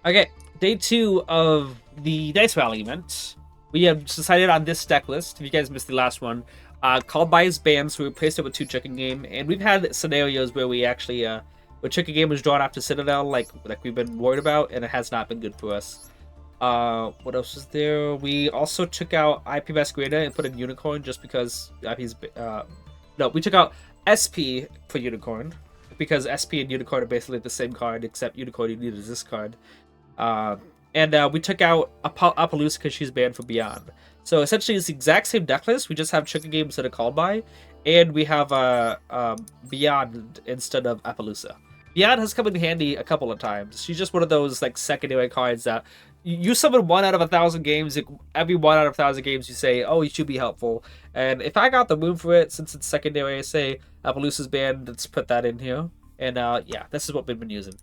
Okay, day 2 of the Dice Rally event. We have decided on this deck list. If you guys missed the last one, called by his band, so we replaced it with 2 chicken game. And we've had scenarios where we actually, where chicken game was drawn after Citadel, like we've been worried about, and it has not been good for us. What else is there? We also took out IP Masquerada and put in Unicorn just because IP's. No, we took out SP for Unicorn because SP and Unicorn are basically the same card, except Unicorn you need this card. Uh, and we took out Appaloosa because she's banned for Beyond. So essentially, it's the exact same deck list. We just have chicken games that are called by, and we have Beyond instead of Appaloosa. Beyond has come in handy a couple of times. She's just one of those like secondary cards that you summon 1 out of 1,000 games. Every 1 out of 1,000 games, you say, "Oh, it should be helpful." And if I got the room for it, since it's secondary, I say Appaloosa's banned. Let's put that in here. And yeah, this is what we've been using.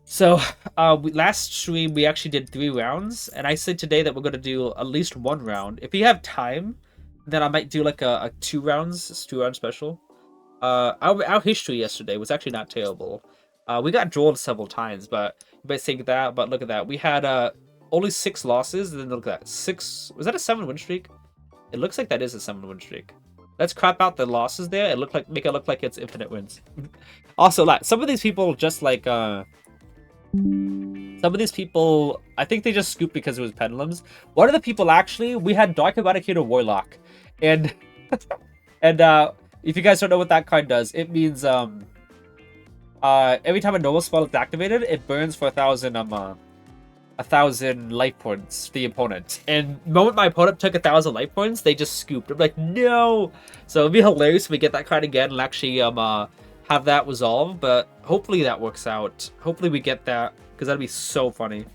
So, last stream we actually did 3 rounds, and I said today that we're gonna do at least 1 round. If we have time, then I might do like a 2 round special. Our history yesterday was actually not terrible. We got drawn several times, but you might think that. But look at that, we had only 6 losses, and then look at that, 6. Was that a 7 win streak? It looks like that is a 7 win streak. Let's crap out the losses there. It looked like make it look like it's infinite wins. Also, like some of these people just like some of these people, I think they just scooped because it was Pendulums. One of the people actually, we had Dark Eradicator Warlock, and and if you guys don't know what that card does, it means every time a normal spell is activated, it burns for 1,000 life points to the opponent. And the moment my opponent took 1,000 life points, they just scooped. I'm like, no. So it'd be hilarious if we get that card again and actually have that resolve, but hopefully that works out. Hopefully we get that, because that'd be so funny.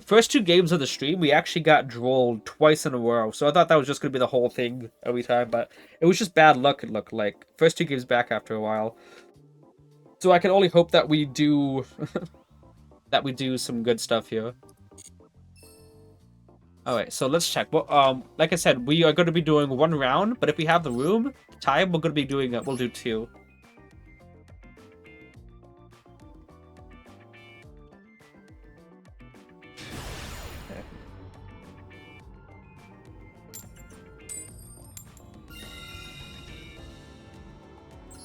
First 2 games of the stream, we actually got drolled twice in a row, so I thought that was just going to be the whole thing every time, but it was just bad luck, it looked like. First 2 games back after a while. So I can only hope that we do that we do some good stuff here. Alright, so let's check. Well, like I said, we are going to be doing 1 round, but if we have the room, time, we're going to be doing we'll do 2.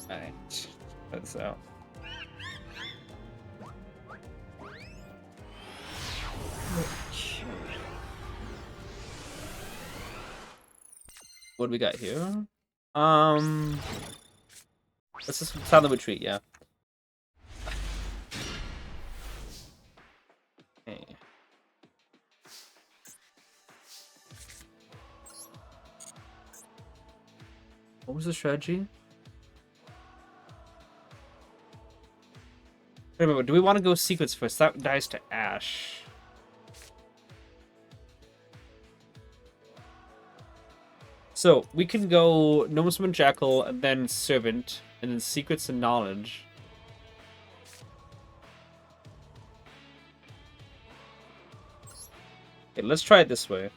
Alright, that's out. What do we got here? Let's just sound the retreat, yeah. Okay. What was the strategy? Remember, do we want to go secrets first? That dies to Ash. So, we can go Nomusman Jackal, and then Servant, and then Secrets and Knowledge. Okay, let's try it this way.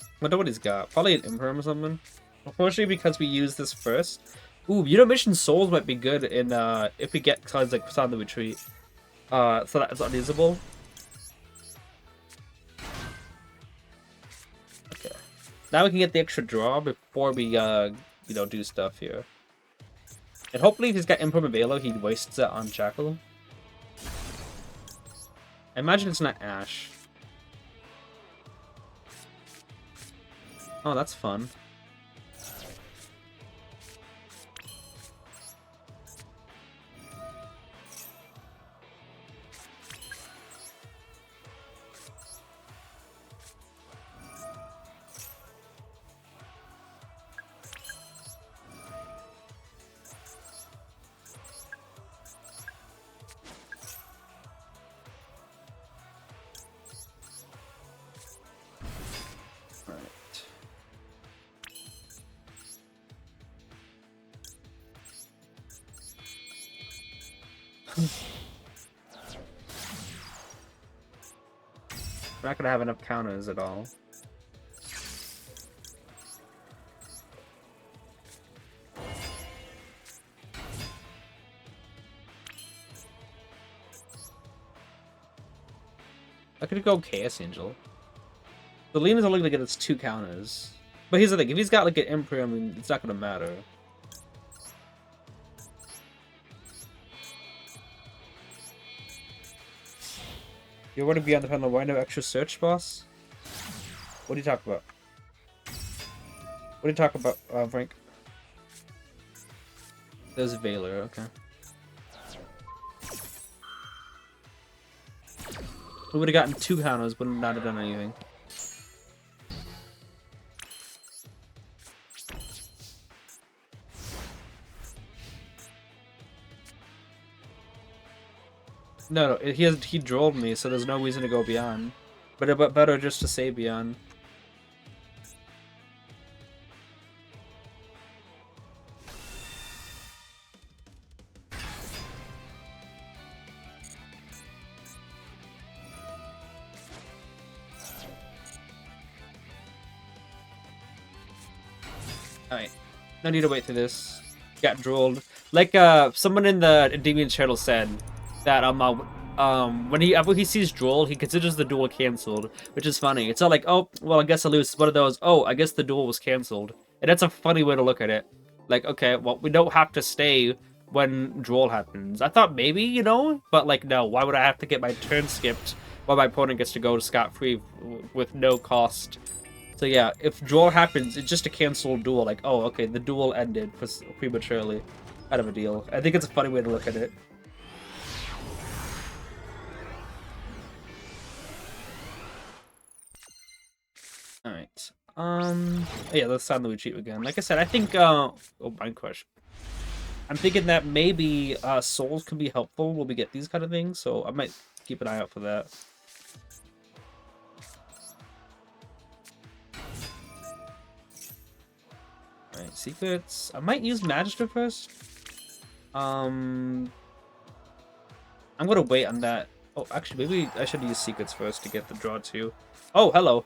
I wonder what he's got. Probably an Imperm or something. Unfortunately, because we use this first. Ooh, Mission Souls might be good in if we get cards like Sound the Retreat. So that's unusable. Okay. Now we can get the extra draw before we do stuff here. And hopefully if he's got Imperm Velo, he wastes it on Jackal. I imagine it's not Ash. Oh, that's fun. We're not gonna have enough counters at all. I could go Chaos Angel. The lean is only gonna get us 2 counters. But here's the thing, if he's got like an Emperor, I mean, it's not gonna matter. You're going to be on the panel. Why no extra search, boss? What do you talk about? What do you talk about, Frank? There's Valor, okay. We would have gotten 2 counters, but not have done anything. No, he drolled me, so there's no reason to go beyond. But better just to say beyond. Alright. No need to wait through this. Got drolled. Like someone in the Endymions channel said that when he sees Droll, he considers the duel cancelled, which is funny. It's not like, oh, well, I guess I lose. It's one of those, oh, I guess the duel was cancelled. And that's a funny way to look at it. Like, okay, well, we don't have to stay when Droll happens. I thought maybe, you know, but like, no, why would I have to get my turn skipped while my opponent gets to go scot-free with no cost? So yeah, if Droll happens, it's just a canceled duel. Like, oh, okay, the duel ended prematurely. Kind of a deal. I think it's a funny way to look at it. Alright. Yeah, let's sound the retreat again. Like I said, I think, oh, mind crush. I'm thinking that maybe, souls can be helpful when we get these kind of things, so I might keep an eye out for that. Alright, secrets. I might use Magister first. I'm gonna wait on that. Oh, actually, maybe I should use secrets first to get the draw too. Oh, hello.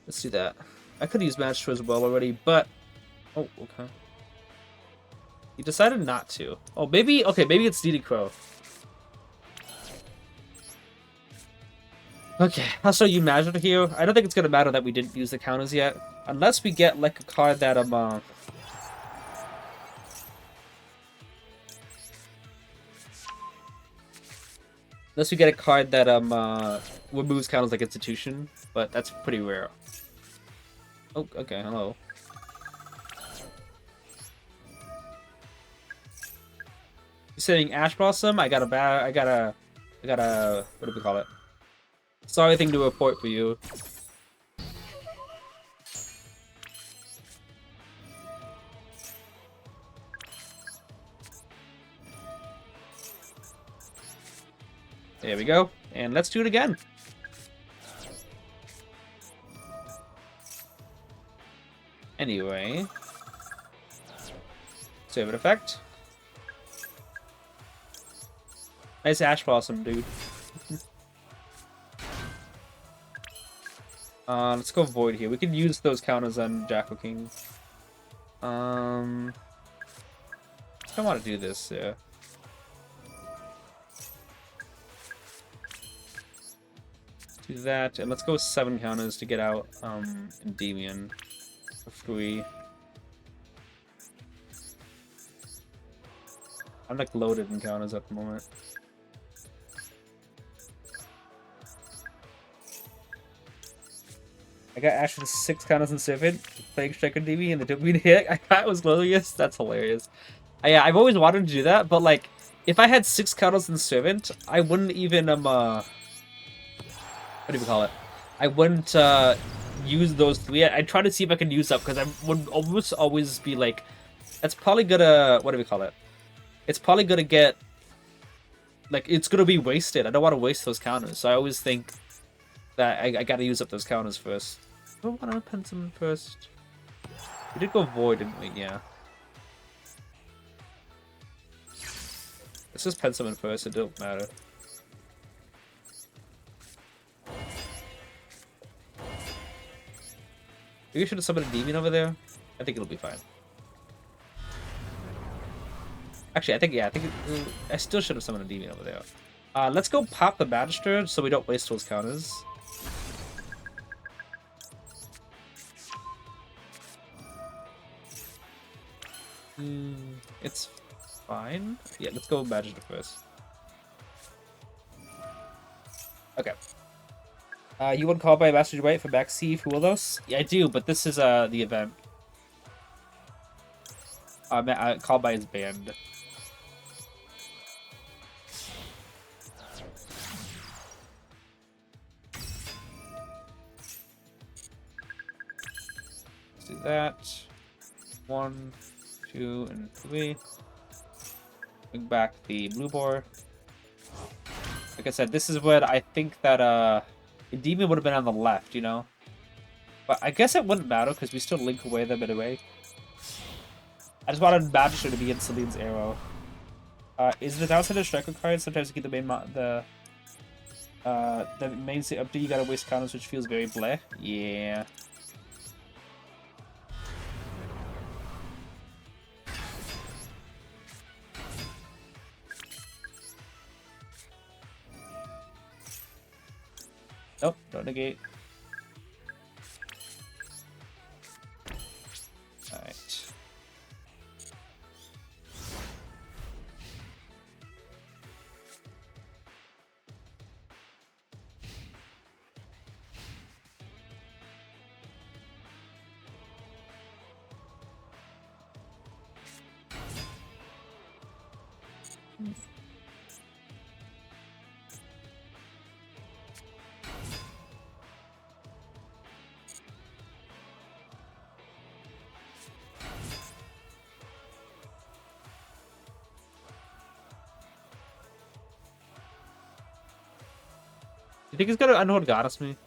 Let's do that. I could use Magister as well already, but... Oh, okay. He decided not to. Oh, maybe... Okay, maybe it's DD Crow. Okay, I'll show you Magister here. I don't think it's gonna matter that we didn't use the counters yet. Unless we get, like, a card that, Unless we get a card that, removes counters like Institution. But that's pretty rare. Oh, okay, hello. You're saying Ash Blossom? I got a, what do we call it? Sorry thing to report for you. There we go. And let's do it again. Anyway. Save it effect. Nice Ash Blossom, dude. Let's go Void here. We can use those counters on Jackal King. I don't want to do this, yeah. Do that, and let's go 7 counters to get out Endymion for free. I'm like loaded in counters at the moment. I got Ash with 6 counters in Servant, playing Striker DB, and the dopamine hit. I thought it was glorious. That's hilarious. Yeah, I've always wanted to do that, but like, if I had 6 counters in Servant, I wouldn't even what do we call it? I wouldn't use those 3. I'd try to see if I can use up, because I would almost always be like, that's probably gonna, what do we call it? It's probably gonna get, like, it's gonna be wasted. I don't want to waste those counters, so I always think that I gotta use up those counters first. I don't want to pen someone first. We did go Void, didn't we? Yeah. Let's just pen someone first, it don't matter. Maybe we should have summoned a demon over there. I think it'll be fine. Actually, I still should have summoned a demon over there. Let's go pop the Magister so we don't waste those counters. It's fine. Yeah, let's go Magister first. Okay. You want called by a Master White for back C for Willows? Yeah, I do, but this is the event. Called by his band. Let's do that. 1, 2, and 3. Bring back the blue boar. Like I said, this is what I think that Endymion would have been on the left, you know? But I guess it wouldn't matter because we still link away them anyway. I just wanted Magister to be in Celine's arrow. Is it outside of striker card? Sometimes you get the main the main up to you gotta waste counters, which feels very bleh. Yeah. Nope, don't negate. Alright. You think he's gonna Unhoard Goddess me?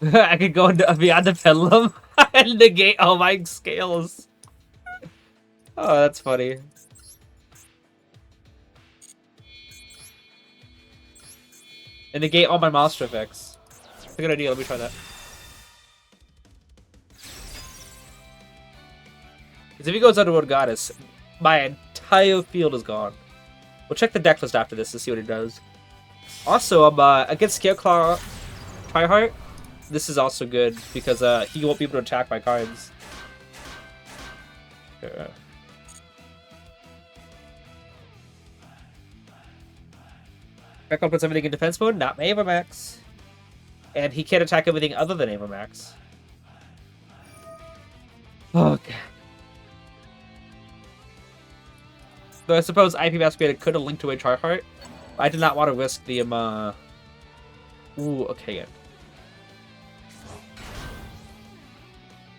I could go into beyond the pendulum and negate all my scales. Oh, that's funny. And negate all my monster effects. That's a good idea. Let me try that. Because if he goes Underworld Goddess, my entire field is gone. We'll check the deck list after this to see what he does. Also, against Scareclaw Tryhard, this is also good because he won't be able to attack my cards. Back up puts everything in defense mode, not my Avermax. And he can't attack everything other than Avermax. Okay. Though I suppose IP Masquerade could have linked away Tryhard. I did not want to risk the Ooh, okay.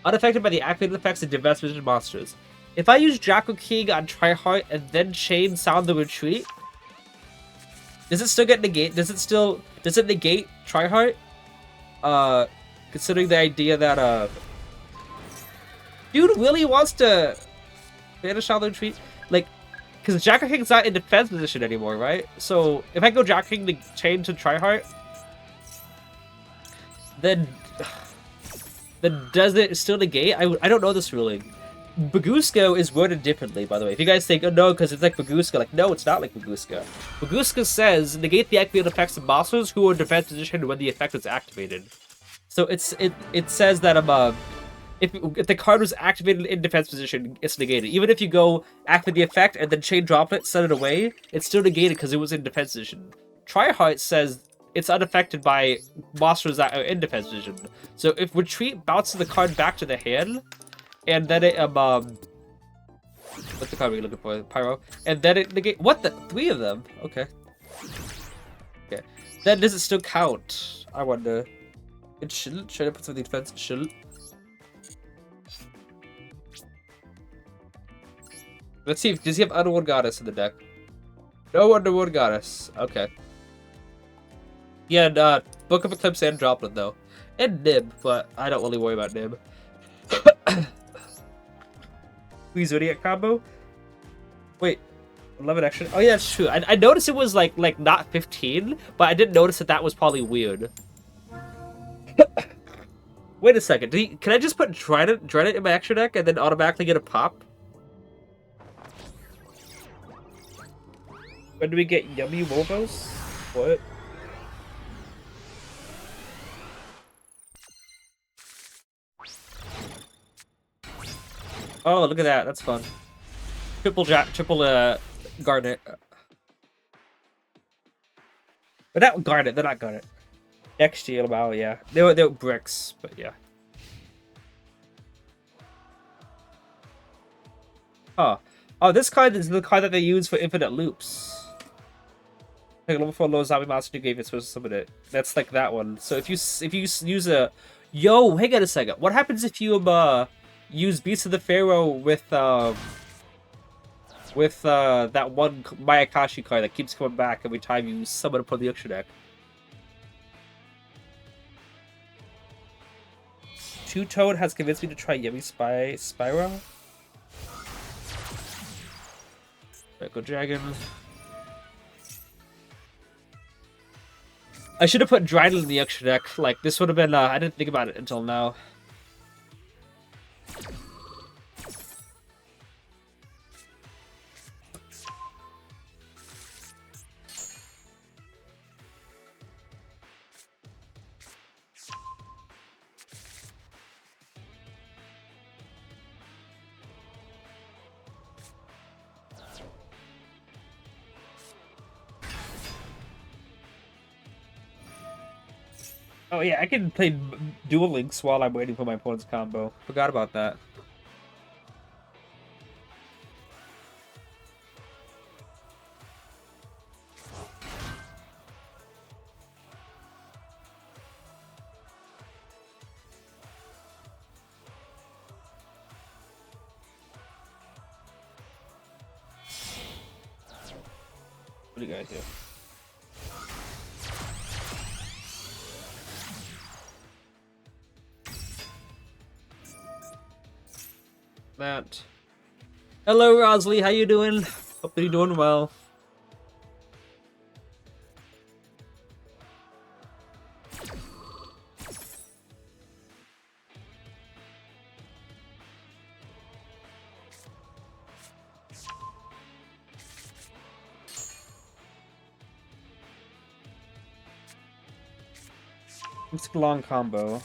Unaffected by the activated effects of defense vision monsters. If I use Jackal King on Tryhard and then Chain Sound the Retreat, does it still get negate? Does it negate Tryhard? Considering the idea that dude really wants to banish Sound the Retreat, like. Because Jackal King's not in defense position anymore, right? So, if I go Jackal King to chain to Tryhard, then does it still negate? I don't know this ruling. Baguska is worded differently, by the way. If you guys think, oh no, because it's like Baguska, like, no, it's not like Baguska. Baguska says, negate the activated effects of monsters who are in defense position when the effect is activated. So, it says that, if the card was activated in defense position, it's negated. Even if you go activate the effect and then chain droplet, set it away, it's still negated because it was in defense position. Tryhard says it's unaffected by monsters that are in defense position. So if retreat bounces the card back to the hand, and then it what's the card we're looking for? Pyro. And then it negate what the 3 of them? Okay. Okay. Then does it still count? I wonder. It shouldn't. Should I put something in defense? It shouldn't. Let's see, does he have Underworld Goddess in the deck? No Underworld Goddess. Okay. Yeah, and Book of Eclipse and Droplet, though. And Nib, but I don't really worry about Nib. Please Zodiac combo? Wait. 11 extra. Oh yeah, that's true. I noticed it was like not 15, but I didn't notice that that was probably weird. Wait a second. Can I just put Trident in my extra deck and then automatically get a pop? When do we get Yummy Wolvos? What? Oh, look at that. That's fun. Triple Garnet. But not Garnet. They're not Garnet. XG, wow, yeah. They were bricks, but yeah. Oh. Oh, this card is the card that they use for infinite loops. Like level 4 low zombie monster you gave it supposed to summon it. That's like that one. So if you use a hang on a second. What happens if you use Beast of the Pharaoh with that one Mayakashi card that keeps coming back every time you summon it from the extra deck? Two-Toad has convinced me to try Yummy Spyro. Echo Dragon. I should have put Dryden in the extra deck. Like, this would have been, I didn't think about it until now. Oh yeah, I can play Duel Links while I'm waiting for my opponent's combo. Forgot about that. What do you guys do? That. Hello, Rosalie. How you doing? Hope that you're doing well. It's a long combo.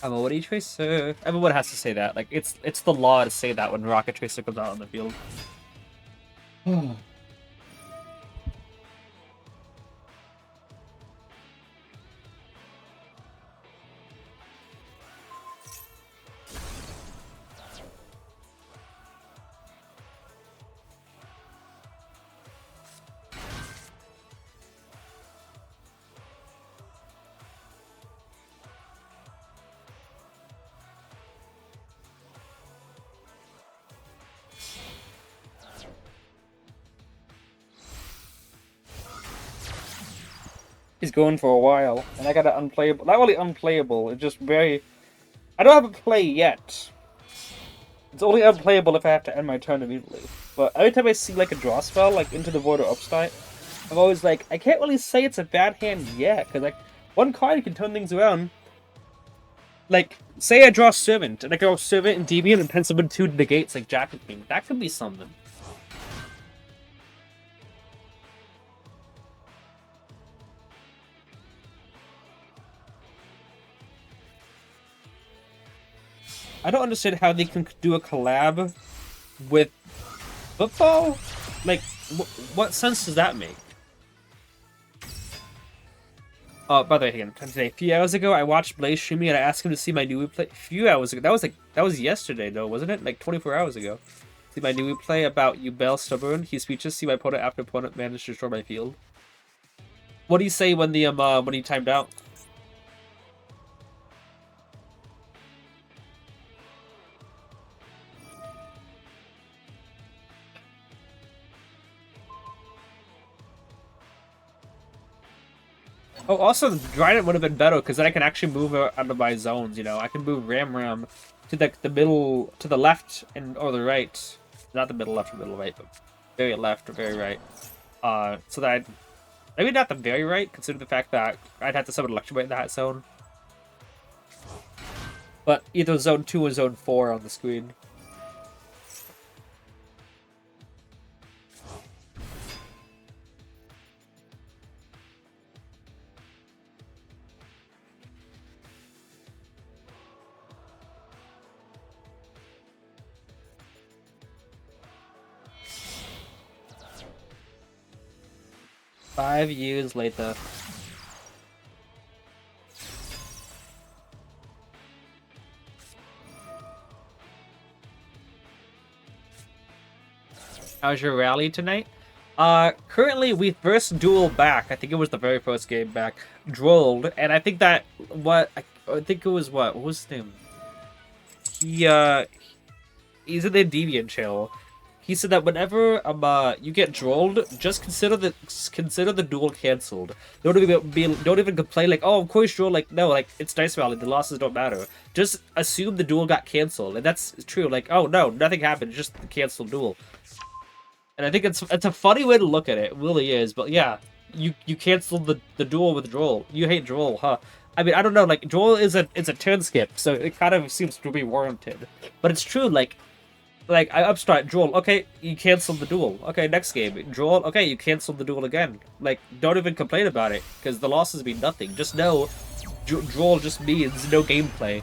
I'm a Woody Tracer. Everyone has to say that. Like, it's the law to say that when Rocket Tracer comes out on the field. He's going for a while, and I got it unplayable. Not really unplayable, it's just very... I don't have a play yet. It's only unplayable if I have to end my turn immediately. But every time I see like a draw spell, like Into the Void or Upstart, I'm always like, I can't really say it's a bad hand yet, because like, one card can turn things around. Like, say I draw Servant, and I go Servant and Endymion and pencil in 2 negates like Jack of King. That could be something. I don't understand how they can do a collab with football. Like, what sense does that make? By the way, again, today, a few hours ago, I watched Blaze streaming and I asked him to see my new replay. A few hours ago, that was yesterday though, wasn't it? Like 24 hours ago. See my new replay about you, Bell Stubborn. He speeches. See my opponent after opponent managed to destroy my field. What do you say when the when he timed out? Oh, also, Dryden would have been better because then I can actually move out of my zones. You know, I can move Ram to the middle, to the left and or the right, not the middle left or middle right, but very left or very right. So that maybe not the very right, considering the fact that I'd have to summon Electrobite in that zone. But either zone 2 or zone 4 on the screen. Five years later. How's your rally tonight? Currently we first duel back. I think it was the very first game back. Drolled, and I think that I think it was what was his name? He's in the Endymions channel. He said that whenever you get drolled, just consider the duel canceled. Don't even complain like, oh, of course droll. Like, no, like it's Dice Valley. The losses don't matter. Just assume the duel got canceled, and that's true. Like, oh no, nothing happened. Just the canceled duel. And I think it's a funny way to look at it. It really is. But yeah, you canceled the duel with droll. You hate droll, huh? I mean, I don't know. Like droll is a turn skip, so it kind of seems to be warranted. But it's true. Like, I upstart, droll, okay, you canceled the duel. Okay, next game, droll, okay, you canceled the duel again. Like, don't even complain about it, because the losses mean nothing. Just know, droll just means no gameplay.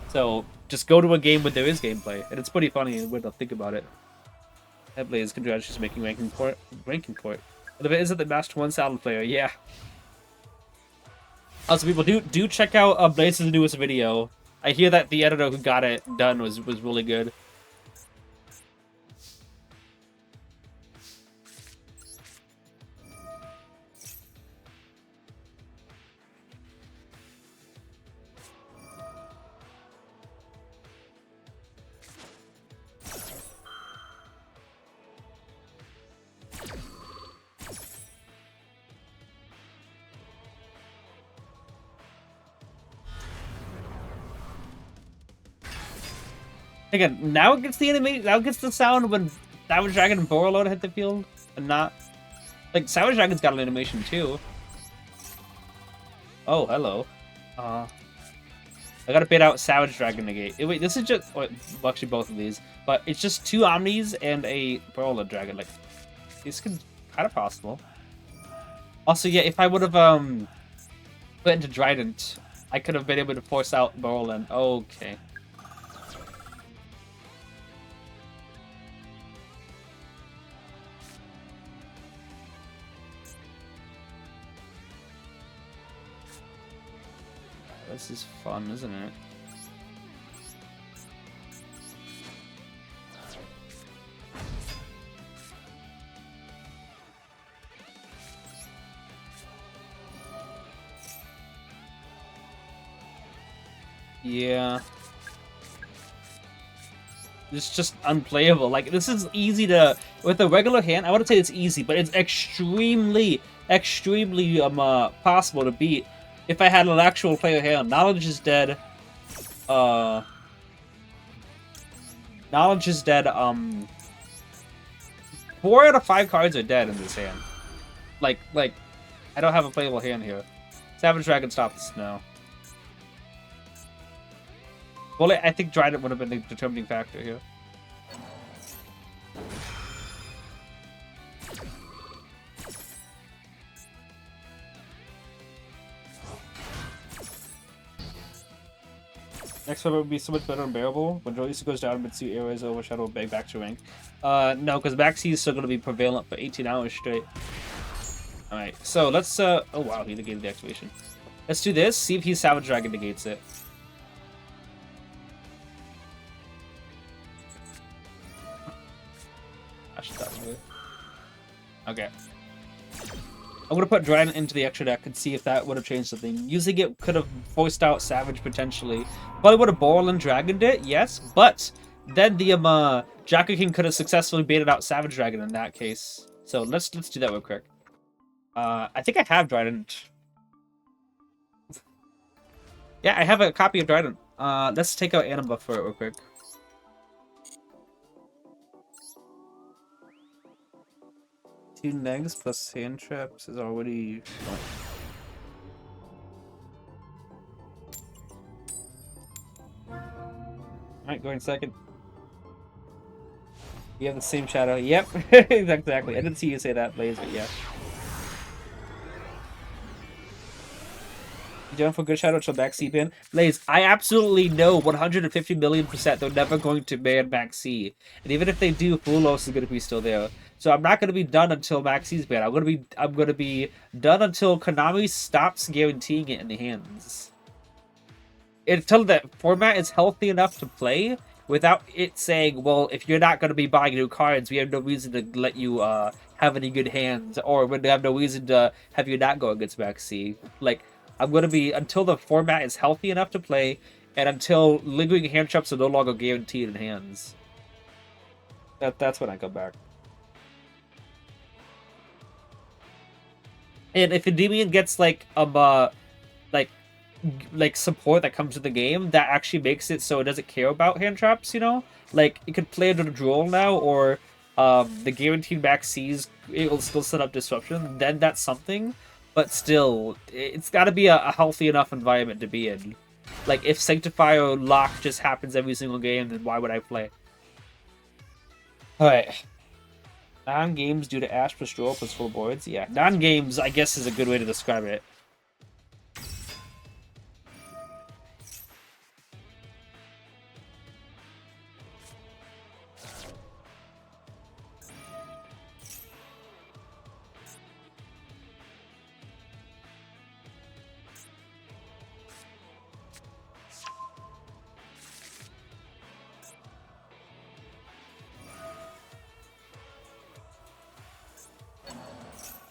So, just go to a game where there is gameplay, and it's pretty funny when I think about it. That Blaze, congratulations making ranking port. But if it isn't the Master 1 Salad player, yeah. Also, people, do check out Blaze's newest video. I hear that the editor who got it done was really good. Again, now it gets the animation. Now it gets the sound when Savage Dragon and Borreload hit the field, and not like Savage Dragon's got an animation too. Oh, hello. I gotta bait out Savage Dragon negate. Wait, this is just well, actually both of these, but it's just 2 Omnis and a Borreload Dragon. Like, this could kind of possible. Also, yeah, if I would have put into Trident, I could have been able to force out Borreload. Okay. This is fun, isn't it? Yeah. It's just unplayable. Like, this is easy to... With a regular hand, I wouldn't say it's easy, but it's extremely possible to beat. If I had an actual player hand. Knowledge is dead. Knowledge is dead. 4 out of 5 cards are dead in this hand. Like, I don't have a playable hand here. Savage Dragon stops now. Well, I think Trident would have been the determining factor here. Next one would be so much better unbearable. When Jolisa goes down, Mitsu areas overshadow Big back to rank. No, because Maxi is still going to be prevalent for 18 hours straight. Alright, so let's, oh wow, he negated the activation. Let's do this. See if his Savage Dragon negates it. Actually, that was good. Okay. I'm gonna put Dragon into the extra deck and see if that would have changed something. Using it could have forced out Savage potentially. Probably would have Boral and Dragoned it, yes, but then the Jacker King could have successfully baited out Savage Dragon in that case. So let's do that real quick. I think I have Trident. Yeah, I have a copy of Trident. Let's take out Anima for it real quick. Two negs plus hand traps is already. Alright, going second. You have the same shadow. Yep, exactly. I didn't see you say that, Blaze, but yeah. You down for good shadow till back C ban? Blaze, I absolutely know 150 million% they're never going to ban back C. And even if they do, Fulos is gonna be still there. So I'm not gonna be done until Max C's banned. I'm gonna be done until Konami stops guaranteeing it in the hands. Until that format is healthy enough to play without it saying, well, if you're not going to be buying new cards, we have no reason to let you have any good hands, or we have no reason to have you not go against Max C. Like, I'm going to be, until the format is healthy enough to play, and until lingering hand traps are no longer guaranteed in hands. That's when I come back. And if Endymion gets like support that comes with the game, that actually makes it so it doesn't care about hand traps, you know? Like, it could play under the draw now, or the guaranteed max C's, it will still set up disruption, then that's something. But still, it's got to be a healthy enough environment to be in. Like, if Sanctify or Lock just happens every single game, then why would I play? Alright. Non-games due to Ash plus draw plus full boards? Yeah, non-games, I guess, is a good way to describe it.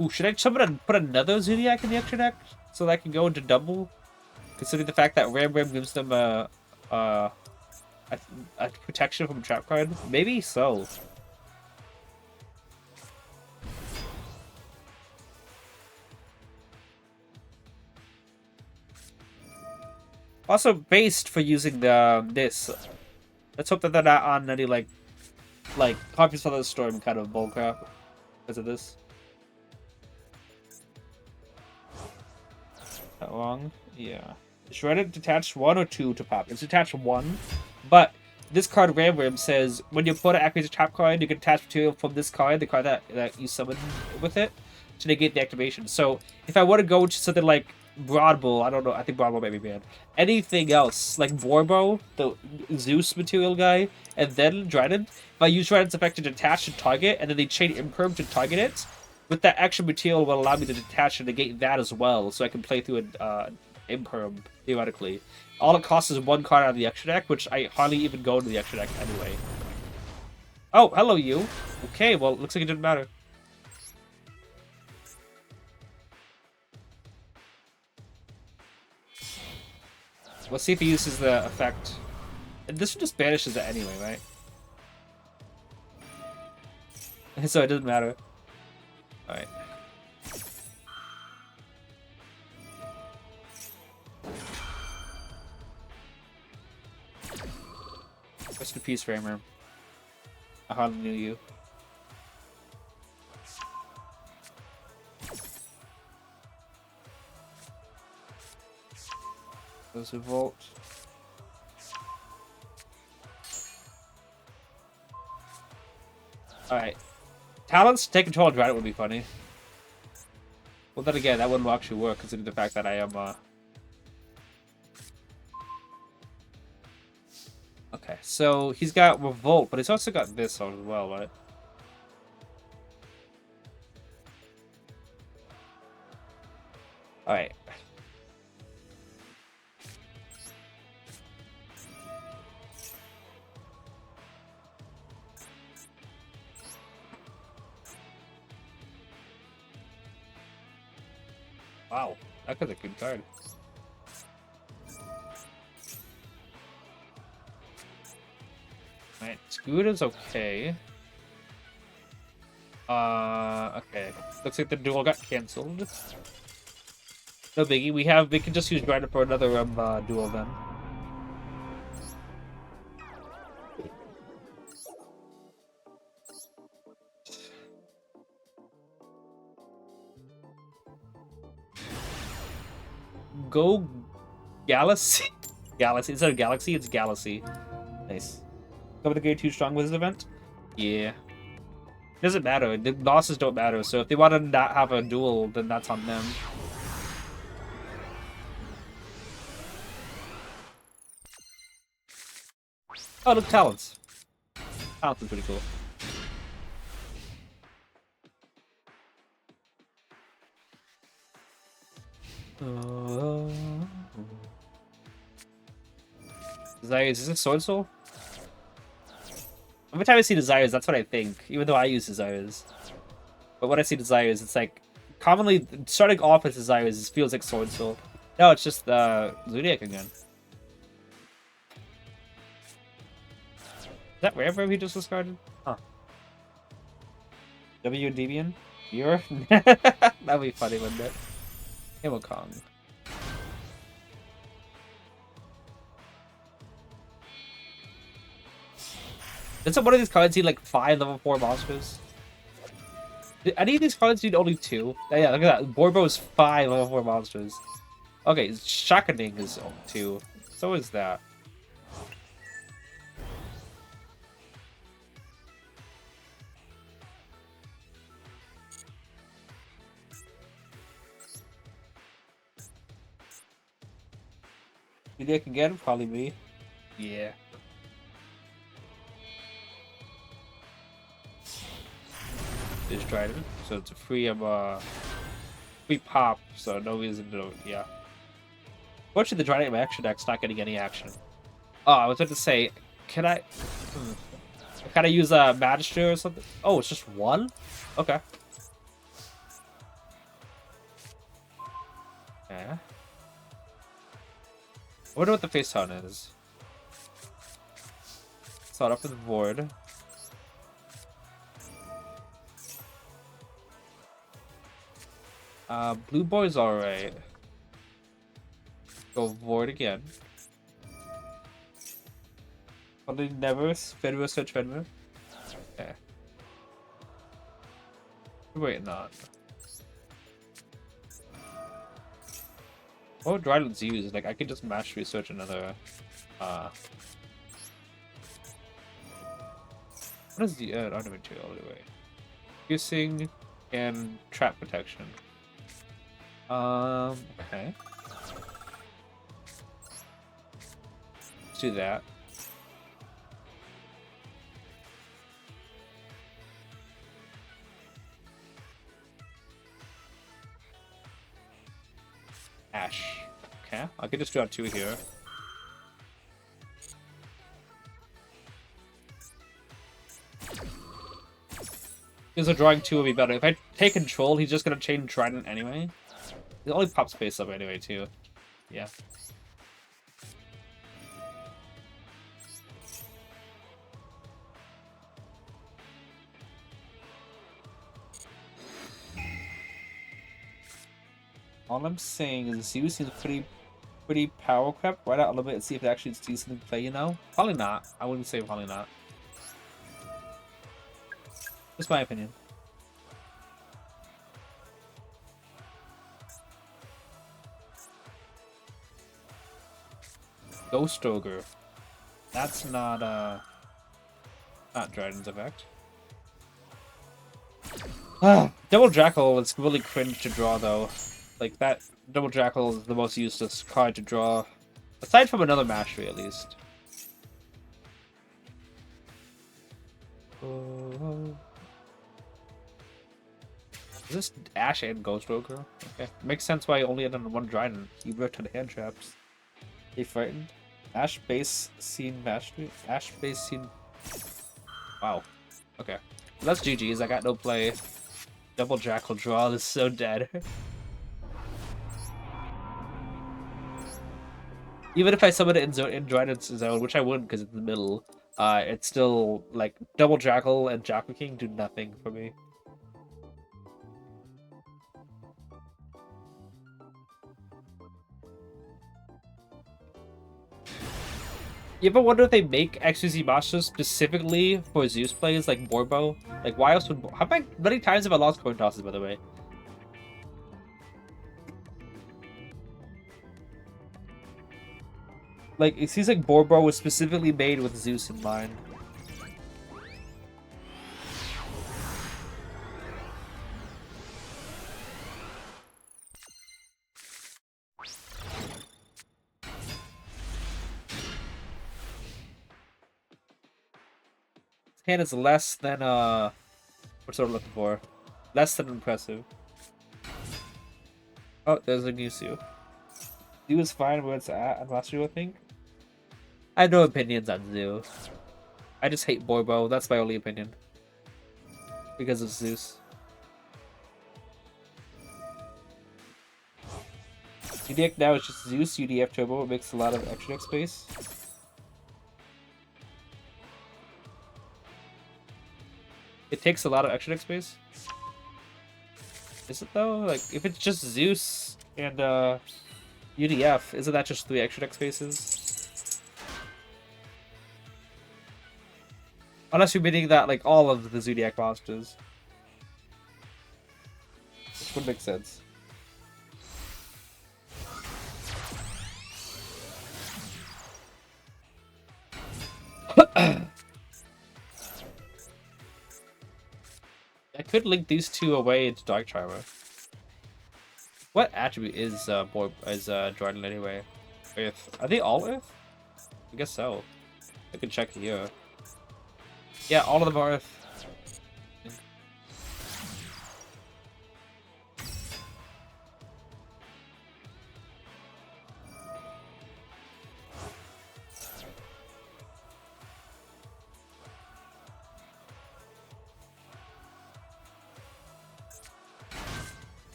Ooh, should I put another Zodiac in the extra deck so that I can go into double? Considering the fact that Ram gives them a protection from a trap card? Maybe so. Also, based for using this. Let's hope that they're not on any like copies for the storm kind of bullcrap because of this. That long? Yeah. Shredded detached 1 or 2 to pop. It's detached 1, but this card Ram says when you put an activate a trap card, you can attach material from this card, the card that you summon with it, to negate the activation. So if I want to go to something like Broadbull, I don't know, I think Broadbull might be banned. Anything else, like Vorbo, the Zeus material guy, and then Dryden, if I use Dryden's effect to detach to target, and then they chain Imperm to target it, with that extra material will allow me to detach and negate that as well, so I can play through an Imperm, theoretically. All it costs is 1 card out of the extra deck, which I hardly even go into the extra deck anyway. Oh, hello you. Okay, well, it looks like it didn't matter. Let's see if he uses the effect. And this one just banishes it anyway, right? So it doesn't matter. Alright. Rest in peace, Framer. I hardly knew you. There's a vault. Alright. Talents to take control of Dryden would be funny. Well, then again, that wouldn't actually work considering the fact that I am, Okay, so he's got Revolt, but he's also got this on as well, right? Alright. Wow, that was a good card. Alright, Scoot is okay. Okay. Looks like the duel got cancelled. No biggie. We can just use Grinder for another duel then. Go Galaxy? Galaxy. Instead of Galaxy, it's Galaxy. Nice. Coming to grade 2 strong with this event? Yeah. Doesn't matter. The losses don't matter, so if they want to not have a duel, then that's on them. Oh, look, talents. Talents is pretty cool. Desires, is it Sword Soul? Every time I see Desires, that's what I think, even though I use Desires. But when I see Desires, it's like, commonly, starting off with Desires, it feels like Sword Soul. No, it's just Zodiac again. Is that rare verb he just discarded? Huh. Endymion? You're? That'd be funny, wouldn't it? Himo Kong. Doesn't one of these cards need like 5 level 4 monsters? Did any of these cards need only 2? Yeah, look at that. Borbo's 5 level 4 monsters. Okay, Shakaning is 2. So is that. You think again? Probably me. Yeah. Just tried it. So it's a free pop, so no reason to yeah. Fortunately the Trident action deck's not getting any action. Oh, I was about to say, can I can I use a Magister or something? Oh, it's just 1? Okay. Yeah. I wonder what the face tone is. Start off with the board. Blue Boy's alright. Go void again. Only never Fenrir search Fenrir. Okay. Wait, not. What would Dryland's use? Like, I could just mash research another. What is the other material anyway? Piercing and trap protection. Okay. Let's do that. Ash. Okay, I could just draw 2 here. Because a drawing 2 would be better. If I take control, he's just gonna chain Trident anyway. He only pops space up anyway, too. Yeah. All I'm saying is the series seems pretty power crept. Right out a little bit and see if it actually sees something play, you know? Probably not. I wouldn't say probably not. Just my opinion. Ghost Ogre. That's not Dryden's effect. Double Jackal was really cringe to draw though. Like that Double Jackal is the most useless card to draw. Aside from another mastery at least. Is this Ash and Ghost Ogre? Okay. Makes sense why I only had on 1 Dryden. He ripped to the hand traps. He frightened. Ash base scene mastery? Ash base scene. Wow. Okay. Well, that's GG's. I got no play. Double Jackal draw. This is so dead. Even if I summon it in Dryden's zone, which I wouldn't because it's in the middle, it's still like double Jackal and Jackal King do nothing for me. You ever wonder if they make XYZ monsters specifically for Zeus plays like Borbo? Like why else would many times have I lost coin tosses, by the way? Like it seems like Borbo was specifically made with Zeus in mind. Hand is less than what's what I'm looking for? Less than impressive. Oh, there's a Gusu. Zoo is fine where it's at on last year, I think. I have no opinions on Zoo. I just hate Borbo. That's my only opinion. Because of Zeus. UDX now is just Zeus, UDF Turbo. It makes a lot of extra deck space. It takes a lot of extra deck space. Is it though? Like, if it's just Zeus and UDF, isn't that just 3 extra deck spaces? Unless you're meaning that, like, all of the Zodiac monsters. Which would make sense. I could link these two away into Dark Charmer. What attribute is Jordan anyway? Earth. Are they all Earth? I guess so. I can check here. Yeah, all of them are Earth.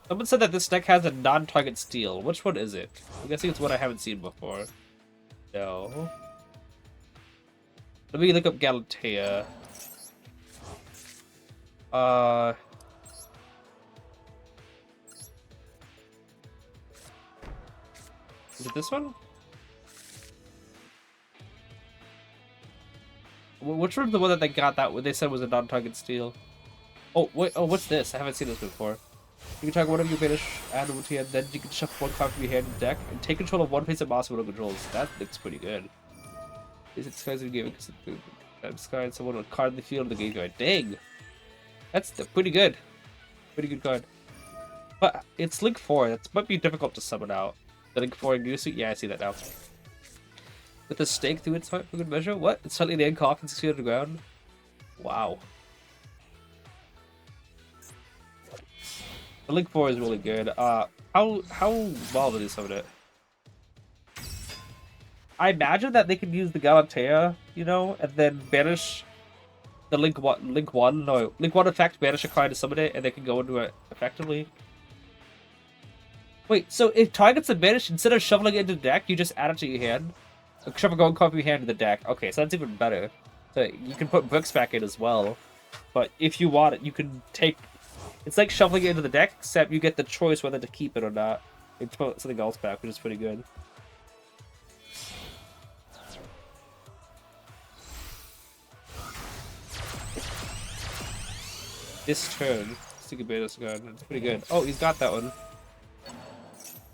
Someone said that this deck has a non-target steal. Which one is it? I'm guessing it's one I haven't seen before. No. Let me look up Galatea. Is it this one? Which one's the one that they got that they said was a non-target steal? Oh, wait, oh, what's this? I haven't seen this before. You can target one of your banish animal to hand, then you can shuffle one card from your hand and deck and take control of one face of monster with no controls. That looks pretty good. Is it disguised in the game? I'm disguised someone with a card in the field of the game guard. Dang! That's pretty good. Pretty good card. But it's Link 4. That might be difficult to summon out. The Link 4 Gusu? Yeah, I see that now. With a stake through its heart for good measure? What? It's suddenly the end coffin 6 feet underground? Wow. The Link 4 is really good. How well did they summon it? I imagine that they could use the Galatea, you know, and then banish the Link 1 effect, banish a card to summon it, and they can go into it effectively. Wait, so if targets a banish, instead of shoveling it into the deck, you just add it to your hand? Shuffle going card from your hand to the deck. Okay, so that's even better. So you can put bricks back in as well. But if you want it, you can take... It's like shuffling it into the deck, except you get the choice whether to keep it or not. And put something else back, which is pretty good. This turn, Sticky Beta's card. It's pretty good. Oh, he's got that one.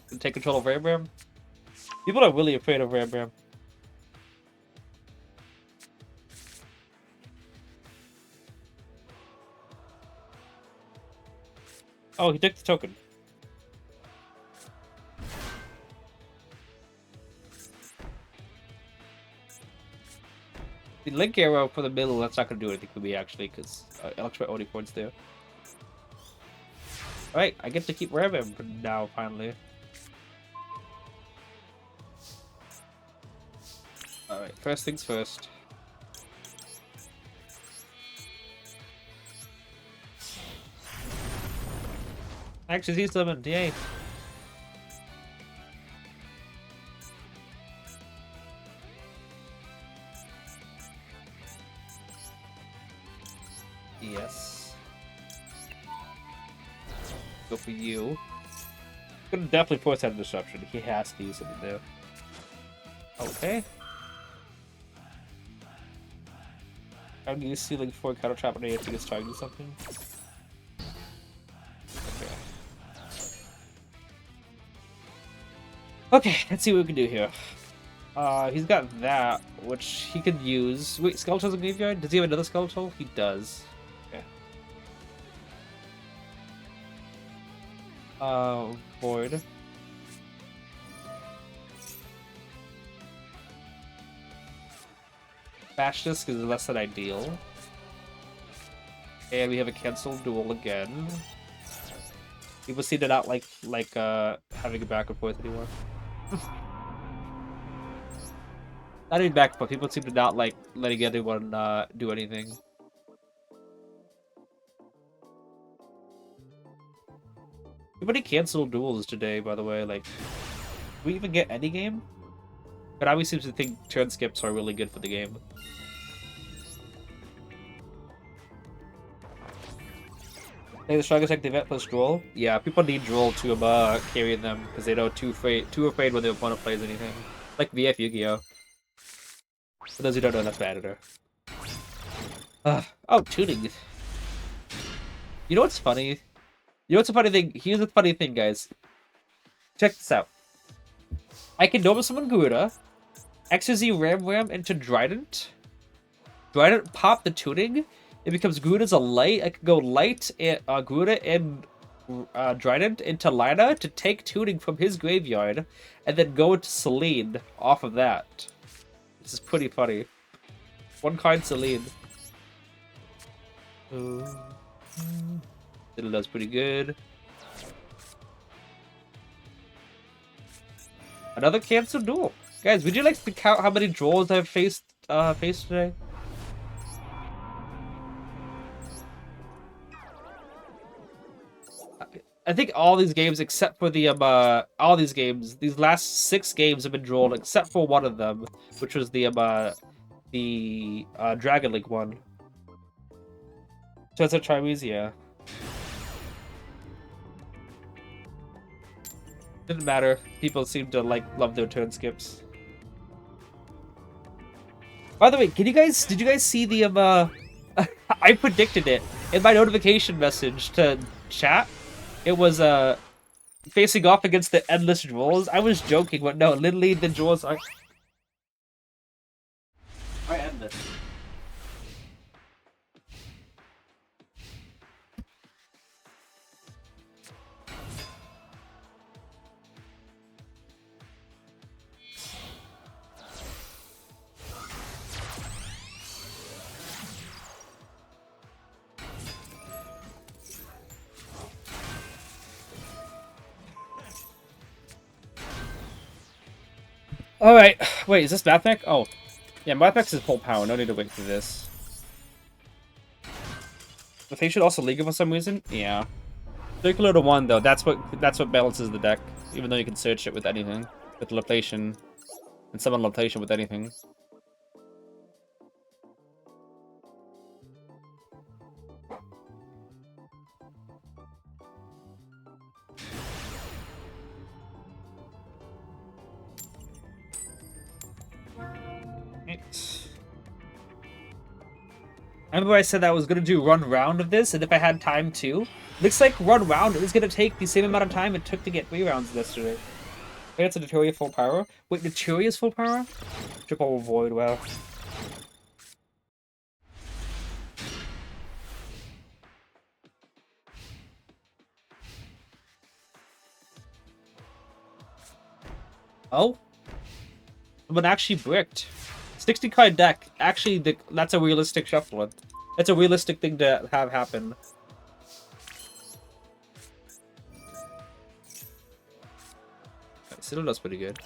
Can take control of Ram Ram. People are really afraid of Ram Ram. Oh, he took the token. The Link Arrow for the middle, that's not going to do anything for me, actually, because Electro only points there. Alright, I get to keep Ram Ram for now, finally. Alright, first things first. Actually, he's summoned. Yay. Yes. Go for you. Gonna definitely force that disruption. He has to use it there. Okay. I'm gonna use Ceiling 4 counter trap on if he gets targeting something. Okay. Okay, let's see what we can do here. He's got that, which he could use. Wait, Skeletal's in graveyard? Does he have another Skeletal? He does. Okay. Void. Bash this because it's less than ideal. And we have a cancelled duel again. People seem to not like having a back and forth anymore. Not even back and forth. People seem to not like letting anyone do anything. Nobody canceled duels today, by the way. Like, do we even get any game? But I always seem to think turn skips are really good for the game. Hey, the strongest active event plus Droll? Yeah, people need Droll to carry them because they know too afraid when their opponent plays anything. Like VF Yu-Gi-Oh! For those who don't know, that's my editor. Oh, tuning. You know what's funny? You know what's a funny thing? Here's a funny thing, guys. Check this out. I can normal summon Garuda, XYZ Ram into Trident. Trident pop the tuning. It becomes Garuda's a light. I can go light and Garuda and Trident into Lina to take tuning from his graveyard, and then go into Celine off of that. This is pretty funny. One card Celine. It does pretty good. Another canceled duel. Guys, would you like to count how many draws I've faced today? I think all these games except for the all these games, these last 6 games have been drawn except for one of them, which was the Dragon League one. So it's a Chinese, yeah. Didn't matter. People seem to love their turn skips. By the way, did you guys see the I predicted it in my notification message to chat. It was facing off against the endless draws. I was joking, but no, literally the draws are endless. Alright, wait, is this Mathmech? Oh. Yeah, Mathmech is full power, no need to wait for this. But they should also league it for some reason? Yeah. Circular to 1 though, that's what balances the deck. Even though you can search it with anything. With Location. And summon Location with anything. I remember I said that I was going to do run round of this, and if I had time too. Looks like run round is going to take the same amount of time it took to get 3 rounds yesterday. Wait, it's a Naturia full power? Wait, Naturia's full power? Triple Void, wow. Oh? Someone actually bricked. 60 card deck. Actually, that's a realistic shuffle. That's a realistic thing to have happen. Citadel's pretty good.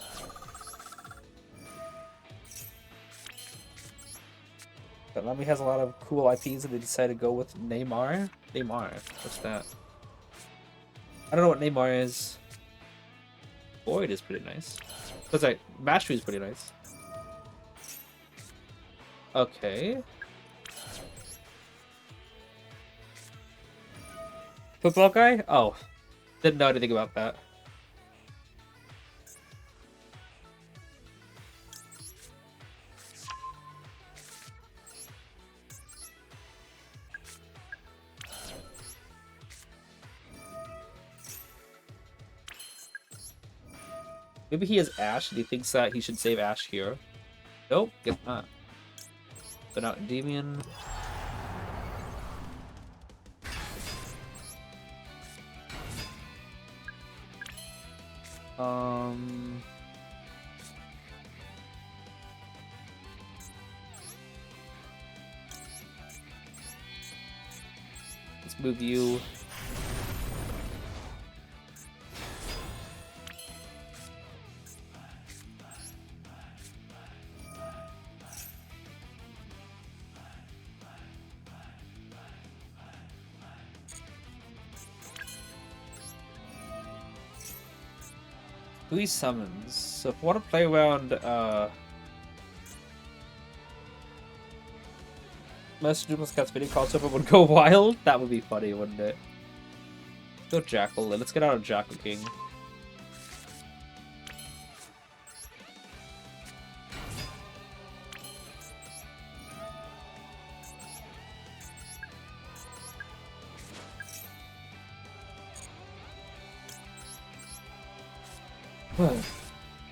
But Lemmy has a lot of cool IPs and they decided to go with Neymar. Neymar, what's that? I don't know what Neymar is. Void is pretty nice. What's that? Mastery is pretty nice. Okay. Football guy? Oh. Didn't know anything about that. Maybe he has Ash and he thinks that he should save Ash here. Nope, guess not. But not Endymion. Let's move you. Who he summons. So if I want to play around Master Dumas Cat's video crossover would go wild, that would be funny, wouldn't it? Go Jackal. Let's get out of Jackal King.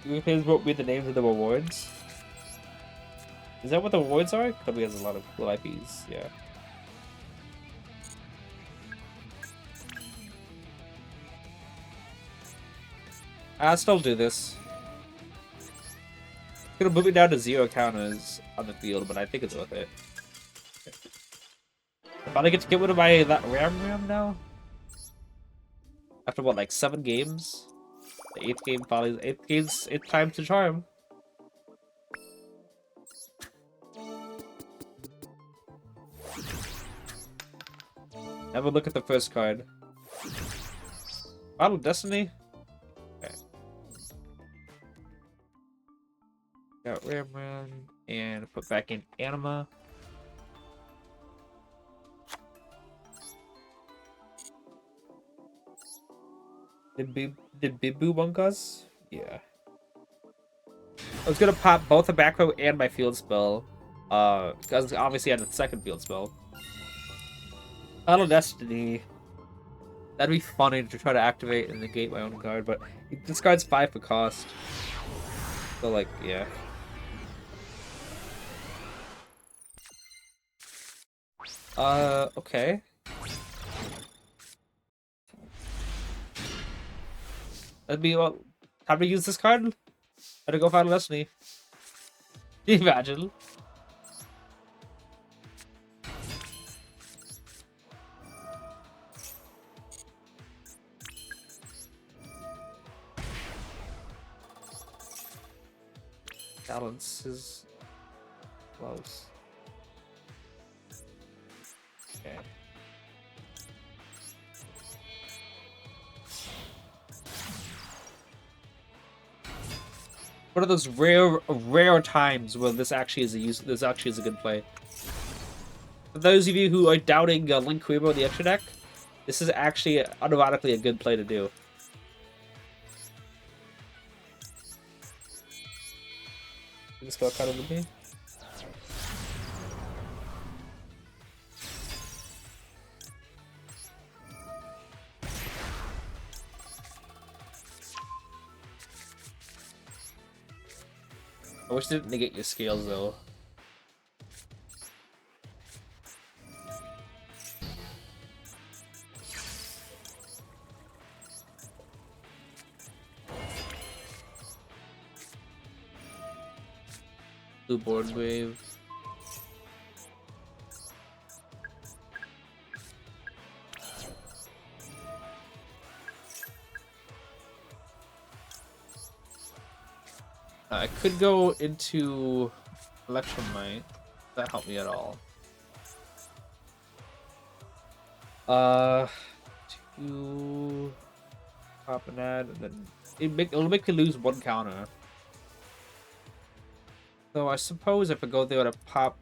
You guys won't read the names of the rewards. Is that what the rewards are? Because has a lot of cool IPs, yeah. I'll still do this. It's gonna move me down to 0 counters on the field, but I think it's worth it. I finally get to get rid of my Ram now. After what, like 7 games? The 8th game finally, 8th time's the charm. Have a look at the first card. Battle Destiny? Okay. Got Ramram and put back in Anima. Did Bibu bunk us? Yeah. I was gonna pop both the back row and my field spell. Because obviously I had the second field spell. Battle Destiny. That'd be funny to try to activate and negate my own card, but it discards 5 for cost. So like, yeah. Okay. That'd be well. Time to use this card. Better go Final Destiny. Imagine. Balance is close. Okay. One of those rare times where this actually is a good play. For those of you who are doubting Link Kuibo in the extra deck, this is actually automatically a good play to do. This got kind of with me. I wish it didn't negate your scales though. Blue board wave. I could go into Electromite. That helped me at all. Two. Pop and add, and then it'll make you lose one counter. So I suppose if I go there to pop,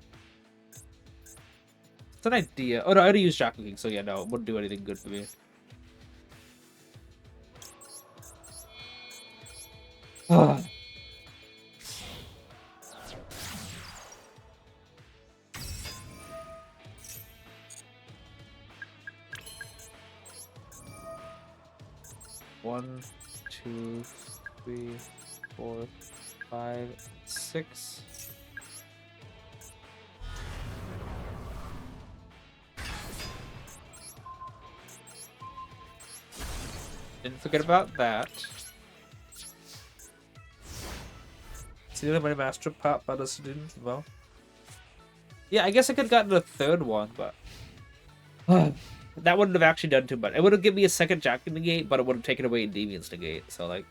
it's an idea. Oh no, I already used Jack King, so yeah, no, it wouldn't do anything good for me. One, two, three, 4, 5, 6. Didn't forget about that. See the money master pop by the student as well. Yeah, I guess I could have gotten a third one, but that wouldn't have actually done too much. It would have given me a second Jack in the gate, but it would have taken away Endymions negate. So like.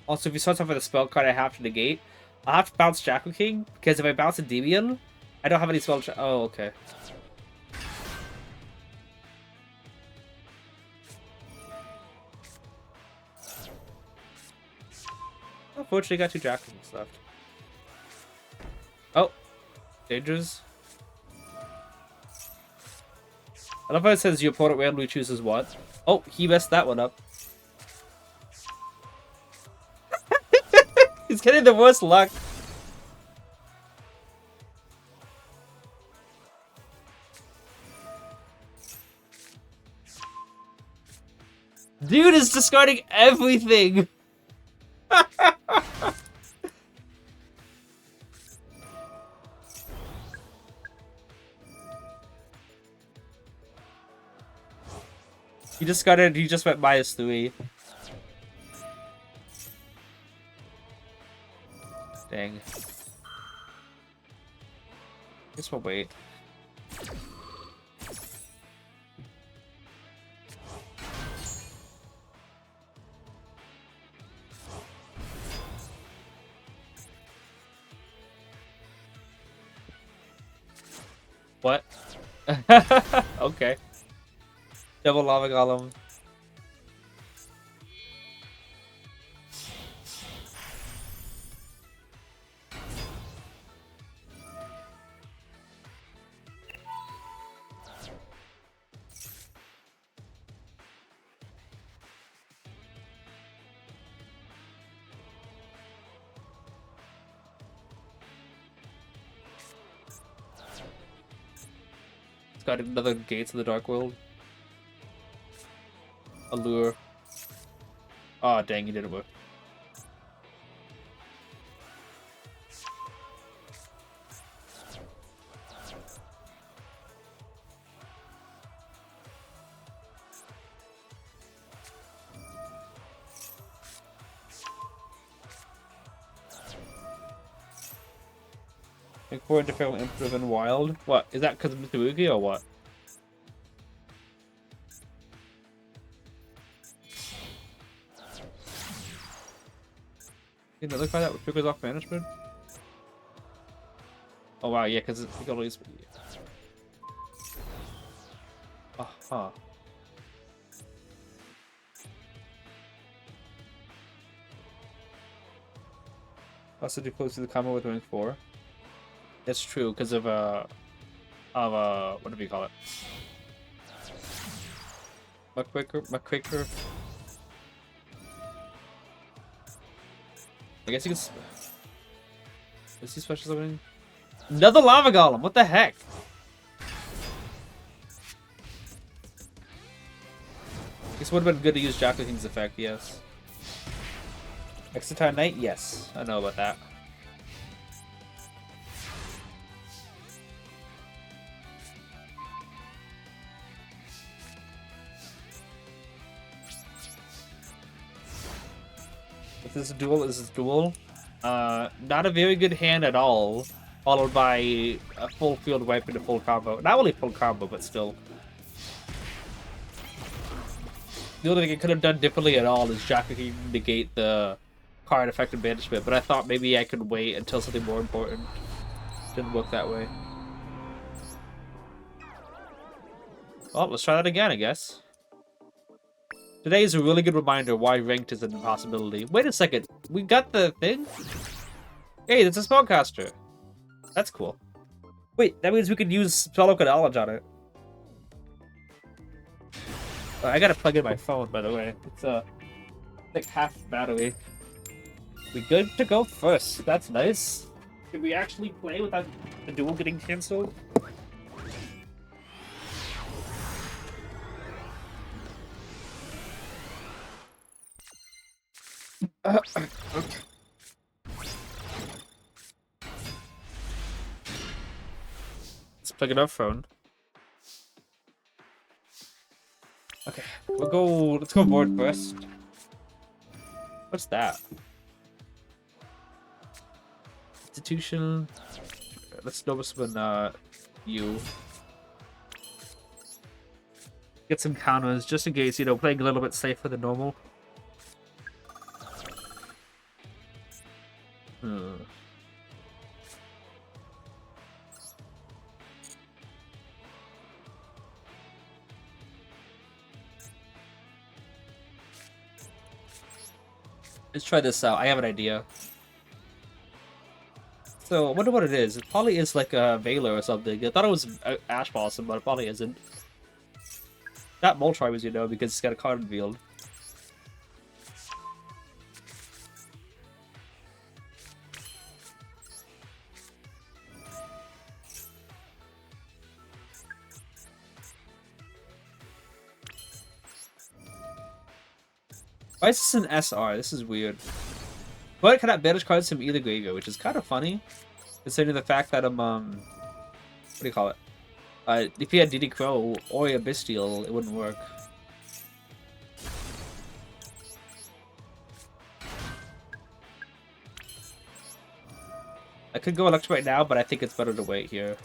Also, if you start off with a spell card I have to negate, I'll have to bounce Jackal King, because if I bounce Endymion, I don't have any spell. Oh, okay. Unfortunately, got 2 Jackal Kings left. Oh, dangers. I love how it says your opponent randomly chooses what. Oh, he messed that one up. He's getting the worst luck. Dude is discarding everything. He discarded. He just went -3. Dang. Guess we'll wait. What? Okay. Double lava golem. Got another Gates of the Dark World. Allure. Oh, dang, he didn't work. Make 4 interfering improve and wild. What? Is that because of Mitsurugi or what? Did it look like that with triggers off management? Oh wow, yeah, because it can always be. Aha. Also do close to the combo with rank 4. That's true, because of what do we call it? Muckraker. I guess you can. Is he special summoning? Another lava golem. What the heck? This would have been good to use Jackal King's effect. Yes. Extra Knight. Yes, I know about that. If this is duel. Not a very good hand at all. Followed by a full field wipe into full combo. Not only full combo, but still. The only thing I could have done differently at all is Jackal King negate the card effective banishment, but I thought maybe I could wait until something more important Didn't work that way. Well, let's try that again, I guess. Today is a really good reminder why ranked is an impossibility. Wait a second. We got the thing? Hey, that's a spellcaster. That's cool. Wait, that means we can use Spellbook Knowledge on it. I gotta plug in my phone, by the way. It's like half battery. We good to go first. That's nice. Can we actually play without the duel getting cancelled? Okay. Let's plug in our phone. Okay, let's go board first. What's that? Institution. Let's notice when you get some counters just in case, playing a little bit safer than normal. Let's try this out. I have an idea. So, I wonder what it is. It probably is like a Veiler or something. I thought it was Ash Blossom, but it probably isn't. That Moltribe is, because it's got a card revealed. Why is this an SR? This is weird. But cannot banish cards from either graveyard, which is kind of funny, considering the fact that what do you call it? If you had DD Crow or a Bestial, it wouldn't work. I could go Electric right now, but I think it's better to wait here.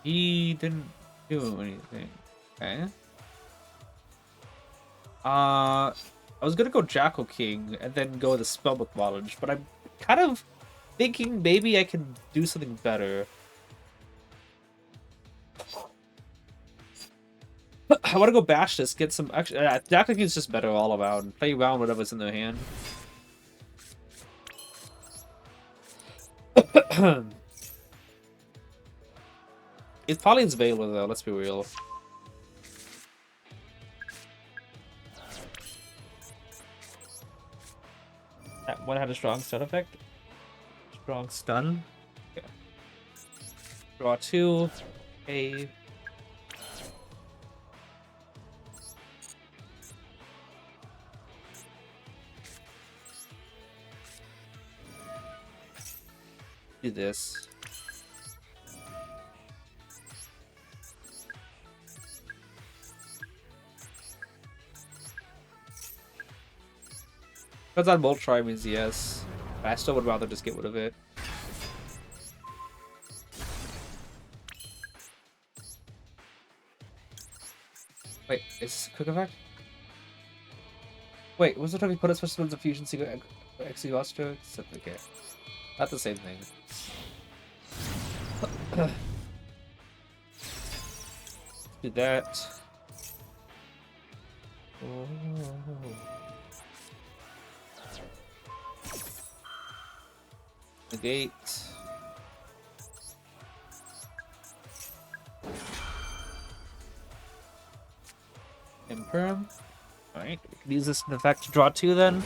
He didn't do anything. Okay. I was gonna go Jackal King and then go the Spellbook Knowledge, but I'm kind of thinking maybe I can do something better. I want to go bash this, get some... Actually, Jackal King is just better all around. Play around whatever's in their hand. It's probably its Veiler, though, let's be real. That one had a strong stun effect. Strong stun. Okay. Draw 2. A. Do this. Depends on Moltribe means yes. But I still would rather just get rid of it. Wait, is quick effect? Wait, was the time you put a special spells of fusion secret Exeoster? Okay. Not the same thing. Do that. Oh. Negate. Imperm. Alright, we can use this in effect to draw 2 then.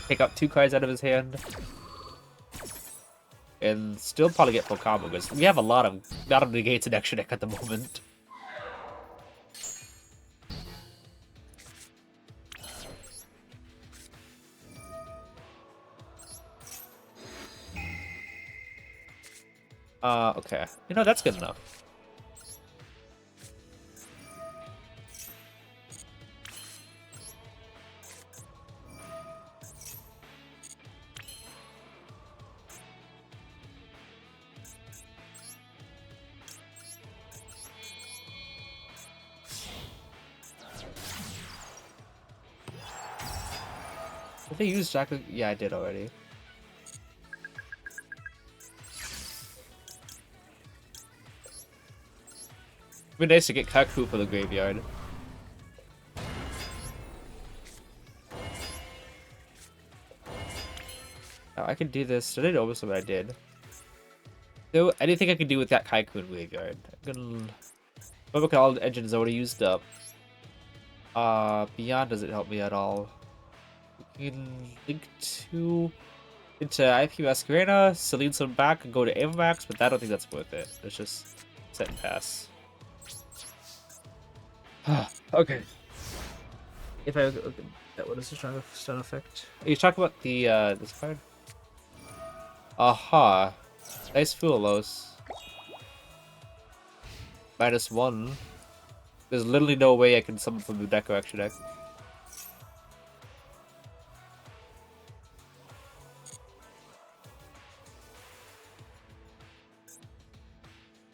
Take out 2 cards out of his hand. And still probably get full combo because we have a lot of negates in extra deck at the moment. Okay. That's good enough. Did they use Jack? Yeah, I did already. It'd be nice to get Kaku for the graveyard. Now, I can do this. Did I notice what I did? So, anything I can do with that Kaiku in graveyard. I'm gonna... Look at all the engines I already used up. Beyond doesn't help me at all. We can link to... into IP Masquerena, Celine some back, and go to Avamax, but I don't think that's worth it. It's just set and pass. Okay. If I... Okay, what is the stun effect? Are you talking about the, this card? Aha. Nice Fuelos. -1. There's literally no way I can summon from the deck or extra deck.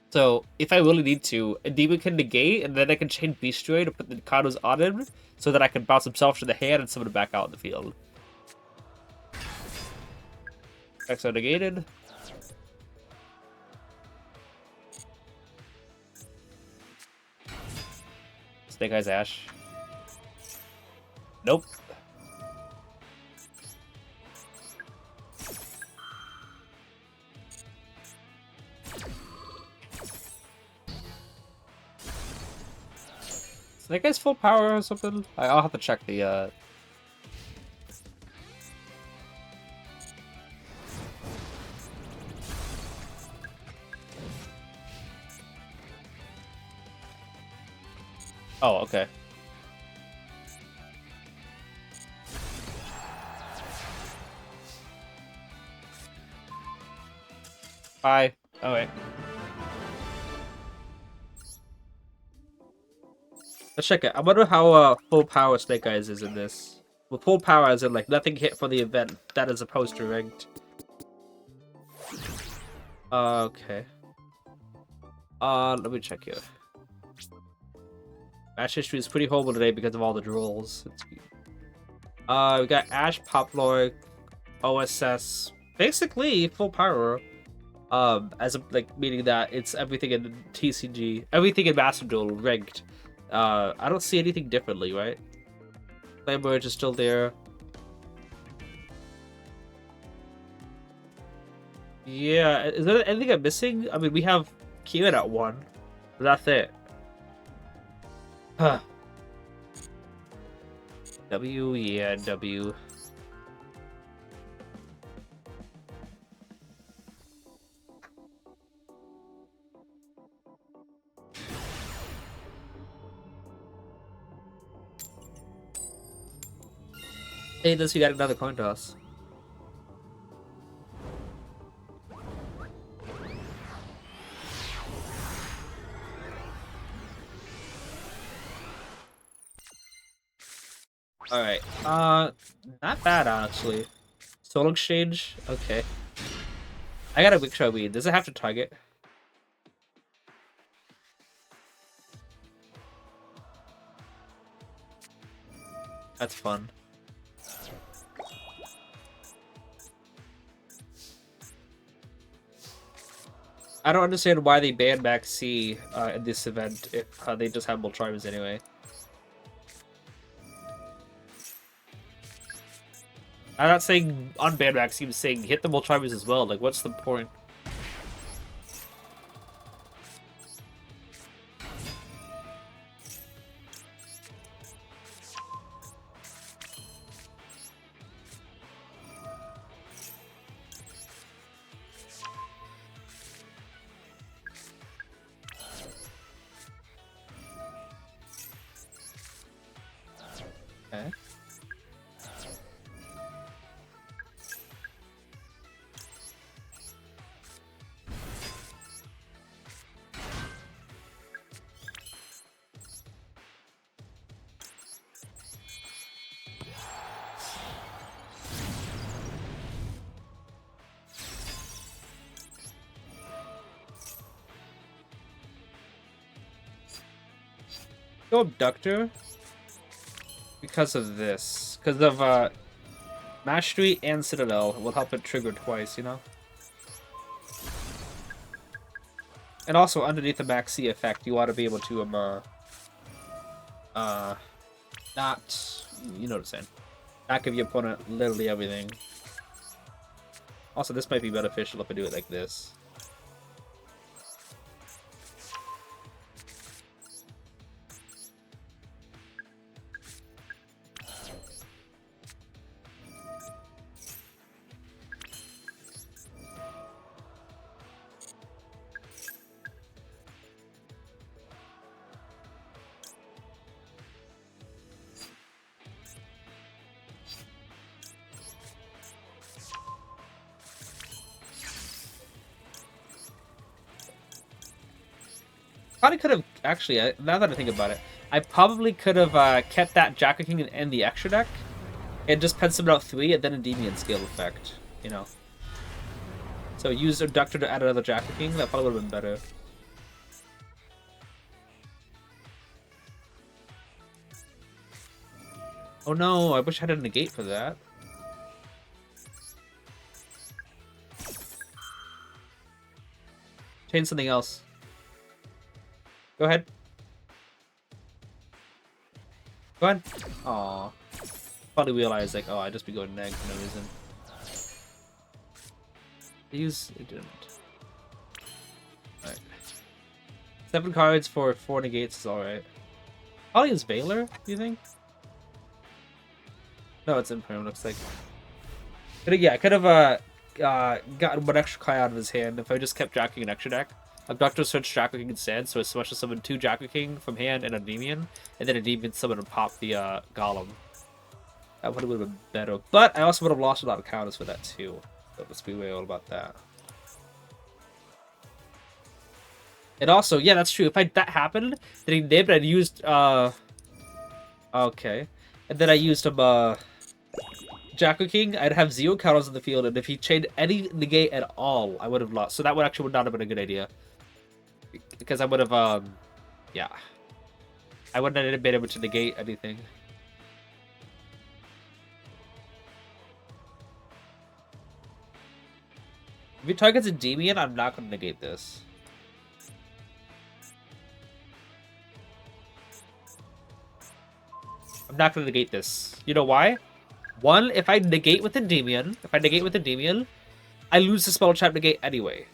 So, if I really need to, a demon can negate, and then I can chain Beast Droid to put the Kados on him, so that I can bounce himself to the hand and summon him back out in the field. Exo negated. Snake Eyes Ash. Nope. Snake Eyes full power or something? I'll have to check the, Oh, okay. Bye. Oh, wait. Let's check it. I wonder how full power Snake Eyes is in this. Well, full power as in, like, nothing hit for the event. That is opposed to rigged. Okay. Let me check here. Match history is pretty horrible today because of all the drools. We got Ash, Poplord, OSS. Basically, full power. As a, like, meaning that it's everything in TCG, everything in Master Duel rigged. I don't see anything differently, right? Flame Merge is still there. Yeah, is there anything I'm missing? I mean, we have Kieran at 1. That's it. Huh. W, yeah, W. Hey, this, you got another coin toss. Alright, not bad, actually. Soul Exchange? Okay. I gotta make sure I win. Does it have to target? That's fun. I don't understand why they banned Max C in this event if they just have Moltrimes anyway. I'm not saying unban Max C, I'm saying hit the Moltrimes as well. Like, what's the point? Okay. Go Abductor because of this. Because of Mastery and Citadel will help it trigger twice, you know? And also, underneath the Maxi effect, you want to be able to, not, you know what I'm saying, not give your opponent literally everything. Also, this might be beneficial if I do it like this. Probably could have, actually, now that I think about it, I probably could have kept that Jacker King and the extra deck, and just penciled out 3 and then a Endymion scale effect, you know. So use Abductor to add another Jacker King, that probably would have been better. Oh no, I wish I had a negate for that. Change something else. Go ahead. Go ahead. Aw. Probably realized, like, oh, I'd just be going neg for no reason. It didn't. Alright. 7 cards for 4 negates is alright. Probably use Valor, do you think? No, it's Imperm, looks like. But yeah, I could have gotten one extra card out of his hand if I just kept jacking an extra deck. Abductor search Jacker King instead, so I special summon 2 Jacker King from hand and a Endymion, and then a Endymion summon and pop the Golem. That would have been better, but I also would have lost a lot of counters for that too. So let's be real about that. And also, yeah, that's true. If that happened, then he named, I'd used okay, and then I used him Jacker King. I'd have 0 counters in the field, and if he chained any negate at all, I would have lost. So that would not have been a good idea. Because I would have, yeah. I wouldn't have been able to negate anything. If he targets a Endymion, I'm not going to negate this. I'm not going to negate this. You know why? One, if I negate with Endymion, I lose the spell trap negate anyway.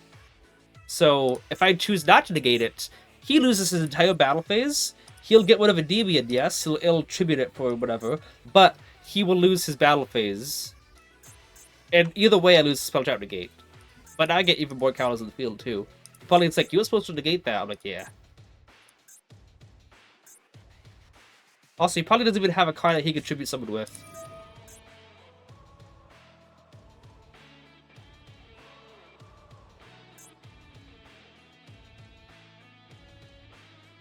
So, if I choose not to negate it, he loses his entire battle phase. He'll get rid of Endymion, yes. He'll tribute it for whatever. But he will lose his battle phase. And either way, I lose the spell trap negate. But I get even more counters in the field, too. Probably it's like, you were supposed to negate that. I'm like, yeah. Also, he probably doesn't even have a card that he can tribute someone with.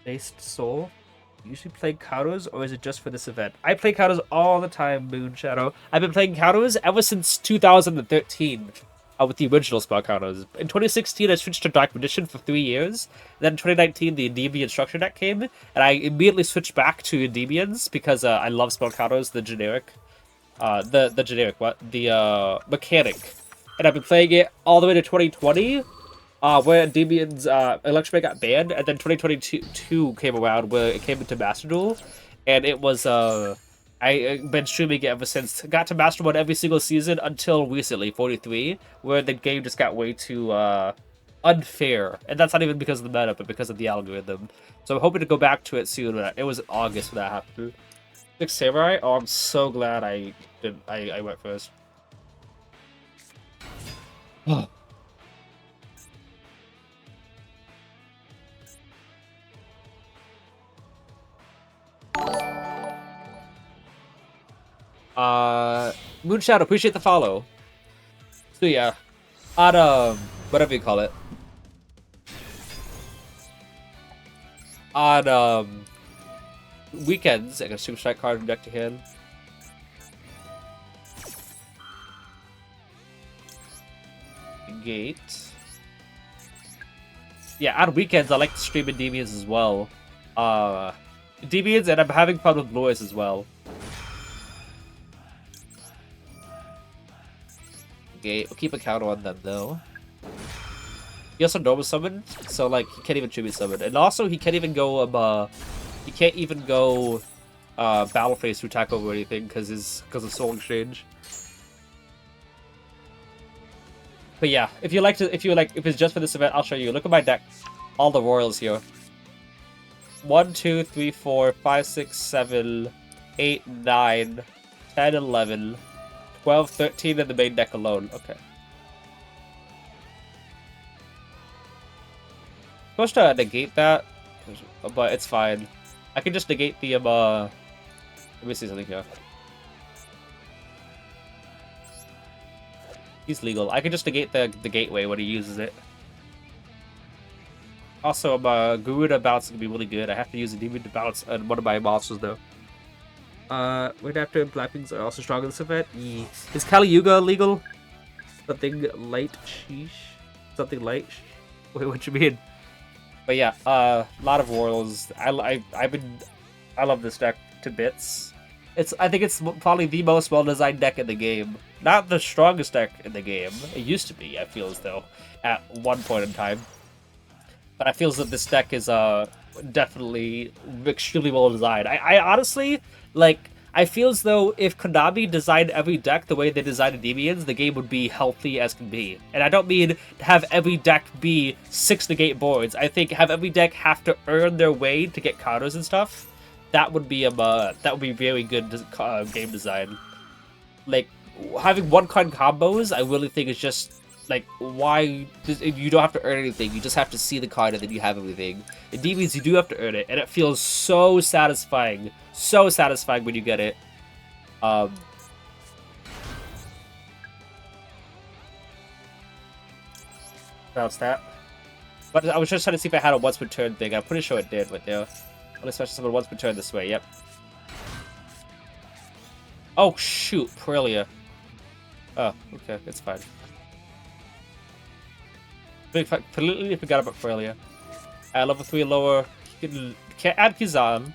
Based Soul? You usually play counters, or is it just for this event? I play counters all the time, Moon Shadow. I've been playing counters ever since 2013 with the original spell counters. In 2016, I switched to Dark Magician for 3 years. Then in 2019, the Endymion structure deck came, and I immediately switched back to Endymions because I love spell counters, the generic. The mechanic. And I've been playing it all the way to 2020. Where Endymions Electric got banned, and then 2022 came around where it came into Master Duel, and it was I've been streaming it ever since. Got to Master Mode every single season until recently, 43, where the game just got way too unfair, and that's not even because of the meta, but because of the algorithm. So I'm hoping to go back to it soon. It was August when that happened. Six Samurai. Oh, I'm so glad I went first. Oh. Moonshadow, appreciate the follow. So yeah, on whatever you call it, on weekends, I got a Super Strike card from deck to hand. Gate. Yeah, on weekends I like to stream Endymions as well. Endymions, and I'm having fun with Lois as well. Okay, we'll keep a counter on them though. He also normal summon, so like he can't even tribute summon, and also he can't even go battle phase to attack over anything because of soul exchange. But yeah, if it's just for this event, I'll show you. Look at my deck, all the royals here. 1, 2, 3, 4, 5, 6, 7, 8, 9, 10, 11, 12, 13 in the main deck alone. Okay. I'm supposed to negate that, but it's fine. I can just negate the let me see something here. He's legal. I can just negate the gateway when he uses it. Also, Garuda bounce is gonna be really good. I have to use a demon to bounce on one of my monsters though. Right after Blackwings are also strong in this event. Is Kali Yuga legal? Something light, sheesh. Something light. Wait, what you mean? But yeah, a lot of royals. I love this deck to bits. I think it's probably the most well-designed deck in the game. Not the strongest deck in the game. It used to be, I feel as though, at one point in time. But I feel as though this deck is definitely extremely well-designed. I honestly, like, I feel as though if Konami designed every deck the way they designed Endymions, the game would be healthy as can be. And I don't mean to have every deck be 6 negate boards. I think have every deck have to earn their way to get counters and stuff. That would be very good game design. Like having one card combos, I really think is just like why you don't have to earn anything. You just have to see the card and then you have everything. In Endymions, you do have to earn it, and it feels so satisfying. So satisfying when you get it. Bounce that. But I was just trying to see if I had a once per turn thing. I'm pretty sure it did, but yeah. Only special summon once per turn this way, yep. Oh shoot, Aurelia. Oh, okay, it's fine. Completely forgot about Aurelia. At level 3 lower, you can't add Kizan.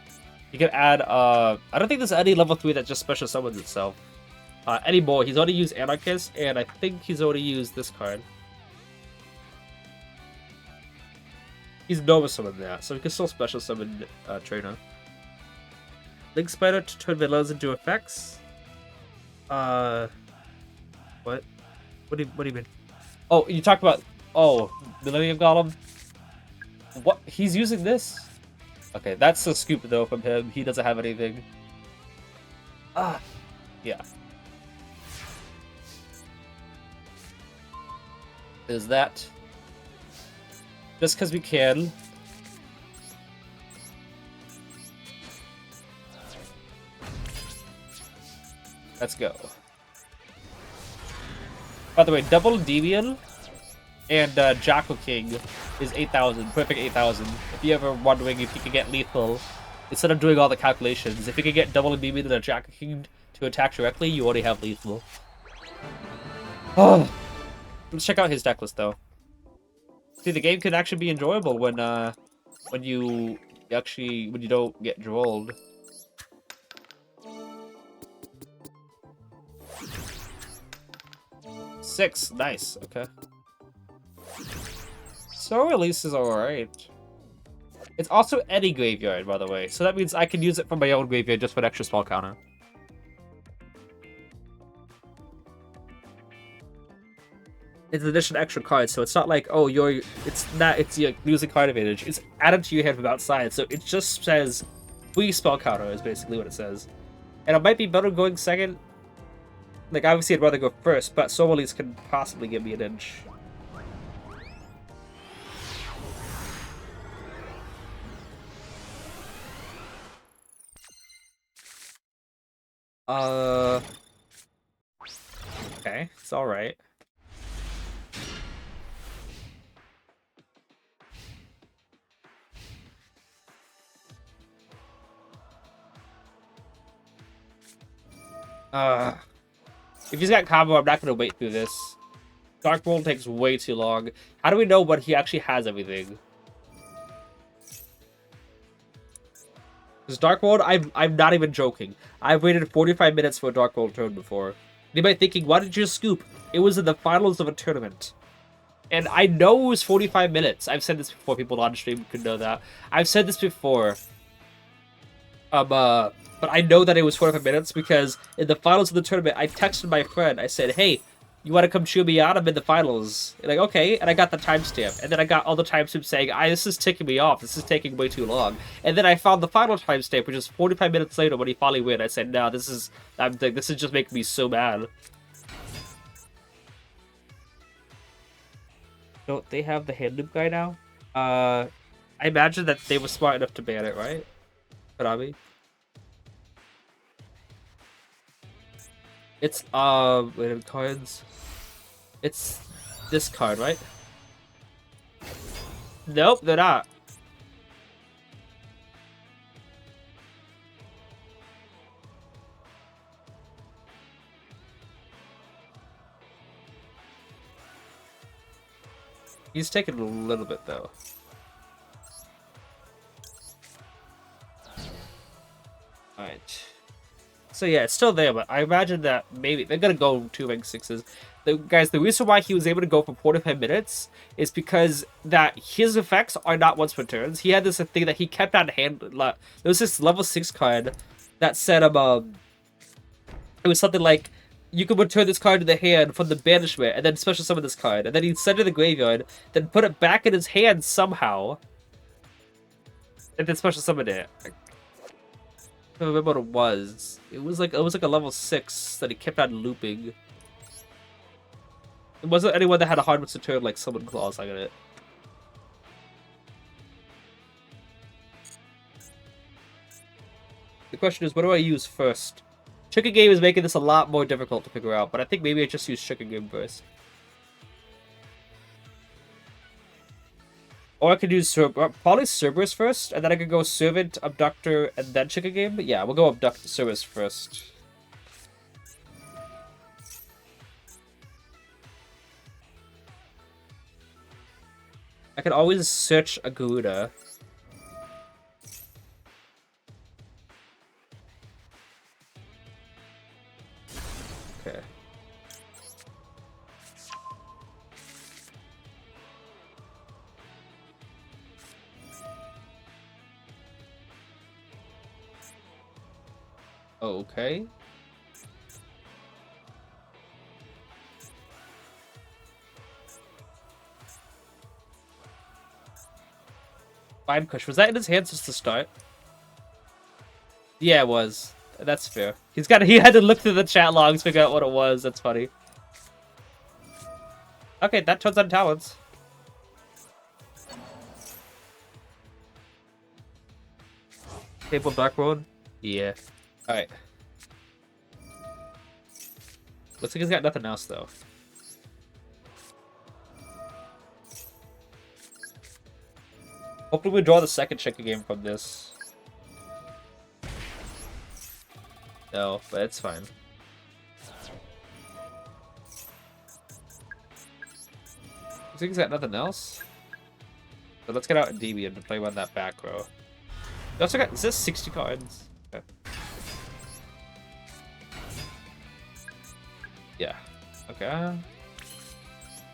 You can add, I don't think there's any level 3 that just special summons itself. Anymore. He's already used Anarchist, and I think he's already used this card. He's Nova Summon there, so he can still special summon Trainer. Link Spider to turn villains into effects. What? What do you mean? Oh, you talked about Millennium Golem. What? He's using this? Okay, that's a scoop though from him. He doesn't have anything. Yeah. Is that just because we can? Let's go. By the way, double Endymion and Jackal King is 8,000, perfect 8,000. If you're ever wondering if you can get lethal, instead of doing all the calculations, if you can get double Endymion and a Jackal King to attack directly, you already have lethal. Oh, let's check out his deck list though. See, the game can actually be enjoyable when you don't get drolled. Six, nice, okay. So release is alright. It's also any graveyard, by the way, so that means I can use it from my own graveyard just for an extra small counter. It's an addition extra cards, so it's not like, oh, it's your losing card advantage. It's added to your hand from outside, so it just says free spell counter is basically what it says. And it might be better going second. Like, obviously I'd rather go first, but Soul Release can possibly give me an edge. Okay, it's alright. If he's got combo, I'm not gonna wait through this. Dark World takes way too long. How do we know what he actually has everything? Because Dark World, I'm not even joking. I've waited 45 minutes for a Dark World turn before. You might be thinking, why did you scoop? It was in the finals of a tournament. And I know it was 45 minutes. I've said this before. People on stream could know that. I've said this before. But I know that it was 45 minutes because in the finals of the tournament, I texted my friend. I said, hey, you want to come cheer me on? I'm in the finals. And like, okay. And I got the timestamp. And then I got all the timestamps saying, this is ticking me off. This is taking way too long. And then I found the final timestamp, which is 45 minutes later when he finally win. I said, no, this is just making me so mad. Don't they have the hand loop guy now? I imagine that they were smart enough to ban it, right? Konami? It's, wait a minute, cards. It's this card, right? Nope, they're not. He's taking a little bit, though. Alright. So yeah, it's still there, but I imagine that maybe they're gonna go 2 rank 6s. Guys, the reason why he was able to go for 45 minutes is because that his effects are not once per turns. He had this thing that he kept on hand. There was this level 6 card that said it was something like you could return this card to the hand from the banishment and then special summon this card, and then he'd send it to the graveyard, then put it back in his hand somehow, and then special summon it. I don't remember what it was. It was like a level 6 that he kept on looping. It wasn't anyone that had a hard one to turn like summon clause like it. The question is, what do I use first? Chicken Game is making this a lot more difficult to figure out, but I think maybe I just use Chicken Game first. Or I could use probably Cerberus first, and then I could go Servant, Abductor, and then Chicken Game. But yeah, we'll go Abductor Cerberus first. I can always search a Garuda. Okay. Okay. Fine Kush. Was that in his hands just to start? Yeah, it was. That's fair. He had to look through the chat logs, figure out what it was. That's funny. Okay, that turns on talents. Table Dark Road? Yeah. Alright. Looks like he's got nothing else, though. Hopefully we draw the second Chicken Game from this. No, but it's fine. Looks like he's got nothing else. But let's get out Endymions to play on that back row. We also got, is this 60 cards? Okay. Yeah. Okay.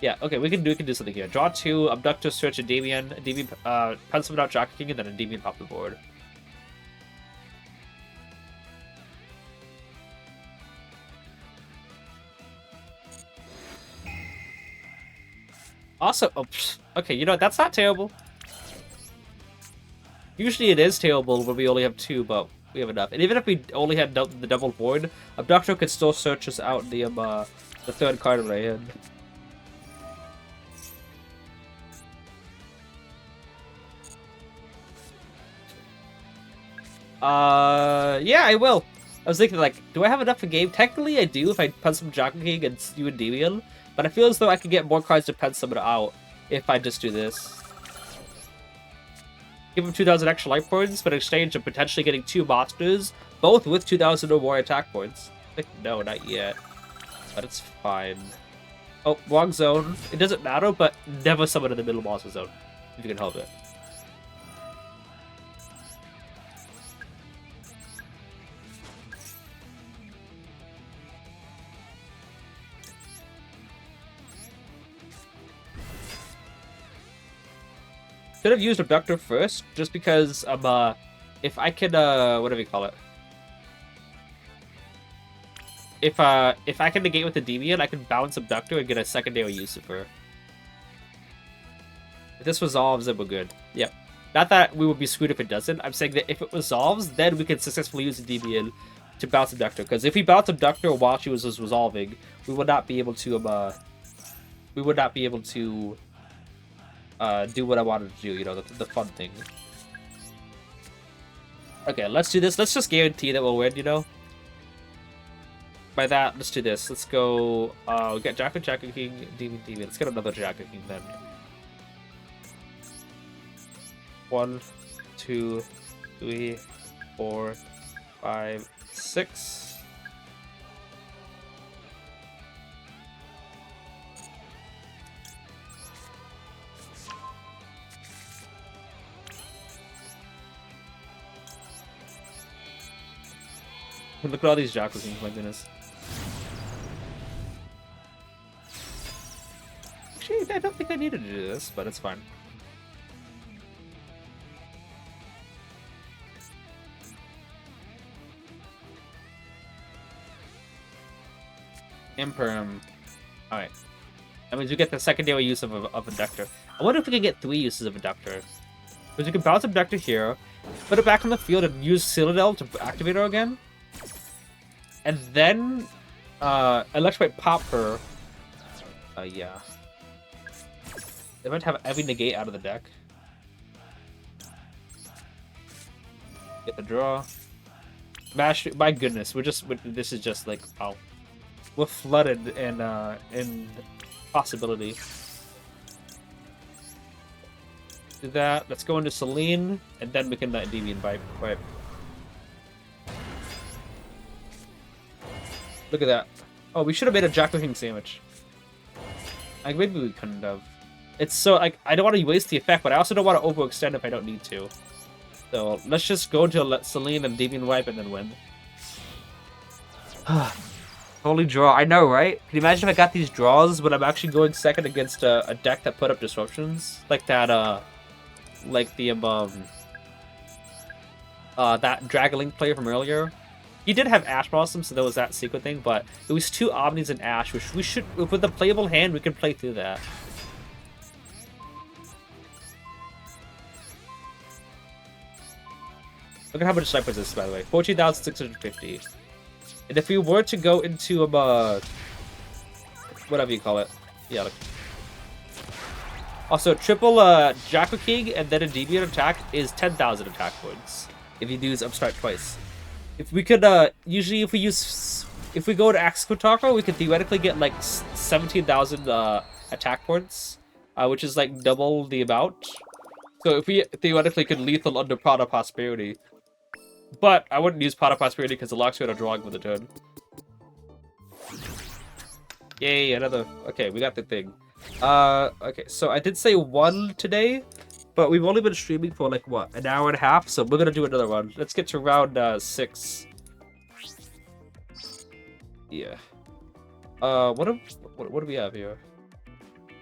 Yeah, okay, we can do something here. Draw 2, Abductor, search Endymion, pencil it out Jockey King, and then Endymion pop the board. Also, oh, okay, you know what? That's not terrible. Usually it is terrible when we only have 2, but we have enough. And even if we only had the double void, Abductor could still search us out the third card in our hand. Yeah, I will. I was thinking, like, do I have enough for game? Technically, I do if I pen some Jockey King and you Endymion, but I feel as though I could get more cards to pen some out if I just do this. Give him 2,000 extra life points, but in exchange of potentially getting 2 monsters, both with 2,000 or more attack points. Like, no, not yet. But it's fine. Oh, wrong zone. It doesn't matter, but never summon in the middle monster zone, if you can help it. Should have used Abductor first, just because if I could what do we call it? If I can negate with the Deviant, I can bounce Abductor and get a secondary use of her. If this resolves, then we're good. Yep. Not that we would be screwed if it doesn't. I'm saying that if it resolves, then we can successfully use the Deviant to bounce Abductor. Because if we bounce Abductor while she was resolving, we would not be able to do what I wanted to do. You know, the fun thing. Okay, let's do this. Let's just guarantee that we'll win. You know. By that, let's do this. Let's go. We got Jack King, Demon. Let's get another Jack King then. 1, 2, 3, 4, 5, 6. Look at all these Jack Kings, my goodness. Actually, I don't think I needed to do this, but it's fine. Imperm. Alright. That means we get the secondary use of Abductor. I wonder if we can get 3 uses of Abductor. Because we can bounce Abductor here, put it back on the field, and use Citadel to activate her again. And then, Electrify pop her. Yeah. They might have every negate out of the deck. Get the draw. Mash. My goodness, this is just like, wow. We're flooded in possibility. Do that. Let's go into Selene, and then we can Deviant Vibe. Right. Look at that. Oh, we should have made a Jack King sandwich. Like, maybe we couldn't have. It's so, like, I don't want to waste the effect, but I also don't want to overextend if I don't need to. So, let's just go to Selene and Deviant Wipe and then win. Holy draw. I know, right? Can you imagine if I got these draws when I'm actually going second against a deck that put up disruptions? Like that, like the, that Dragalink player from earlier. He did have Ash Blossom, so there was that secret thing, but it was 2 Omnis and Ash, which we should, with a playable hand, we can play through that. Look at how much Sniper this is, by the way. 14,650. And if we were to go into whatever you call it, yeah. Look. Also, triple Jack King and then a Deviant attack is 10,000 attack points. If you do Upstart twice. If we could, usually if we go to Axe Kotako, we could theoretically get like 17,000 attack points, which is like double the amount. So if we theoretically could lethal under Prada Prosperity. But I wouldn't use Pot of Prosperity because it locks you out of drawing with a turn. Yay, another. Okay, we got the thing. Okay, so I did say 1 today, but we've only been streaming for like what, an hour and a half, so we're gonna do another one. Let's get to round 6. Yeah. What do we have here?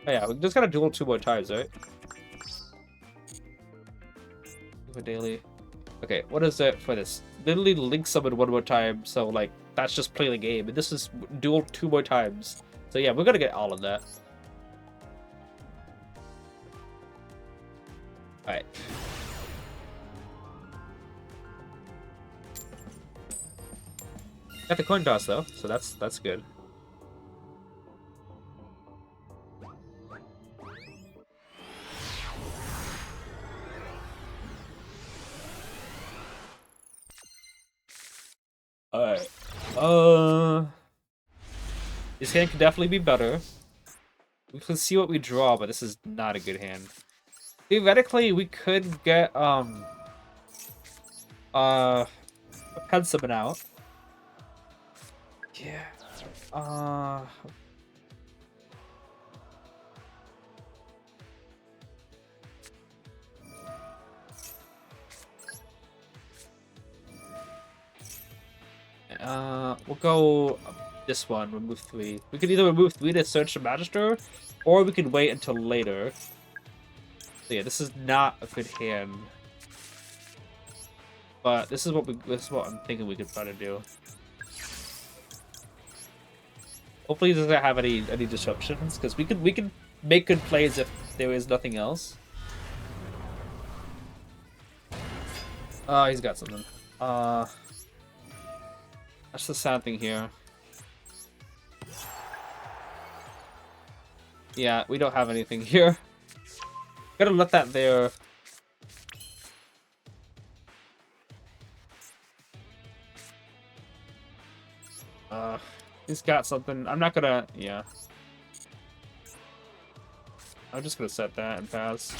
Oh yeah, we just gotta duel 2 more times, right? Daily. Okay, what is it for this? Literally link summon 1 more time, so like that's just play the game. And this is duel 2 more times. So yeah, we're gonna get all of that. Alright. Got the coin toss though, so that's good. Alright. This hand could definitely be better. We can see what we draw, but this is not a good hand. Theoretically, we could get a pen summon out. Yeah. We'll go this one, remove 3. We could either remove 3 to search the Magister, or we could wait until later. So yeah, this is not a good hand. But this is what I'm thinking we could try to do. Hopefully, it doesn't have any disruptions, because we can make good plays if there is nothing else. He's got something. That's the sad thing here. Yeah, we don't have anything here. Gotta let that there. He's got something. I'm not gonna. Yeah. I'm just gonna set that and pass.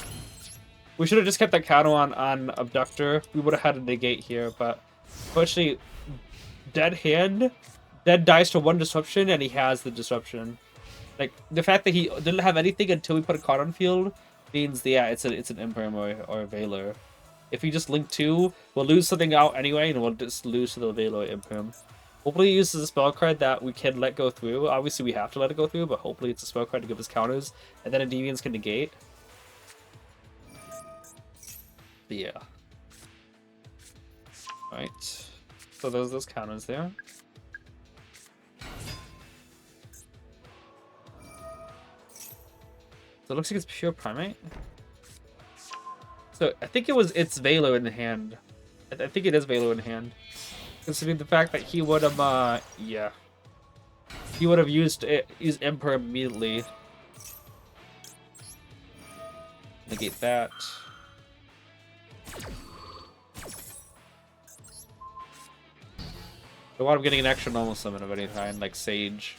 We should have just kept that counter on Abductor. We would have had a negate here, but unfortunately, dead hand, dead dies to one disruption, and he has the disruption. Like the fact that he didn't have anything until we put a card on field means, yeah, it's an Imperm or a Veiler. If we just link two, we'll lose something out anyway, and we'll just lose to the Veiler or Imperm. Hopefully, he uses a spell card that we can let go through. Obviously, we have to let it go through, but hopefully, it's a spell card to give us counters, and then Endymions can negate. But yeah. Right. So those counters there. So it looks like it's pure Primate. So I think it's Veiler in hand. I think it is Veiler in hand. Considering the fact that he would have, yeah. He would have used Emperor immediately. Negate that. I want him getting an extra normal summon of any kind, like Sage.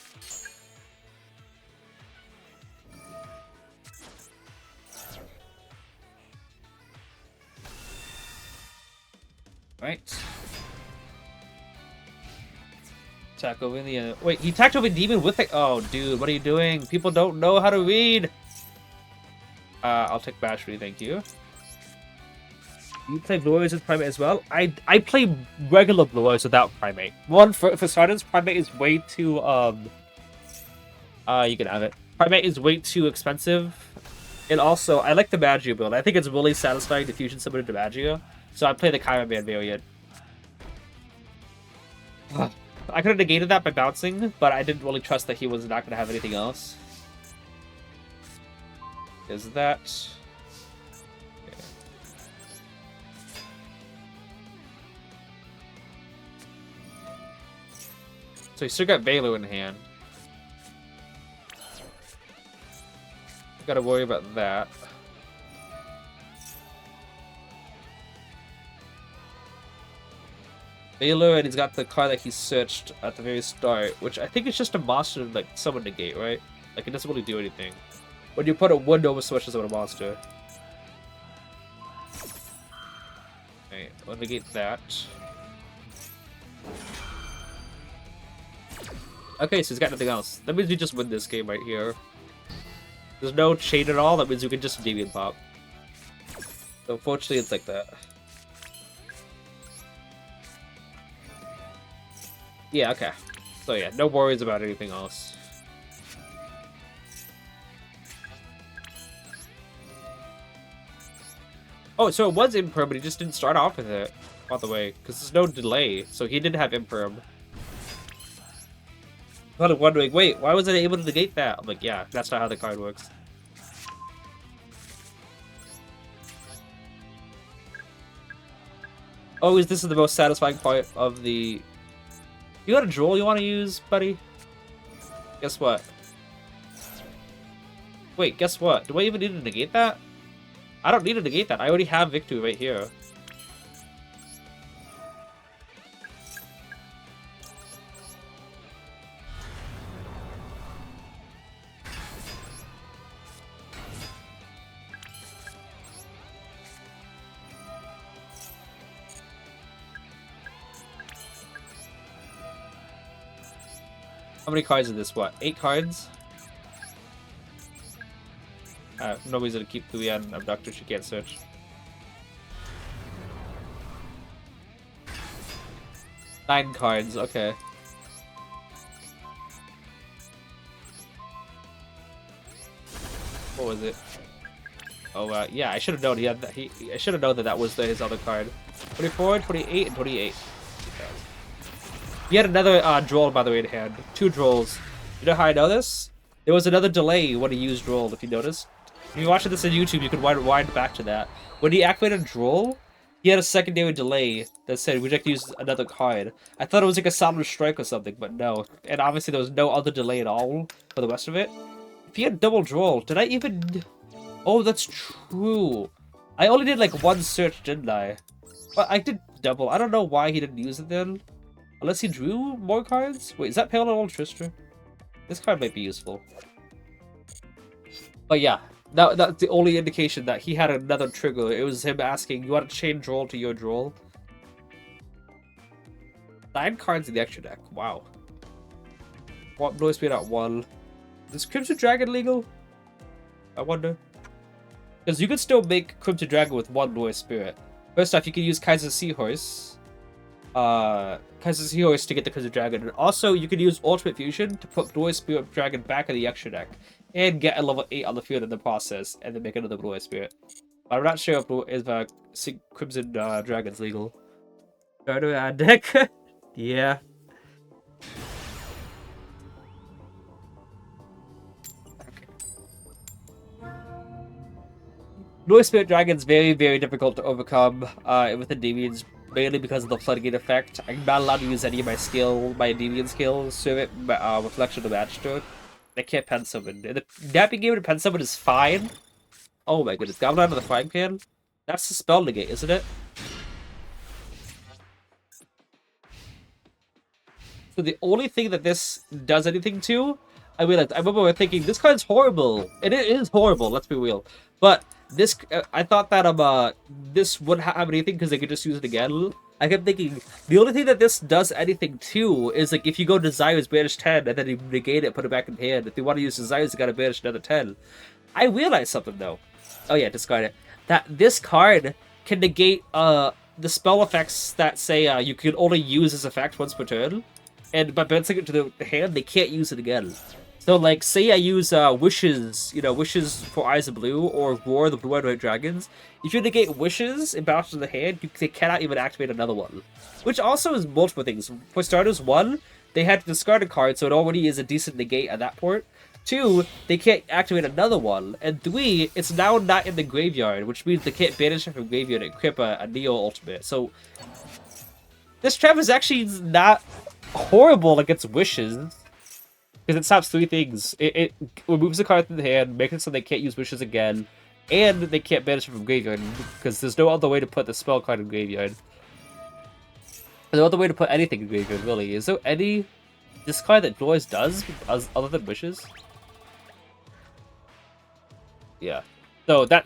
Right. Attack over the... wait, he attacked over Demon with it? Oh, dude, what are you doing? People don't know how to read! I'll take Battery, thank you. You play Blue Eyes with Primate as well? I play regular Blue Eyes without Primate. One, for starters, Primate is way too, you can have it. Primate is way too expensive. And also, I like the Magia build. I think it's really satisfying to fusion summon into Magia. So I play the Chiron Man variant. I could have negated that by bouncing, but I didn't really trust that he was not going to have anything else. Is that... okay. So he still got Veiler in hand. Gotta worry about that. Veiler, and he's got the card that he searched at the very start, which I think is just a monster, like, summon negate, right? Like, it doesn't really do anything. When you put a 1 Nova Switch on a monster. Okay, we'll negate that. Okay, so he's got nothing else. That means we just win this game right here. There's no chain at all, that means we can just Deviant Pop. So unfortunately, it's like that. Yeah, okay. So yeah, no worries about anything else. Oh, so it was Imperm, but he just didn't start off with it, by the way, because there's no delay, so he didn't have Imperm. I was wondering, wait, why wasn't I able to negate that? I'm like, yeah, that's not how the card works. Oh, this is the most satisfying part of the... You got a droll you want to use, buddy? Guess what? Wait, guess what? Do I even need to negate that? I don't need to negate that. I already have Victory right here. How many cards is this? What? 8 cards? No reason to keep Thuya and Abductor, she can't search. Nine cards, okay. What was it? Oh, yeah, I should have known he had that. I should have known that that was his other card. 24, 28, and 28. He had another droll, by the way, in hand. 2 drolls. You know how I know this? There was another delay when he used droll, if you noticed. If you're watching this on YouTube, you can wind back to that. When he activated droll, he had a secondary delay that said, would you like to use another card? I thought it was like a Sound Strike or something, but no. And obviously there was no other delay at all for the rest of it. If he had double droll, did I even... Oh, that's true. I only did like 1 search, didn't I? But I did double. I don't know why he didn't use it then. Unless he drew more cards? Wait, is that Pale and Old Tristram? This card might be useful. But yeah, that's the only indication that he had another trigger. It was him asking, you want to chain droll to your droll? 9 cards in the extra deck. Wow. What noise speed at 1? Is Crimson Dragon legal? I wonder. Because you could still make Crimson Dragon with 1 Noise Spirit. First off, you can use Kaiser Seahorse. Kaiser Seahorse to get the Crimson Dragon. And also, you can use Ultimate Fusion to put Noise Spirit Dragon back in the extra deck. And get a level 8 on the field in the process. And then make another Noise Spirit. But I'm not sure if Crimson Dragon's legal. Starter add deck? Yeah. Noise Spirit Dragon's very, very difficult to overcome with Endymions, mainly because of the Floodgate effect. I'm not allowed to use any of my Endymion skills, Servant, Reflection of Magistrate. I can't pen summon. And not being able to pen summon is fine. Oh my goodness, Goblin out of the frying pan? That's the spell negate, isn't it? So the only thing that this does anything to, I remember thinking, this card's horrible. And it is horrible, let's be real. But this, I thought that this wouldn't have anything because they could just use it again. I kept thinking, the only thing that this does anything to is like if you go Desires, banish 10, and then you negate it, put it back in hand. If they want to use Desires, you gotta banish another 10. I realized something though. Oh yeah, discard it. That this card can negate the spell effects that say you can only use this effect once per turn. And by bouncing it to the hand, they can't use it again. So, like, say I use Wishes, Wishes for Eyes of Blue, or Roar the Blue and White Dragons. If you negate Wishes and bounce to the hand, they cannot even activate another one. Which also is multiple things. For starters, 1, they had to discard a card, so it already is a decent negate at that point. 2, they can't activate another one. And 3, it's now not in the graveyard, which means they can't banish it from graveyard and equip a Neo Ultimate. So, this trap is actually not horrible against Wishes. Because it stops 3 things. It removes the card from the hand, makes it so they can't use Wishes again, and they can't banish it from graveyard, because there's no other way to put the spell card in graveyard. There's no other way to put anything in graveyard, really. Is there any discard that Noise does, other than Wishes? Yeah. So, for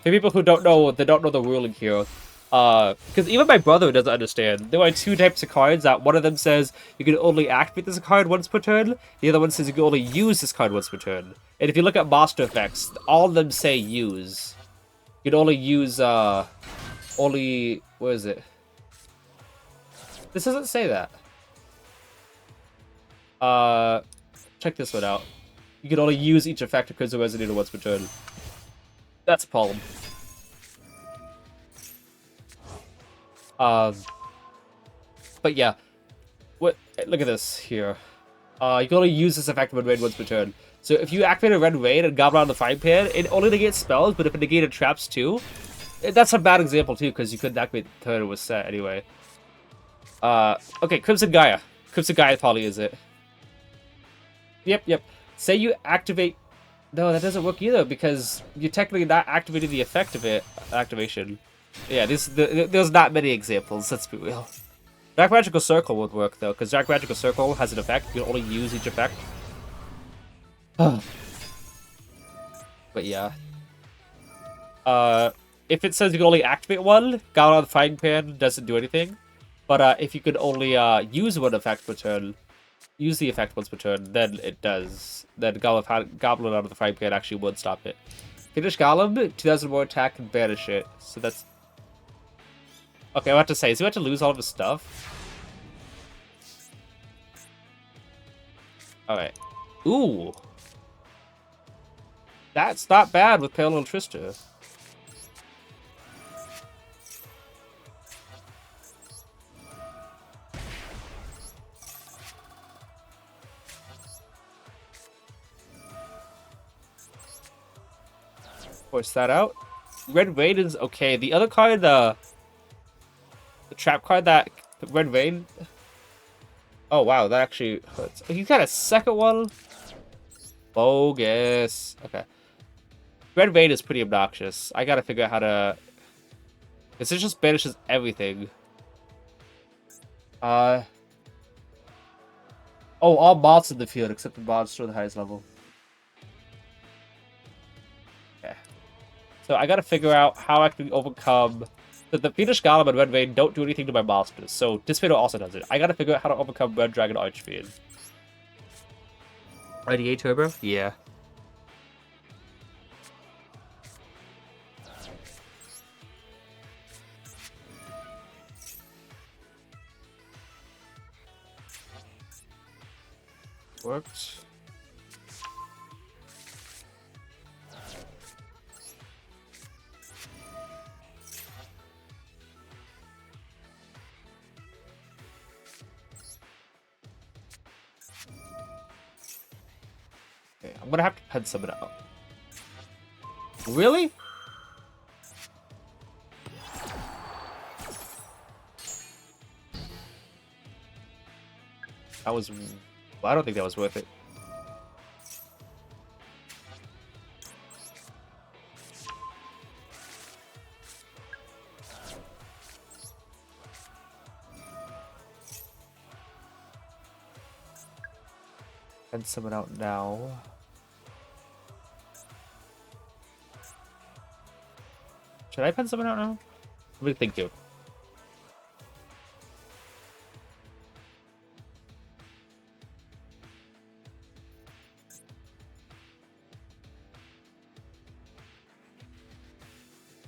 people who don't know the ruling here, because even my brother doesn't understand. There are 2 types of cards that one of them says you can only activate this card once per turn. The other one says you can only use this card once per turn. And if you look at monster effects, all of them say use. You can only use, where is it? This doesn't say that. Check this one out. You can only use each effect of Crimson Resonator once per turn. That's a problem. But yeah, look at this here. You can only use this effect when raid once per turn. So if you activate a red raid and Goblin on the frying pan, it only negates spells, but if it negated traps too, that's a bad example too, because you couldn't activate the turn it was set anyway. Okay, Crimson Gaia. Crimson Gaia probably is it. Yep. Say you activate... No, that doesn't work either, because you're technically not activating the effect of it. Activation. Yeah, there's not many examples, let's be real. Dark Magical Circle would work, though, because Dark Magical Circle has an effect. You can only use each effect. But yeah. If it says you can only activate one, Goblin on the Frying Pan doesn't do anything. But if you could only use one effect per turn, use the effect once per turn, then it does. Then Goblin out of the Frying Pan actually would stop it. Finish Golem, 2000 more attack, and banish it. So that's... Okay, I have to say, is he about to lose all of his stuff? Alright. Ooh! That's not bad with Parallel Trista. Force that out. Red Raid is okay. The other card, the trap card that Red Raid. Oh wow, that actually hurts. He's got a second one. Bogus. Okay. Red Raid is pretty obnoxious. I gotta figure out how to. Because it just banishes everything. Oh, all monsters in the field except the monster at the highest level. Okay. So I gotta figure out how I can overcome. The Phoenix Golem and Red Raid don't do anything to my monsters, so Dissipator also does it. I gotta figure out how to overcome Red Dragon Archfiend. IDA Turbo? Yeah. Worked. Okay, I'm gonna have to pen summon out. Really? That was... Well, I don't think that was worth it. Pen summon out now. Should I pen someone out now? What do you think, you?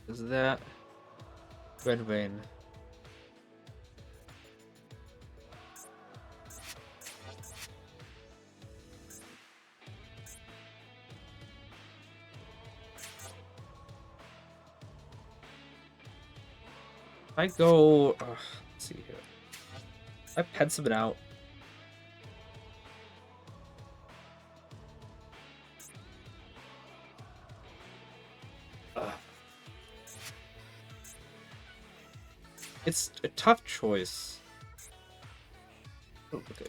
Is that Red Vein? I go. Let's see here. I pen someone out. It's a tough choice. Oh, okay.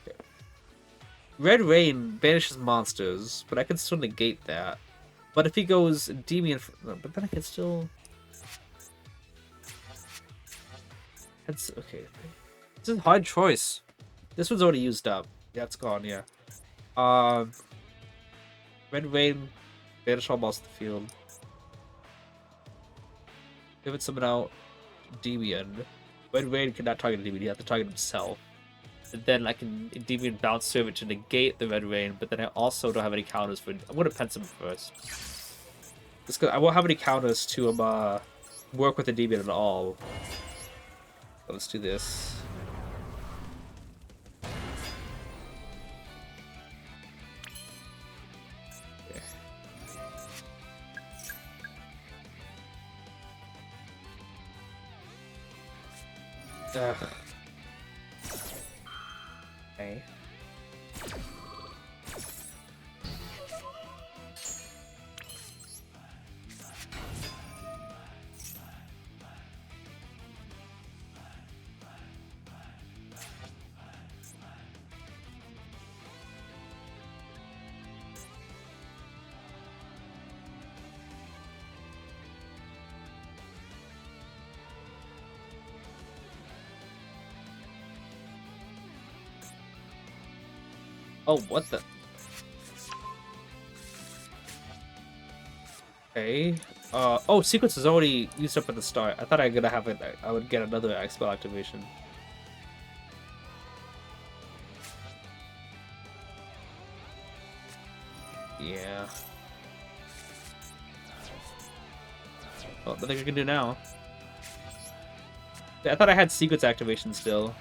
Red Rain banishes monsters, but I can still negate that. But if he goes Endymion, but then I can still. That's okay. It's a hard choice. This one's already used up. Yeah, it's gone. Yeah. Red Rain, banish all monsters to the field. Give it someone out. Endymion. Red Rain cannot target Endymion. He has to target himself. And then I can Endymion bounce serve it to negate the Red Rain. But then I also don't have any counters for. I'm gonna pen some first. I won't have any counters to work with Endymion at all. Let's do this. Okay. Okay. Oh, what the? Okay. Oh, sequence is already used up at the start. I thought I was gonna have it. I would get another spell activation. Yeah. Well, nothing I can do now. I thought I had sequence activation still,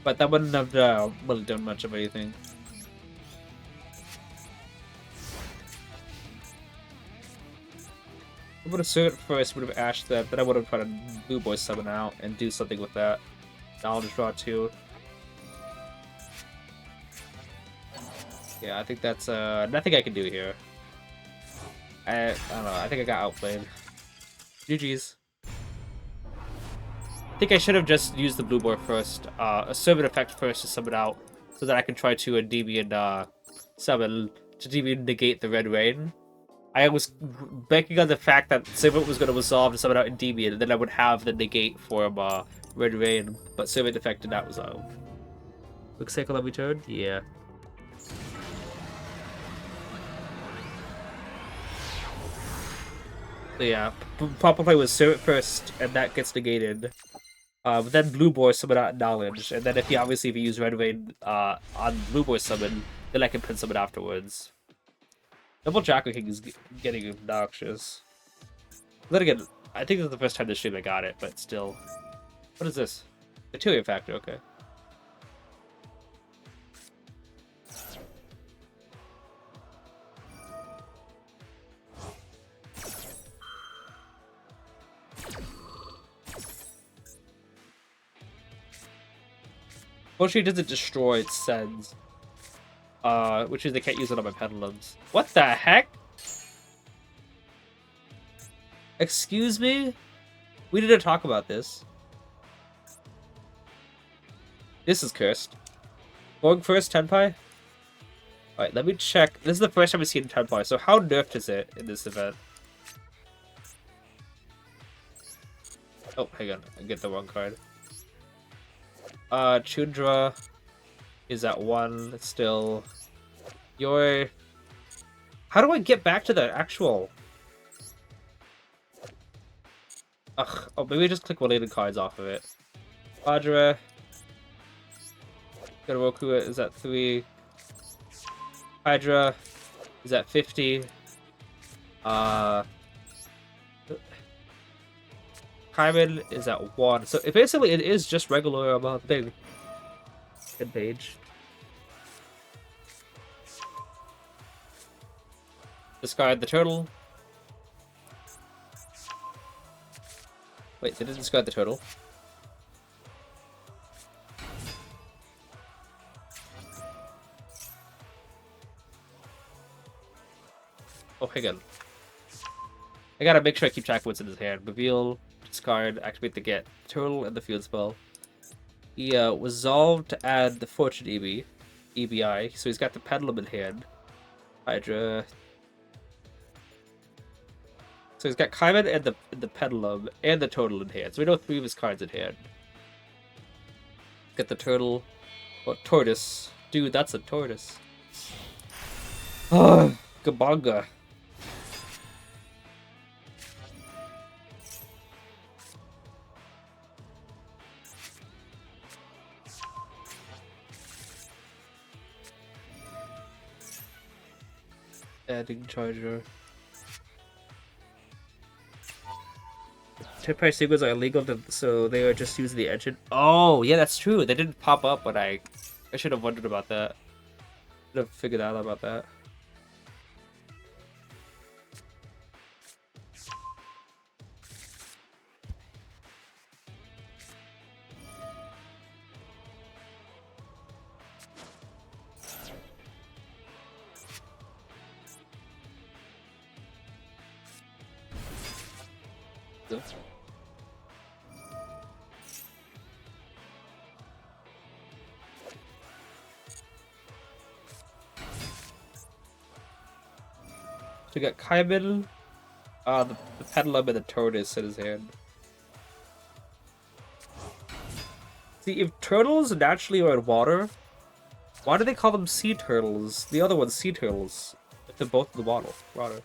but that wouldn't have really done much of anything. I would have served first, would have ashed that, then I would have tried to Blue Boy summon out and do something with that. Knowledge draw too. Yeah, I think that's nothing I can do here. I don't know, I think I got outplayed. GG's. I think I should have just used the Blue Boy first, a Servant Effect first to summon out, so that I can try to Endymion summon to Endymion negate the Red Rain. I was banking on the fact that Servant was going to resolve to summon out Endymion, and then I would have the negate for Red Rain, but Servant Effect did not resolve. Looks like I'll let me turn? Yeah. So yeah, proper play was Servant first, and that gets negated. Then Blue Boy summon out Knowledge, and then if you use Red Rain on Blue Boy summon, then I can pin summon afterwards. Double Jackal King is getting obnoxious. Then again, I think this is the first time this stream I got it, but still. What is this? Material Factor, okay. Fortunately, it doesn't destroy, it sends. Which means they can't use it on my pendulums. What the heck? Excuse me? We didn't talk about this. This is cursed. Going first, Tenpai? Alright, let me check. This is the first time we've seen Tenpai, so how nerfed is it in this event? Oh, hang on. I get the wrong card. Chundra is at 1 still. How do I get back to the actual... Ugh, oh, maybe I just click related cards off of it. Vajra. Goroku is at 3. Hydra is at 50. Kaiman is at 1. So basically it is just regular thing. Good page. Discard the turtle. Wait, they didn't discard the turtle. Oh, hang on. I gotta make sure I keep track of what's in his hand. Reveal, discard, activate the get turtle, and the field spell. He resolved to add the Fortune EBI, so he's got the Pendulum in hand. Hydra. So he's got Kaiman and the Pendulum and the Turtle in hand. So we know 3 of his cards in hand. Get the Turtle. What, Tortoise? Dude, that's a tortoise. Oh, Gabanga. Adding charger. Temporary sequels are illegal, so they are just using the engine. Oh, yeah, that's true. They didn't pop up when I should have wondered about that. Should have figured out about that. So we got Kaiman, the Pendulum, and the Tortoise in his hand. See, if turtles naturally are in water, why do they call them sea turtles? The other one's sea turtles. If they're both in the water.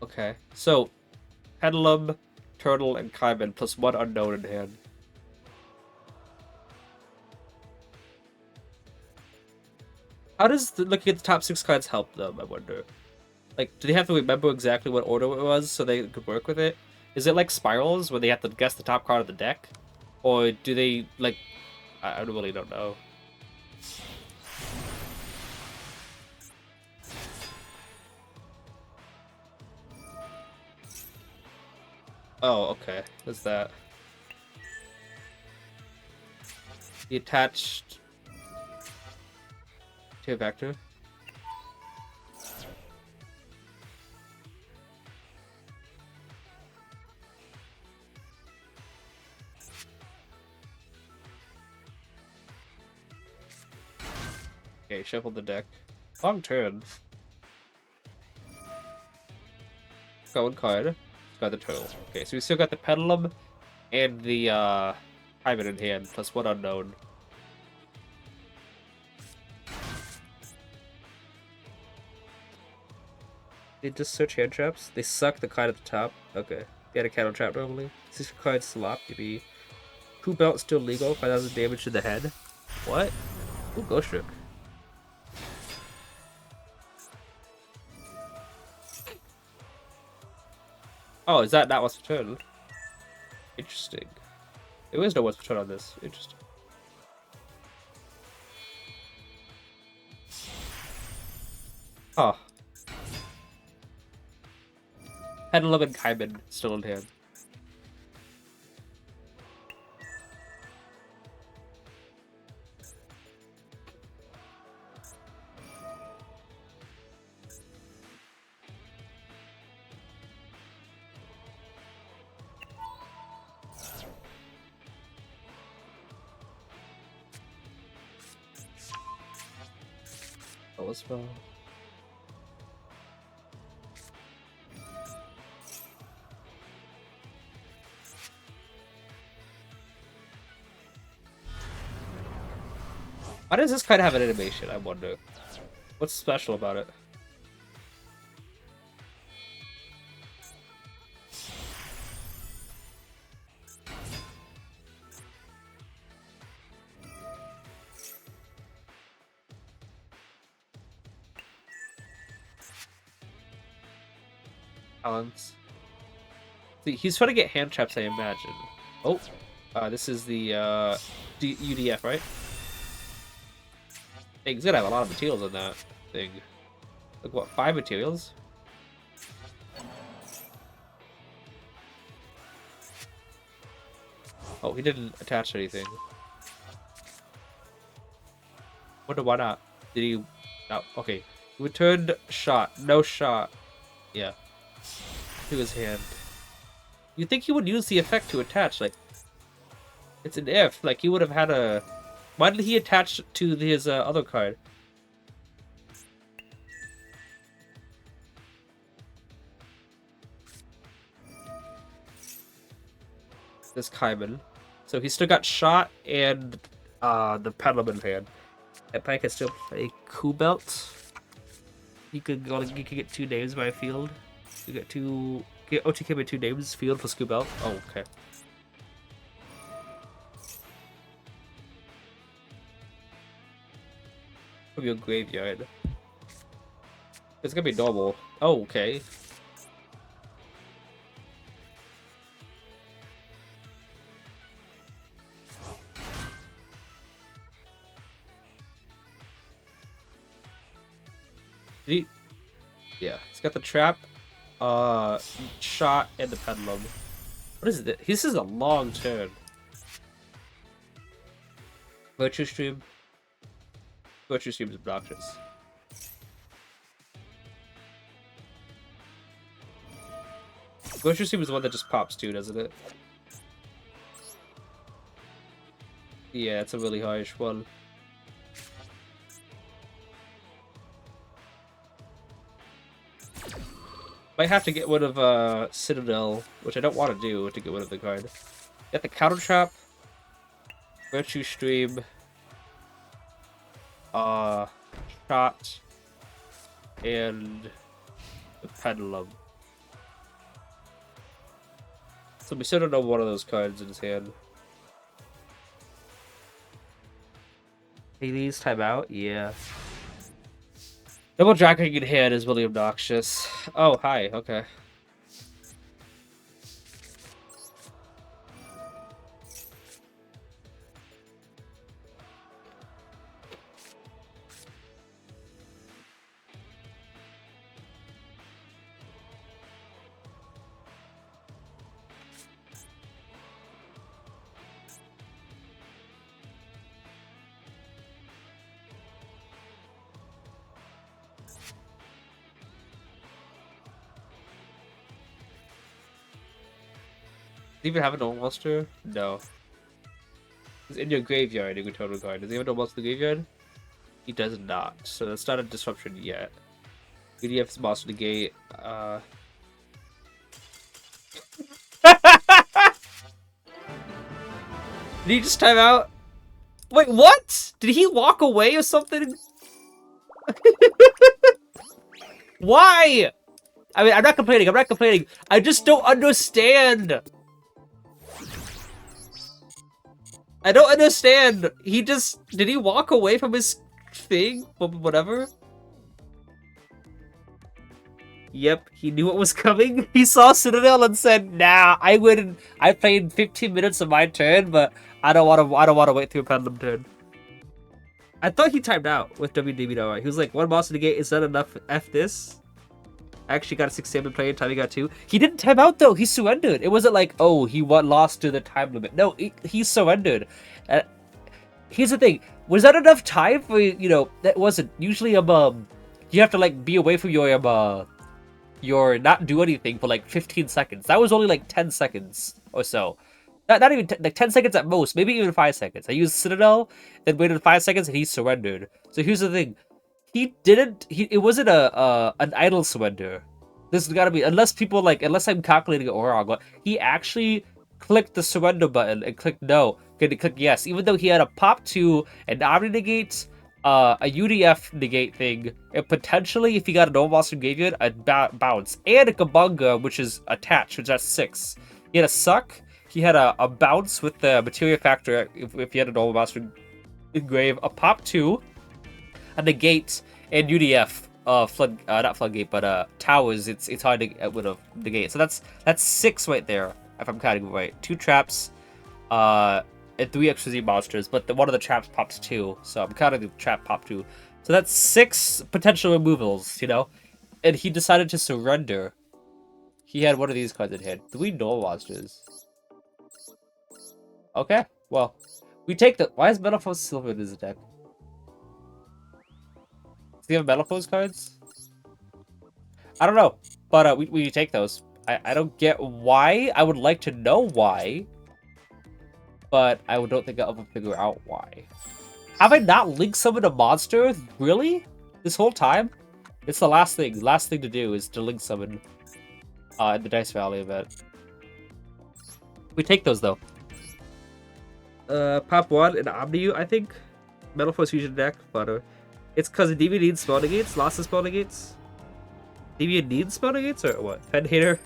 Okay, so Pendulum, Turtle, and Kaiman plus 1 unknown in hand. How does looking at the top 6 cards help them, I wonder? Like, do they have to remember exactly what order it was so they could work with it? Is it like Spirals, where they have to guess the top card of the deck? Or do they, like... I really don't know. Oh, okay. What's that? He attached to a vector. Okay, shuffle the deck. Long turn. Got one card. Got the turtle. Okay, so we still got the pendulum and the hybrid in hand, plus one unknown. They just search hand traps. They suck the card at the top. Okay. They had a counter trap normally. 6 cards slop. Maybe 2 belt still legal. 5,000 damage to the head. What? Ooh, Ghost Trick. Oh, is that not what's for turn? Interesting. There is no what's for turn on this. Interesting. Oh. Pendulum and Kaiban still in hand. Oh, what's wrong? Why does this card have an animation, I wonder? What's special about it? Talents. See, he's trying to get hand traps, I imagine. Oh, this is the UDF, right? Hey, he's gonna have a lot of materials on that thing. Like what, 5 materials? Oh, he didn't attach anything. Wonder why not? Did he? No. Okay. Returned shot. No shot. Yeah. To his hand. You think he would use the effect to attach? Like, it's an if. Like he would have had a. Why did he attach to his other card? This Kaiban. So he still got shot and the pendulum in hand. That Pike can still play Coup Belt. You could get 2 names by field. You get OTK by 2 names, field plus Coup Belt. Oh, okay. Could be a graveyard. It's gonna be normal. Oh, okay. Yeah, he's got the trap, shot, and the pendulum. What is this? This is a long turn. Virtue Stream. Virtue Stream is obnoxious. Virtue Stream is the one that just pops too, doesn't it? Yeah, it's a really harsh one. Might have to get rid of Citadel, which I don't want to do to get rid of the card. Get the counter trap, Virtue Stream, shot, and the pendulum. So we still don't know one of those cards in his hand. Hades timeout? Yeah. Double Dragon in hand is really obnoxious. Oh, hi. Okay. Does he even have a normal monster? No. He's in your graveyard, in your total card. Does he have a normal monster in the graveyard? He does not. So that's not a disruption yet. UDF's monster negate. Did he just time out? Wait, what? Did he walk away or something? Why? I mean, I'm not complaining. I'm not complaining. I just don't understand. I don't understand. He just... Did he walk away from his thing? Whatever? Yep, he knew what was coming. He saw Citadel and said, "Nah, I wouldn't. I played 15 minutes of my turn, but I don't want to wait through a pendulum turn." I thought he timed out with WDB. He was like, "One boss in the gate, is that enough? F this." I actually got a 6 salmon play, time he got 2. He didn't time out though. He surrendered. It wasn't like, oh, he lost to the time limit. No, he surrendered. Here's the thing: was that enough time for That wasn't. Usually, you have to like be away from your not do anything for like 15 seconds. That was only like 10 seconds or so. Not even like 10 seconds at most, maybe even 5 seconds. I used Citadel, then waited 5 seconds, and he surrendered. So here's the thing: it wasn't an idle surrender. This has got to be, unless I'm calculating it wrong, but he actually clicked the surrender button and clicked no. Okay, to click yes, even though he had a pop 2, an Omni negate, a UDF negate thing, and potentially, if he got a normal monster graveyard, a bounce, and a Kabunga, which is attached, which has 6. He had a suck. He had a bounce with the materia factor if he had a normal monster engrave, a pop 2, a negate, and UDF. Not floodgate, but towers. It's hard to get rid of negate. So that's 6 right there, if I'm counting right. 2 traps, and 3 extra Z monsters, but one of the traps pops 2, so I'm counting the trap pop 2. So that's 6 potential removals, and he decided to surrender. He had one of these cards in hand. 3 normal monsters. Okay, well, we take the... Why is Metalphose Silver in his deck? Does he have Metalphose cards? I don't know, but we take those. I don't get why. I would like to know why, but I don't think I'll ever figure out why. Have I not linked summon a monster? Really? This whole time? It's the last thing. Last thing to do is to link summon in the Dice Valley event. We take those though. Pop 1 and Omni, I think. Metal Force Fusion deck, but it's because DV needs spell negates, lost the spell negates. DV needs spell negates or what? Fen Hater.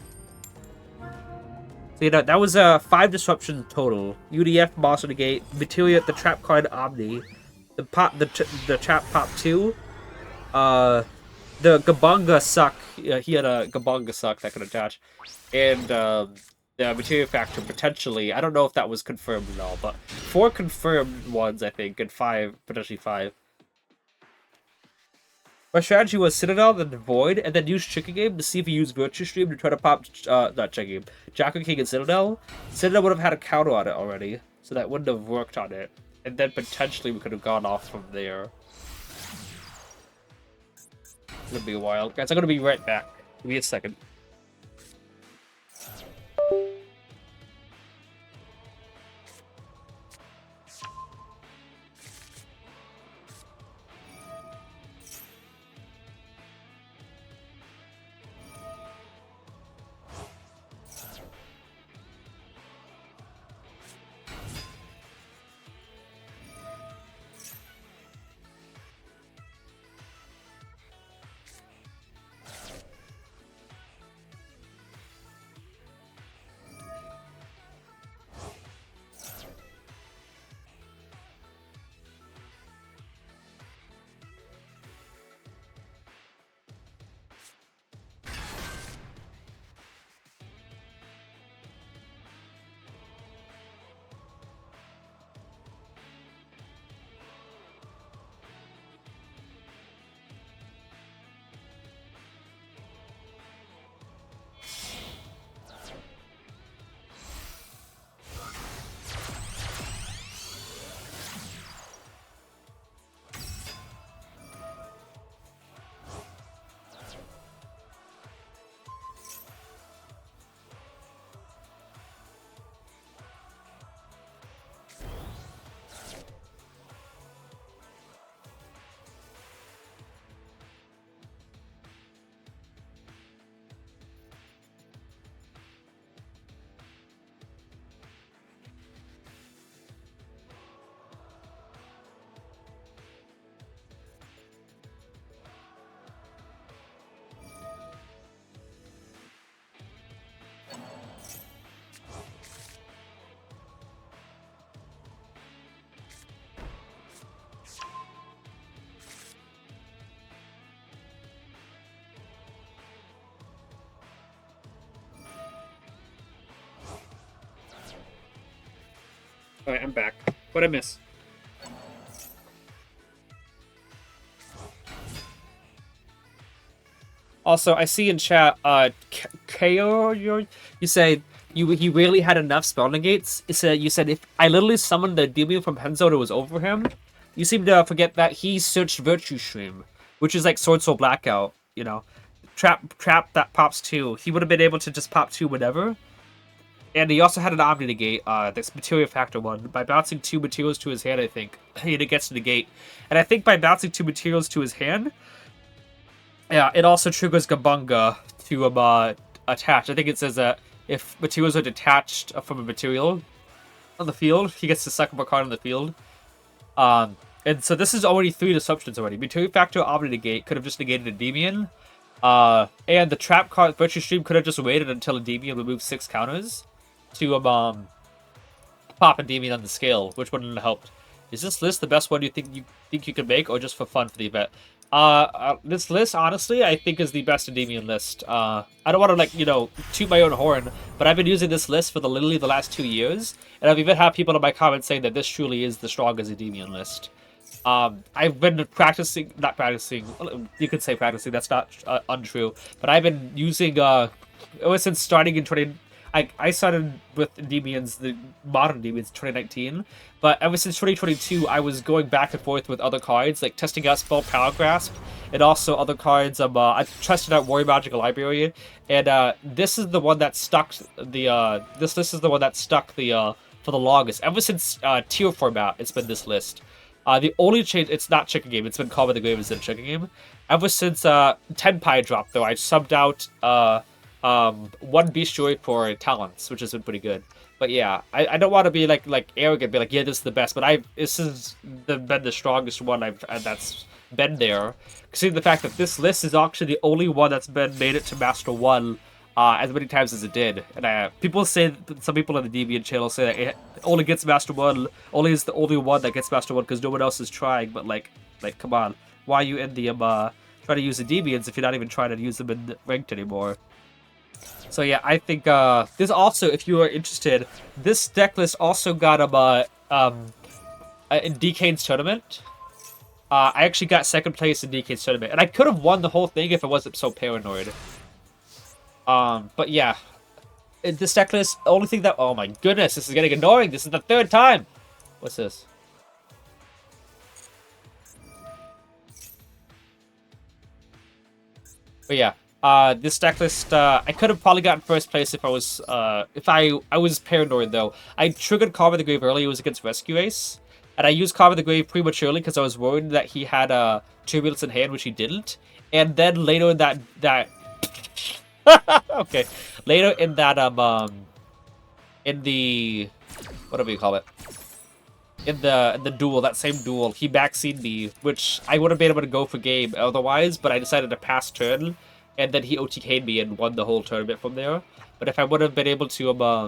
So that was 5 disruption total. UDF monster negate, materia, the trap card Omni, the trap pop 2, the Gabunga suck. He had a Gabunga suck that could attach, and the materia factor potentially. I don't know if that was confirmed at all, but 4 confirmed ones I think, and 5 potentially 5. My strategy was Citadel, then Void, and then use Chicken Game to see if he used Virtue Stream to try to pop, not Chicken Game, Jacko King and Citadel. Citadel would have had a counter on it already, so that wouldn't have worked on it. And then potentially we could have gone off from there. It's gonna be a while. Guys, I'm gonna be right back. Give me a second. Alright, I'm back. What'd I miss? Also, I see in chat, KO, you say he really had enough spell negates. You said if I literally summoned the Endymion from Penzo, it was over him. You seem to forget that he searched Virtue Stream, which is like Sword Soul Blackout. You know, trap that pops 2. He would have been able to just pop 2 whenever. And he also had an Omni negate, this Material Factor one. By bouncing 2 materials to his hand, I think he gets to negate. And I think by bouncing 2 materials to his hand, yeah, it also triggers Gabunga to attach. I think it says that if materials are detached from a material on the field, he gets to suck up a card on the field. And so this is already 3 disruptions already. Material Factor, Omni negate could have just negated Endymion. And the trap card Virtue Stream could have just waited until Endymion removed 6 counters to pop Endymion on the scale, which wouldn't have helped. Is this list the best one you think you can make, or just for fun for the event? This list, honestly, I think is the best Endymion list. I don't want to, like, toot my own horn, but I've been using this list for literally the last 2 years, and I've even had people in my comments saying that this truly is the strongest Endymion list. I've been not practicing, you could say practicing, that's not untrue, but I've been using, ever since starting in I started with Endymions, the modern Endymions, 2019, but ever since 2022, I was going back and forth with other cards, like testing out Spell Power Grasp, and also other cards. I tested out Warrior Magical Library, and this is the one that stuck this list is the one that stuck for the longest. Ever since tier format, it's been this list. The only change, it's not Chicken Game, it's been Calm in the Grave instead of Chicken Game. Ever since Tenpai dropped, though, I subbed out 1 Beast Joy for Talents, which has been pretty good. But yeah, I don't want to be like arrogant, be like, yeah, this is the best, but this has been the strongest one that's been there. Considering the fact that this list is actually the only one that's been made it to Master 1 as many times as it did. And people say, some people on the Deviant channel say that it only gets Master 1, only is the only one that gets Master 1 because no one else is trying, but like, come on. Why are you in the trying to use the Deviants if you're not even trying to use them in ranked anymore? So yeah, I think this also, if you are interested, this deck list also got in DK's tournament. I actually got 2nd place in DK's tournament, and I could have won the whole thing if I wasn't so paranoid. But yeah, this deck list, the only thing that, oh my goodness, this is getting annoying. This is the 3rd time. What's this? But yeah. This deck list, I could have probably gotten 1st place if I was paranoid, though. I triggered Carve in the Grave early, it was against Rescue Ace, and I used Carve in the Grave prematurely because I was worried that he had Turbulence in hand, which he didn't, and then later in that okay, later in that, in the, whatever you call it, in the duel, that same duel, he backseated me, which I would have been able to go for game otherwise, but I decided to pass turn. And then he OTK'd me and won the whole tournament from there. But if I would have been able to,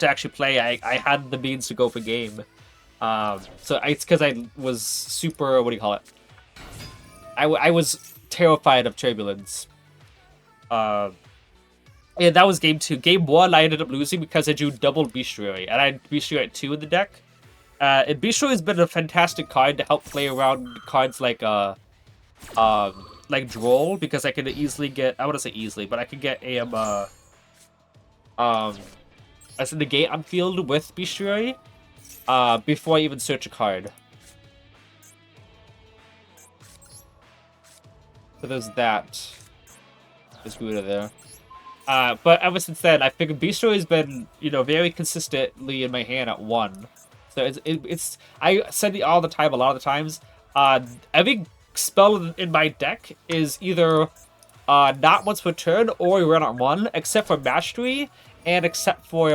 actually play, I had the means to go for game. So it's because I was super, what do you call it? I was terrified of Turbulence. And that was game 2. Game 1, I ended up losing because I drew double Bestiary, and I had Bestiary at 2 in the deck. And Bestiary has been a fantastic card to help play around cards like Droll, because I can easily get, I wouldn't say easily, but I can get as a negate on field with Bestiary before I even search a card. So there's that. There's Gouda there. But ever since then, I figured Bestiary has been, very consistently in my hand at 1. So it's I said it all the time, a lot of the times. Every spell in my deck is either not once per turn or we run on 1, except for Mastery and except for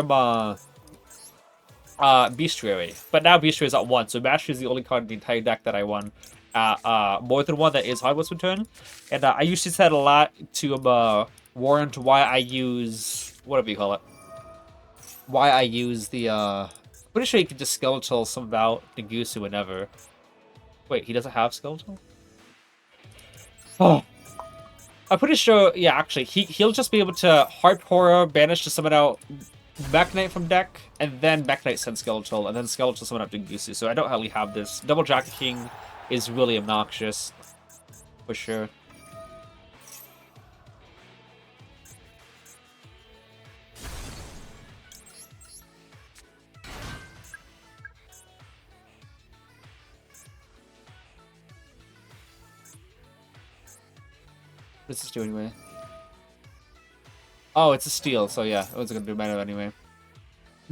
Bestiary. But now Bestiary is at 1, so Mastery is the only card in the entire deck that I won more than 1 that is hard once per turn. And I usually said a lot to warrant why I use, whatever you call it, why I use the pretty sure you can just Skeletal some about Nagusu whenever. Wait, he doesn't have Skeletal? Oh, I'm pretty sure, yeah, actually, he'll just be able to Harp Horror, banish to summon out Mechanite from deck, and then Mechanite send Skeletal, and then Skeletal summon up to Gusu. So I don't really have this. Double Jack King is really obnoxious, for sure. What does this do anyway? Oh, it's a steal, so yeah, it wasn't gonna do mana anyway.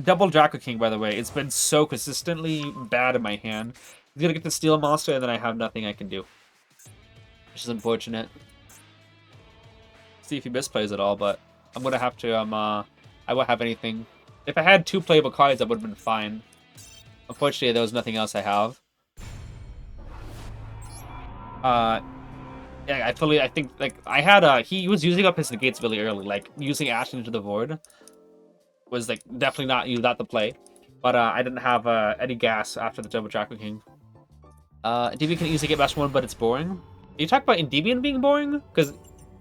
Double Draco King, by the way, it's been so consistently bad in my hand. He's gonna get the steal monster, and then I have nothing I can do, which is unfortunate. See if he misplays it all, but I'm gonna have to. I won't have anything. If I had 2 playable cards, that would have been fine. Unfortunately, there was nothing else I have. Yeah, I think, like, I had, he was using up his negates really early, like, using Ashen into the Void was, like, definitely not the play, but, I didn't have, any gas after the Double Draco King. Endymion can easily get Master 1, but it's boring. Are you talking about Endymion being boring? Because,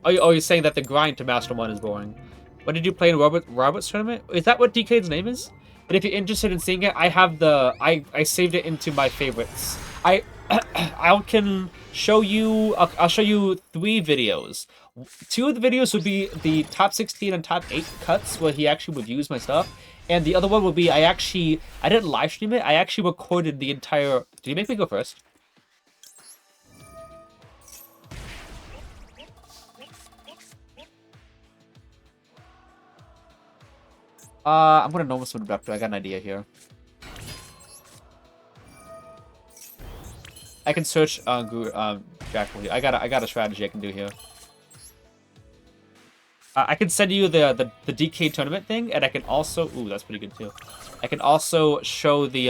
you're saying that the grind to Master 1 is boring. What did you play in Robert's tournament? Is that what DK's name is? And if you're interested in seeing it, I have I saved it into my favorites. I can show you. I'll show you 3 videos. 2 of the videos would be the top 16 and top 8 cuts where he actually reviews my stuff, and the other one would be I didn't live stream it. I actually recorded the entire. Did you make me go first? I'm gonna normal summon Raptor. I got an idea here. I can search Jack. I got a strategy I can do here. I can send you the DK tournament thing, and I can also that's pretty good too. I can also show the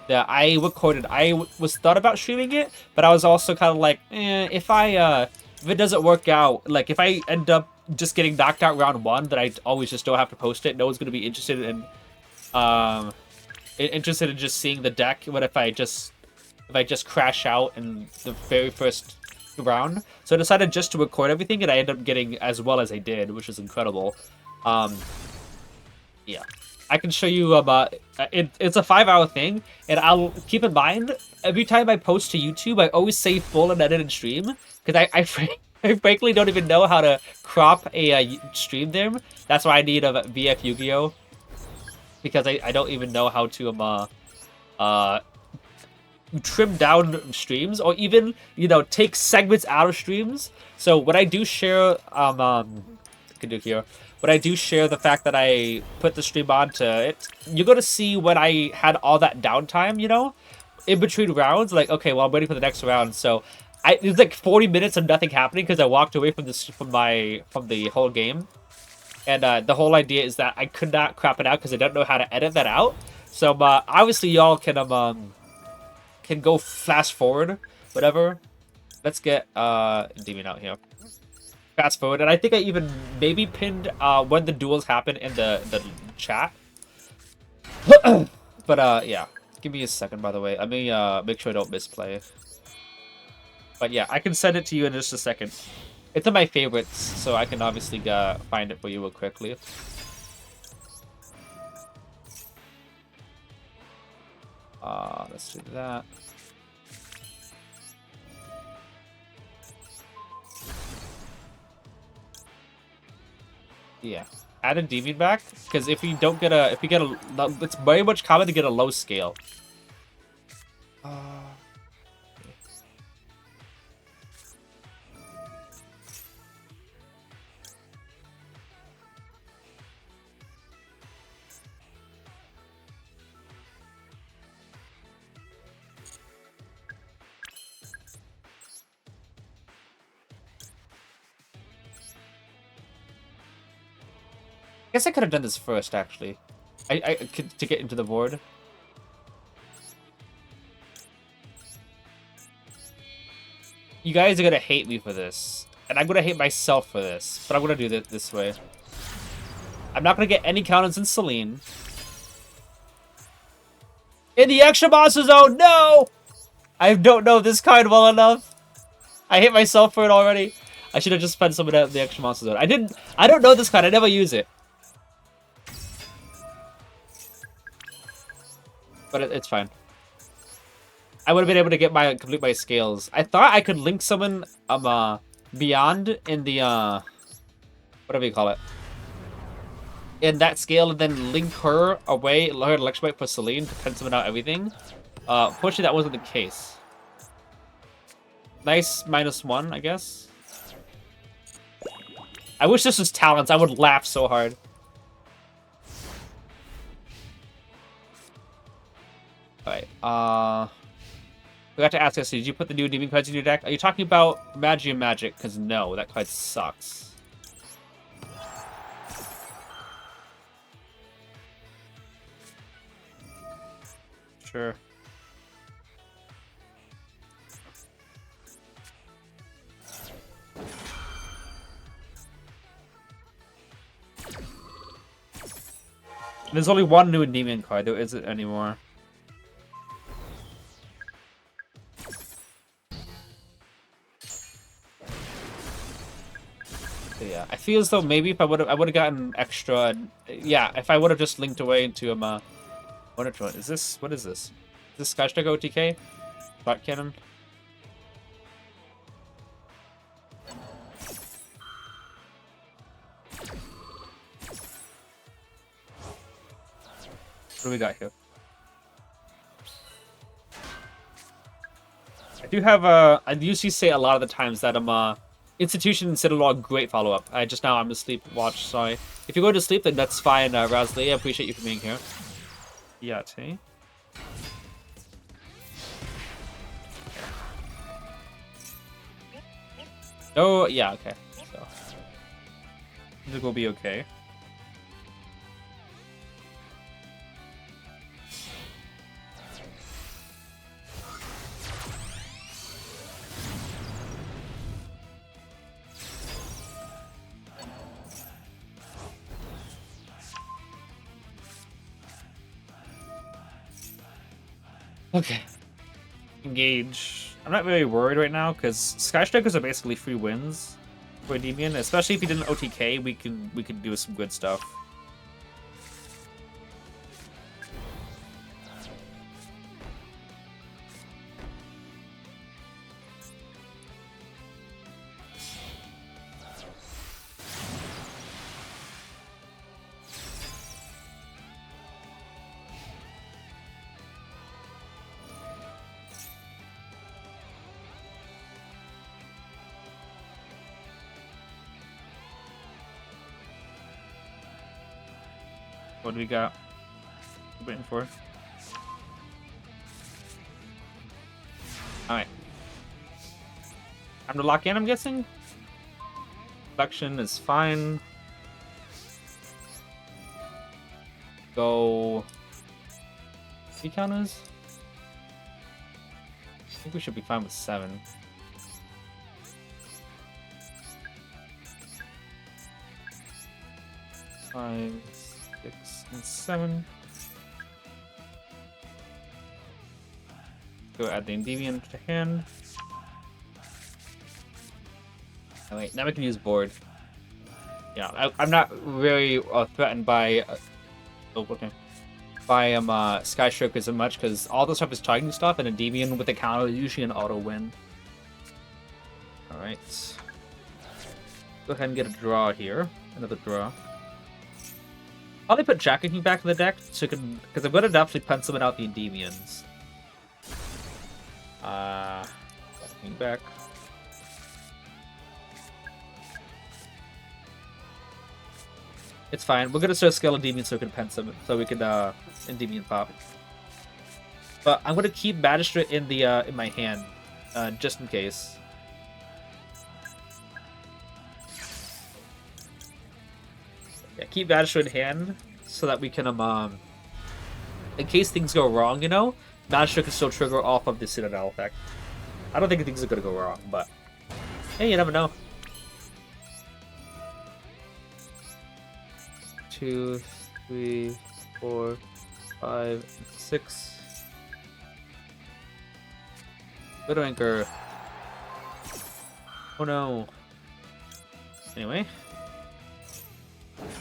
that I recorded. I was thought about streaming it, but I was also kind of like, if it doesn't work out, like if I end up just getting knocked out round 1, that I always just don't have to post it. No one's gonna be interested in just seeing the deck. What if I just crash out in the very first round? So I decided just to record everything, and I ended up getting as well as I did, which is incredible. Yeah, I can show you about it's a 5-hour thing, and I'll keep in mind every time I post to YouTube, I always say full and edit and stream, because I frankly don't even know how to crop a stream there. That's why I need a VF Yu-Gi-Oh, because I don't even know how to trim down streams, or even, take segments out of streams. So when I do share, I can do here. When I do share the fact that I put the stream onto it, you're gonna see when I had all that downtime, in between rounds. Like, okay, well, I'm waiting for the next round, so it was like 40 minutes of nothing happening because I walked away from the whole game, and the whole idea is that I could not crop it out because I don't know how to edit that out. So, obviously, y'all can go fast forward, whatever. Let's get Endymion out here. Fast forward, and I think I even maybe pinned when the duels happen in the chat. But yeah, give me a second. By the way, let me make sure I don't misplay. But yeah, I can send it to you in just a second. It's in my favorites, so I can obviously find it for you real quickly. Let's do that. Yeah, add Endymion back, because if we get a, it's very much common to get a low scale. I guess I could have done this first, actually. To get into the board. You guys are gonna hate me for this, and I'm gonna hate myself for this, but I'm gonna do it this way. I'm not gonna get any counters in Celine. In the extra monster zone, no! I don't know this card well enough. I hate myself for it already. I should have just spent some of that in the extra monster zone. I don't know this card. I never use it. but it's fine. I would have been able to get complete my scales. I thought I could link someone beyond in the whatever you call it. In that scale, and then link her away, her Electrobite for Celine to pencil out everything. Fortunately, that wasn't the case. Nice -1, I guess. I wish this was Talents. I would laugh so hard. Alright, forgot to ask us, did you put the new Demon cards in your deck? Are you talking about Magic? Because no, that card sucks. Sure. There's only one new Endymion card, there isn't anymore. So yeah, I feel as though maybe if I would have gotten extra. Yeah, if I would have just linked away into what is this? What is this? Is this Skystrike OTK? Thought Cannon? What do we got here? I do have I usually say a lot of the times that Institution and Citadel, great follow-up. I'm asleep. Watch, sorry. If you go to sleep, then that's fine, Rasley. I appreciate you for being here. Yeah, T. Oh, yeah, okay. So, I think we'll be okay. Okay. Engage. I'm not very worried right now because Skystrikers are basically free wins for Endymion. Especially if he didn't OTK, we could do some good stuff. What do we got? Waiting for. Alright. Time to lock in, I'm guessing? Collection is fine. Go. Key counters? I think we should be fine with 7. Five, 6, and 7. Go add the Endymion to hand. Oh, wait, now we can use board. Yeah, I'm not very threatened by. Oh, okay. By Skystrokers as much because all the stuff is targeting stuff, and Endymion with the counter is usually an auto win. All right. Go ahead and get a draw here. Another draw. Probably put Jacking back in the deck so because I'm gonna definitely pencil out the Endymions. Jacking back. It's fine. We're gonna start scale Endymion so we can pencil so we can Endymion pop. But I'm gonna keep Magistrate in the in my hand, just in case. Yeah, keep Magistrate in hand so that we can in case things go wrong, you know, Magistrate can still trigger off of the Citadel effect. I don't think things are gonna go wrong, but hey, you never know. 2, 3, 4, 5, 6. Widow Anchor. Oh no. Anyway.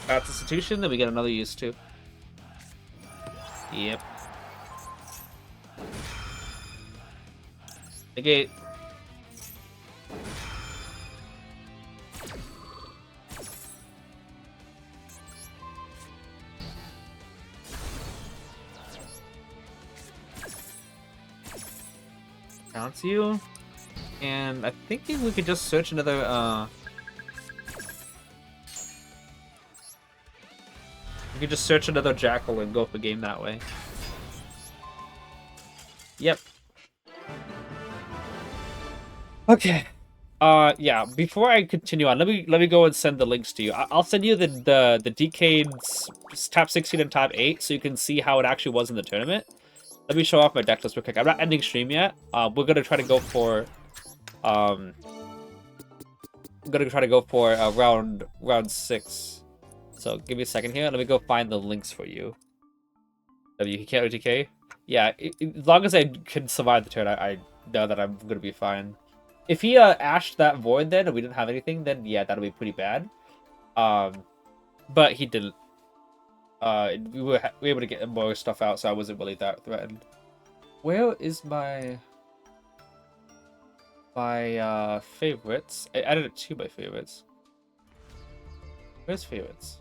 That's Institution, then we get another use too. Yep. Negate. Counts you. And I think we could just search another, we could just search another Jackal and go for game that way. Yep. Okay. Yeah. Before I continue on, let me go and send the links to you. I'll send you the Decades top 16 and top 8 so you can see how it actually was in the tournament. Let me show off my deck list real quick. I'm not ending stream yet. We're gonna try to go for I'm gonna try to go for round 6. So give me a second here. Let me go find the links for you. WK or DK? Yeah, as long as I can survive the turn, I know that I'm gonna be fine. If he ashed that void then and we didn't have anything, then yeah, that'll be pretty bad. But he didn't. We were able to get more stuff out, so I wasn't really that threatened. Where is my favorites? I added it to my favorites. Where's favorites?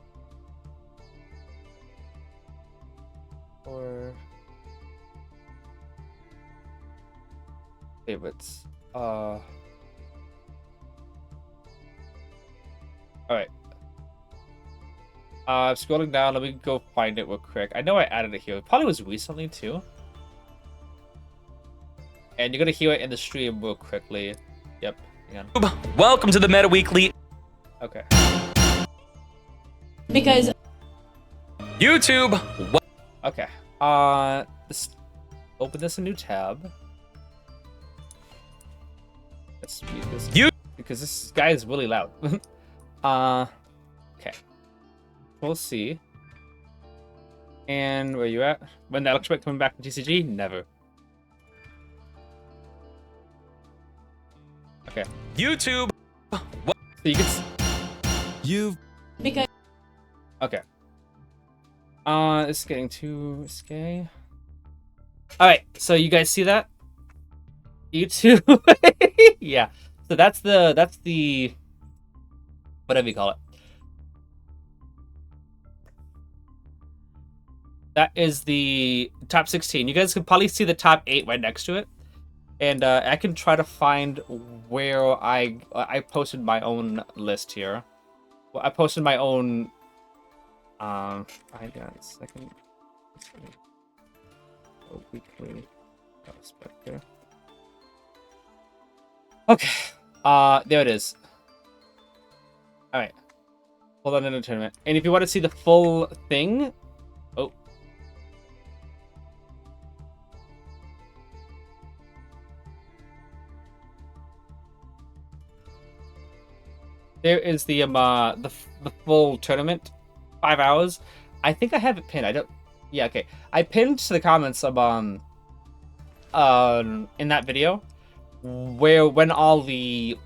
Or favorites. All right. Scrolling down, let me go find it real quick. I know I added it here. It probably was recently too. And you're gonna hear it in the stream real quickly. Yep. Hang on. Welcome to the Meta Weekly. Okay. Because YouTube. Okay. Let's open this a new tab. Let's mute this because this guy is really loud. Okay. We'll see. And where you at? When the Electric coming back to TCG? Never. Okay. YouTube. So you can. because Okay. It's getting too risque. All right. So you guys see that? YouTube. Yeah. So that's the whatever you call it. That is the top 16. You guys can probably see the top 8 right next to it. And I can try to find where I posted my own list here. Well, I posted my own. I got a second. Oh, weekly. Spectre. Okay. There it is. All right. Hold on in the tournament. And if you want to see the full thing, oh. There is the full tournament, 5 hours. I think I have it pinned. I don't. Yeah, okay. I pinned to the comments of in that video when all the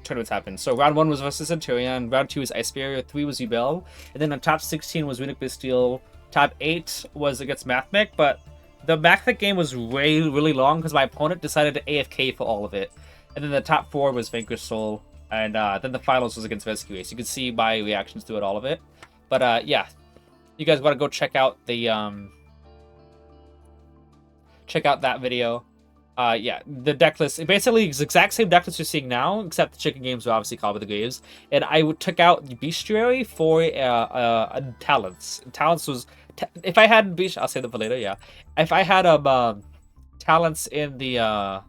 tournaments happened. So round 1 was versus Centurion, round 2 was Ice Barrier, 3 was Ubel, and then on top 16 was Runic Bastille. Top 8 was against Mathmech, but the Mathmech game was really long because my opponent decided to AFK for all of it. And then the top 4 was Vanquish Soul. And then the finals was against Rescue Ace. You can see my reactions to it, all of it. But yeah, you guys want to go check out the check out that video. Yeah, the deck list. It basically is the exact same deck list you're seeing now, except the chicken games are obviously Call of the Graves. And I took out the Bestiary for Talents. Talents was if I had I'll say that for later. Yeah, if I had Talents in the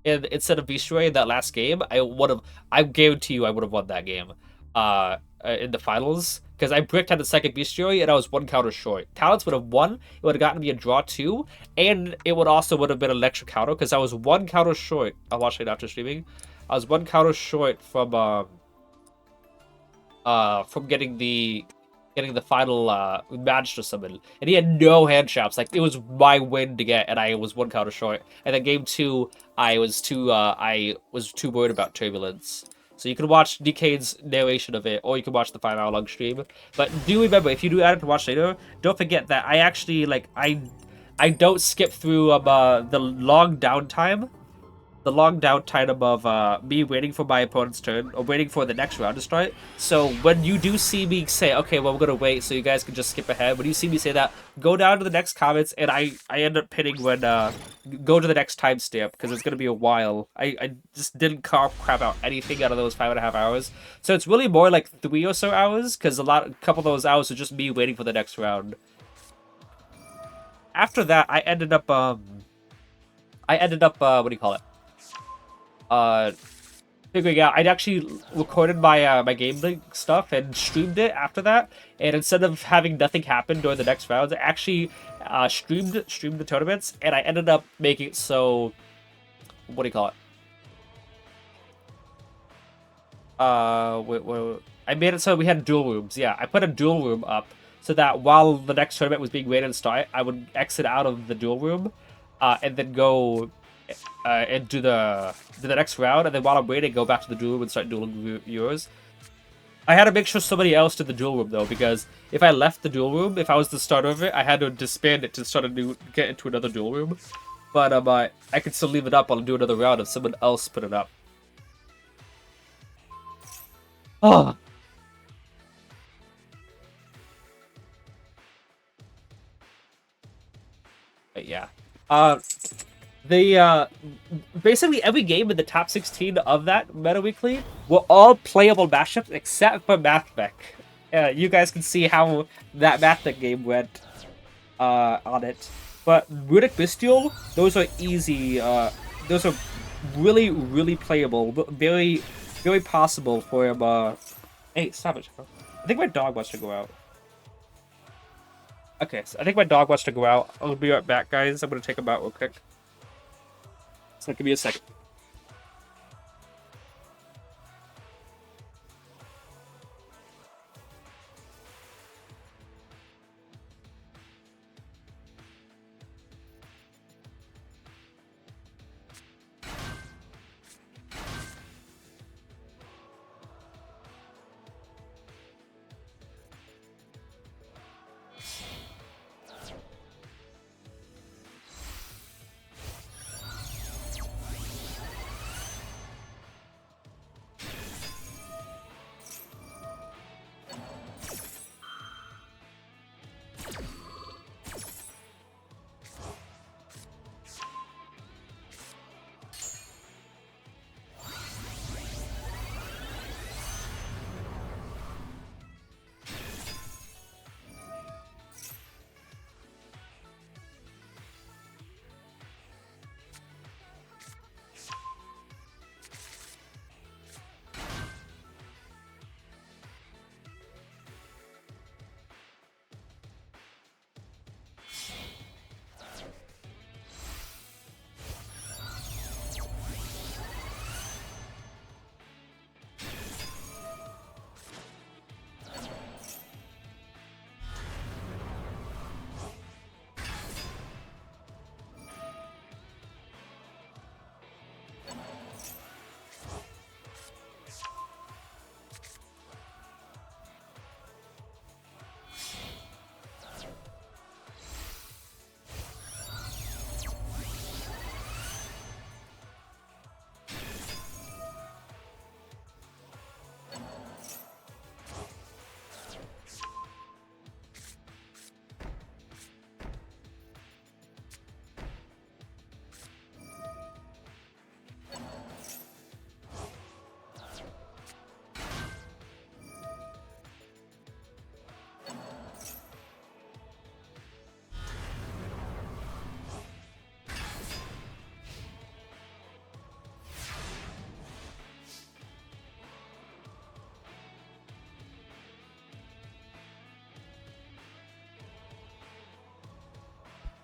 instead of Bestiary in that last game, I guarantee you I would have won that game in the finals, because I bricked at the second Bestiary and I was 1 counter short. Talents would have won, it would have gotten me a draw 2, and it would have been an extra counter because I was 1 counter short. I'll watch it after streaming. I was 1 counter short from getting the final match to summon, and he had no hand traps. Like, it was my win to get, and I was 1 counter short. And then game 2, I was too worried about Turbulence. So you can watch Decade's narration of it, or you can watch the 5-hour long stream. But do remember, if you do add it to watch later, don't forget that I actually I don't skip through the long downtime the long downtime of me waiting for my opponent's turn or waiting for the next round to start. So when you do see me say, okay, well, we're gonna wait so you guys can just skip ahead. When you see me say that, go down to the next comments, and I end up pinning when go to the next timestamp because it's gonna be a while. I just didn't crap out anything out of those 5.5 hours. So it's really more like 3 or so hours because a couple of those hours are just me waiting for the next round. After that, I ended up what do you call it? Figuring out I'd actually recorded my my game link stuff and streamed it after that, and instead of having nothing happen during the next rounds, I actually streamed the tournaments, and I ended up making it so, what do you call it? I made it so we had dual rooms. Yeah, I put a dual room up so that while the next tournament was being waited to start, I would exit out of the dual room, and then go and do the next round, and then while I'm waiting, go back to the duel room and start dueling viewers. I had to make sure somebody else did the duel room though, because if I left the duel room, if I was the starter of it, I had to disband it to get into another duel room. But I could still leave it up. I'll do another round if someone else put it up. Oh. But yeah. Basically every game in the top 16 of that Meta Weekly were all playable matchups except for Mathmech. You guys can see how that Mathmech game went on it. But Runic Bestial, those are easy. Those are really, really playable. Very, very possible for him. Hey, stop it. I think my dog wants to go out. Okay, so I think my dog wants to go out. I'll be right back, guys. I'm going to take him out real quick. So give me a second.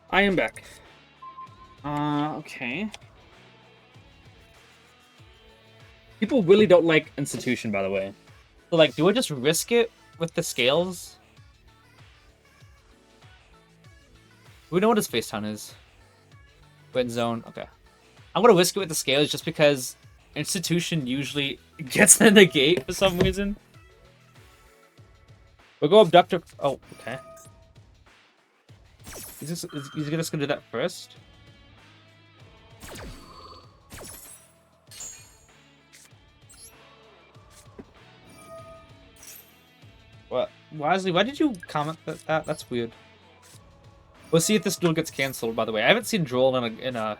I am back. Okay. People really don't like Institution, by the way. So, like, do I just risk it with the scales? We know what his face town is. Win zone. Okay. I'm gonna risk it with the scales just because Institution usually gets the negate for some reason. We'll go Abductor. Oh, okay. He's just gonna do that first. Wisely, why did you comment that? That's weird. We'll see if this duel gets canceled, by the way. I haven't seen Droll in a...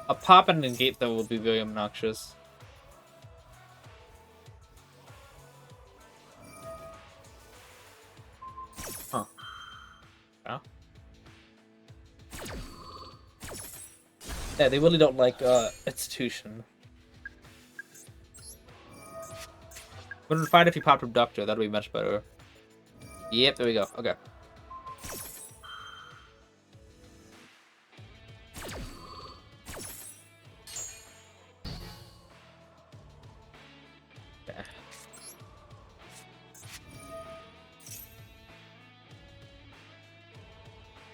A pop and negate, though, will be very obnoxious. Huh. Yeah. Yeah, they really don't like institution. Wouldn't find if you popped Abductor, that'd be much better. Yep, there we go. Okay. Okay.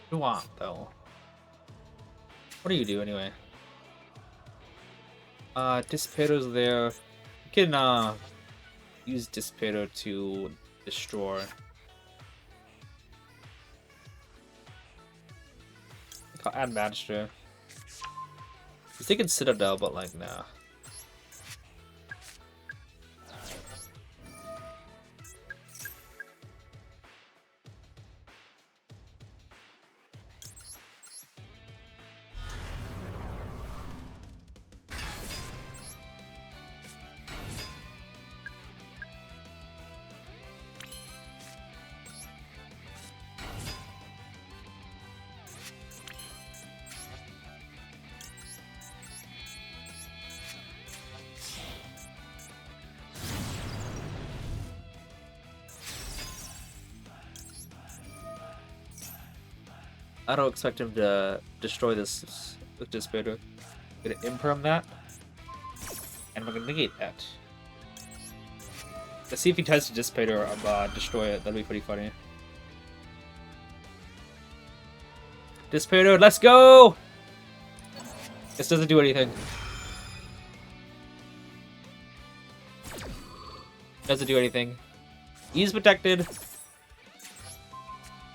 What do you want, though? What do you do, anyway? Dissipator's there. You can, use Dissipator to destroy. I'll add Magister. I was thinking Citadel, but like, nah. I don't expect him to destroy this with Dissipator. I'm gonna imperm that, and we're gonna negate that. Let's see if he tries to Dissipator or destroy it. That'd be pretty funny. Dissipator, let's go! This doesn't do anything. Doesn't do anything. He's protected.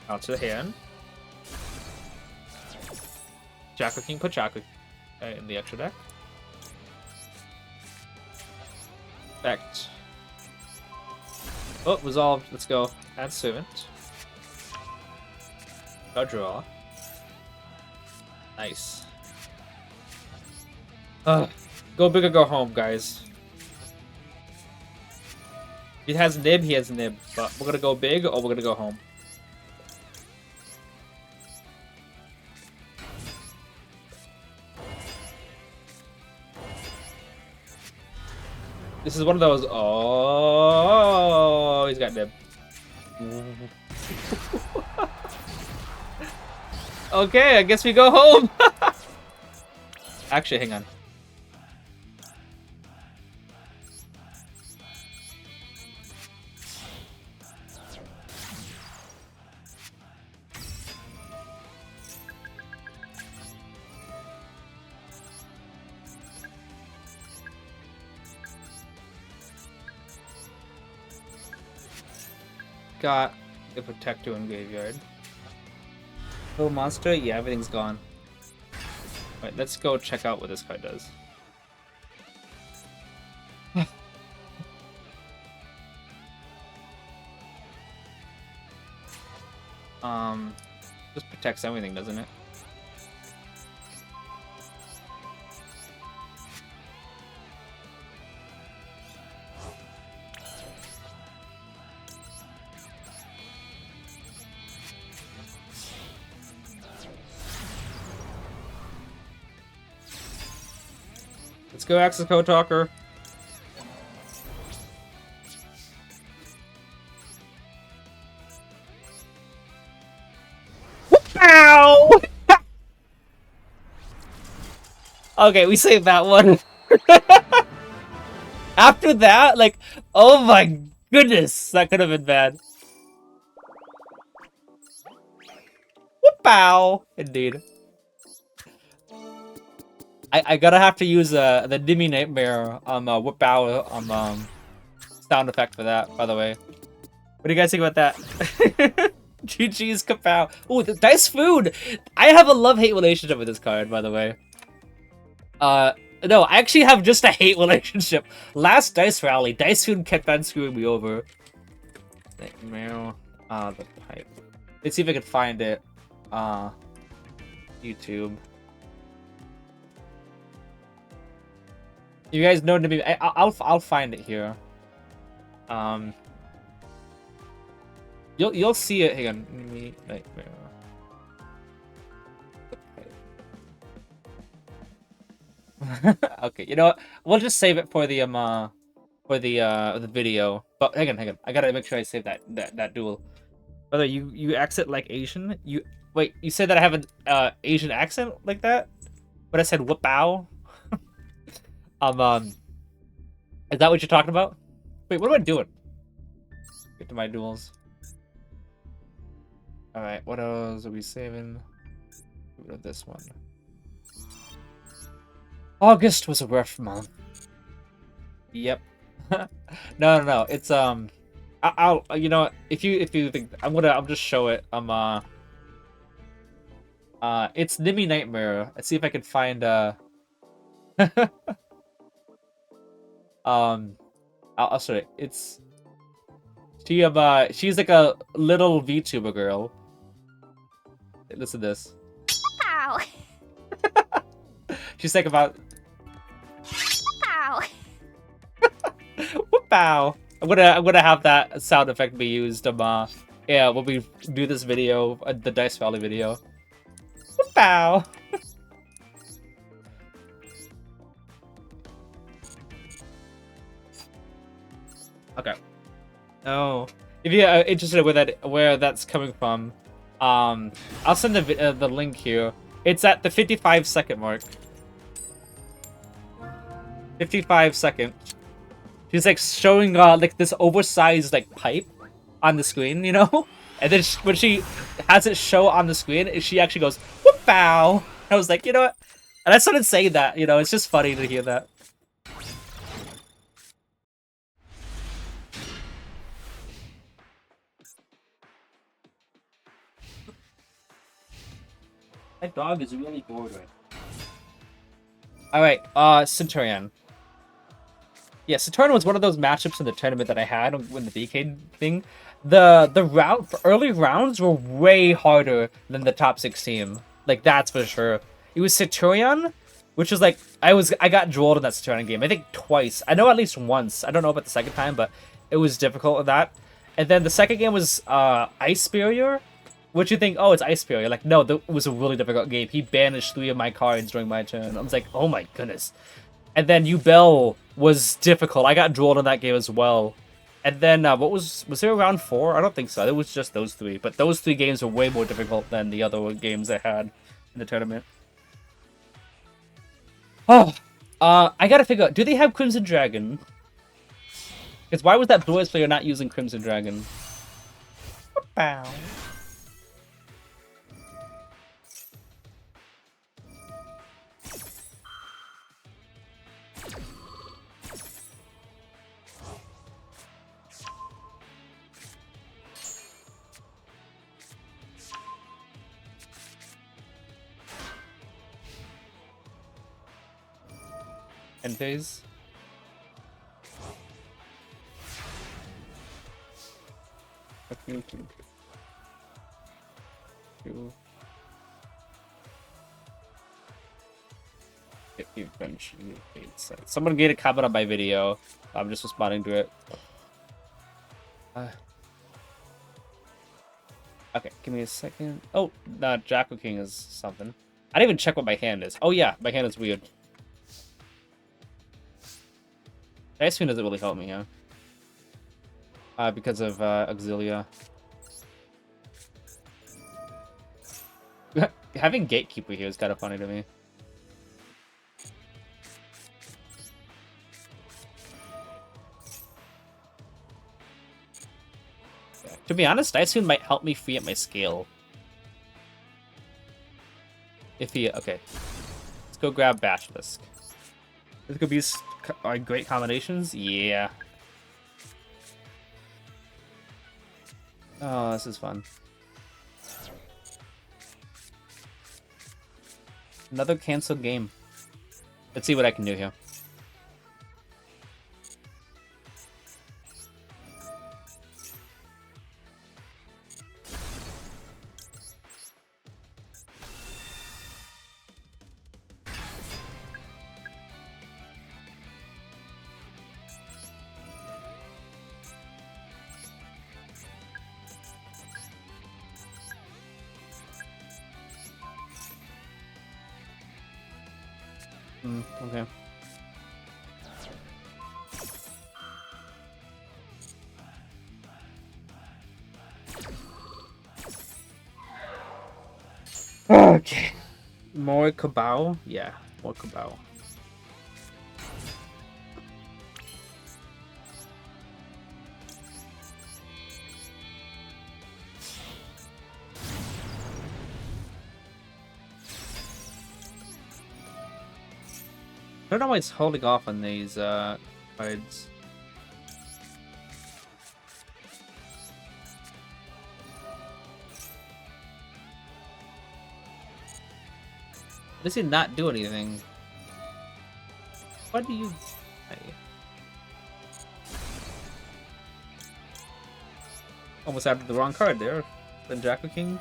Out to the hand. Chakra King, put Chakra in the extra deck. Effect. Oh, resolved. Let's go. Add Servant. Draw. Nice. Go big or go home, guys. He has Nib, he has Nib. But we're gonna go big or we're gonna go home. This is one of those. Oh, he's got Nib. Okay, I guess we go home. Actually, hang on. Got the Protector in graveyard. Little monster? Yeah, everything's gone. Wait, let's go check out what this card does. Just protects everything, doesn't it? Let's go, Axis Code Talker. Ow! Okay, we saved that one. After that, like, oh my goodness, that could have been bad. Whoop-ow! Indeed. I gotta have to use the Dimmy Nightmare Whoop-ow sound effect for that, by the way. What do you guys think about that? GG's Kapow. Oh, the Dice Food! I have a love-hate relationship with this card, by the way. No, I actually have just a hate relationship. Last Dice Rally, Dice Food kept on screwing me over. Nightmare. The pipe. Let's see if I can find it. YouTube. You guys know to me. I'll find it here. You'll see it. Hang on. Nightmare. Okay, you know what? We'll just save it for the video. But hang on. I gotta make sure I save that duel. By the way, you accent like Asian. Wait. You said that I have an Asian accent like that, but I said whoop-ow. Is that what you're talking about? Wait, what am I doing? Get to my duels. All right, what else are we saving? Get rid of this one. August was a rough month. Yep. No. It's I'll you know what? If you think I'll just show it. It's Nimmy Nightmare. Let's see if I can find I'll show it. It's she's like a little VTuber girl. Listen to this. Ow. She's like about Ow. whoop-ow. I'm gonna have that sound effect be used yeah, when we do this video, the Dice Valley video. Whoop-ow. Okay. Oh, if you're interested where that's coming from, I'll send the link here. It's at the 55-second mark. 55 seconds. She's like showing like this oversized like pipe on the screen, you know? And then when she has it show on the screen, she actually goes whoop-ow. I was like, you know what? And I started saying that, you know, it's just funny to hear that. My dog is really bored right now. Alright, Centurion. Yeah, Centurion was one of those matchups in the tournament that I had when the BK thing. The early rounds were way harder than the top 16. Like, that's for sure. It was Centurion, which was like, I got drolled in that Centurion game. I think twice. I know at least once. I don't know about the second time, but it was difficult with that. And then the second game was Ice Barrier. What you think? Oh, it's Ice Barrier. Like, no, it was a really difficult game. He banished 3 of my cards during my turn. I was like, oh my goodness. And then Ubel was difficult. I got drolled in that game as well. And then, was there a round 4? I don't think so. It was just those 3. But those 3 games were way more difficult than the other games I had in the tournament. Oh, I gotta figure out, do they have Crimson Dragon? Because why was that Blue Eyes player not using Crimson Dragon? Bow. End phase. Someone gave a comment on my video. I'm just responding to it. Okay, give me a second. Oh, no, Jacko King is something. I didn't even check what my hand is. Oh yeah, my hand is weird. Ice Queen doesn't really help me, huh? Because of Auxilia. Having Gatekeeper here is kind of funny to me. Yeah. To be honest, Ice Queen might help me free up my scale. If he... Okay. Let's go grab Basilisk. This could be great combinations. Yeah. Oh, this is fun. Another canceled game. Let's see what I can do here. Okay. Okay. More Cabal? Yeah, more Cabal. I don't know why it's holding off on these cards. Does he not do anything? What do you... Almost added the wrong card there. Then Jack the King.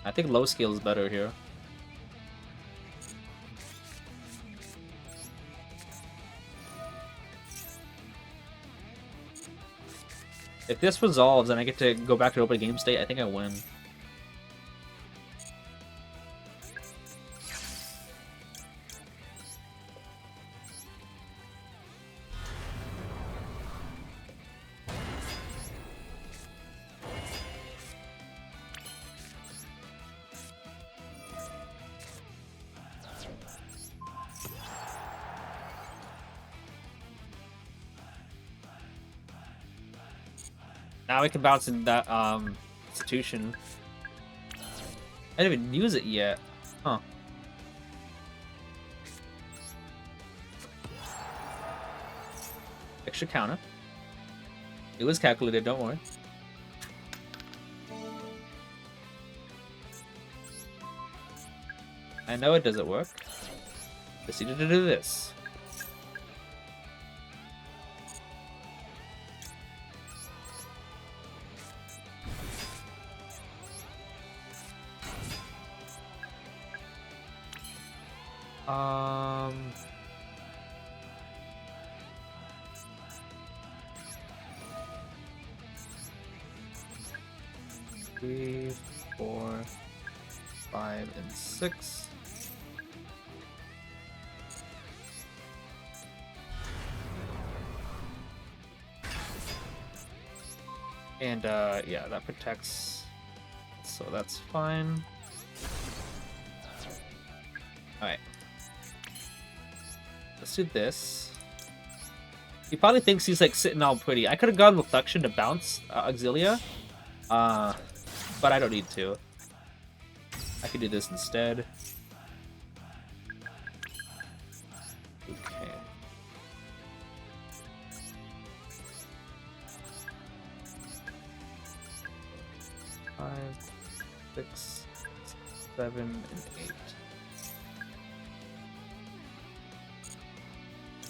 I think low skill is better here. If this resolves and I get to go back to open game state, I think I win. Now we can bounce in that institution. I didn't even use it yet. Huh. Extra counter. It was calculated, don't worry. I know it doesn't work. Proceeded to do this. Three, 4, 5, and 6. And yeah, that protects, so that's fine. Alright. Let's do this. He probably thinks he's like sitting all pretty. I could have gone Reflection to bounce Auxilia. But I don't need to. I could do this instead. Okay. Five, 6, 7, and 8.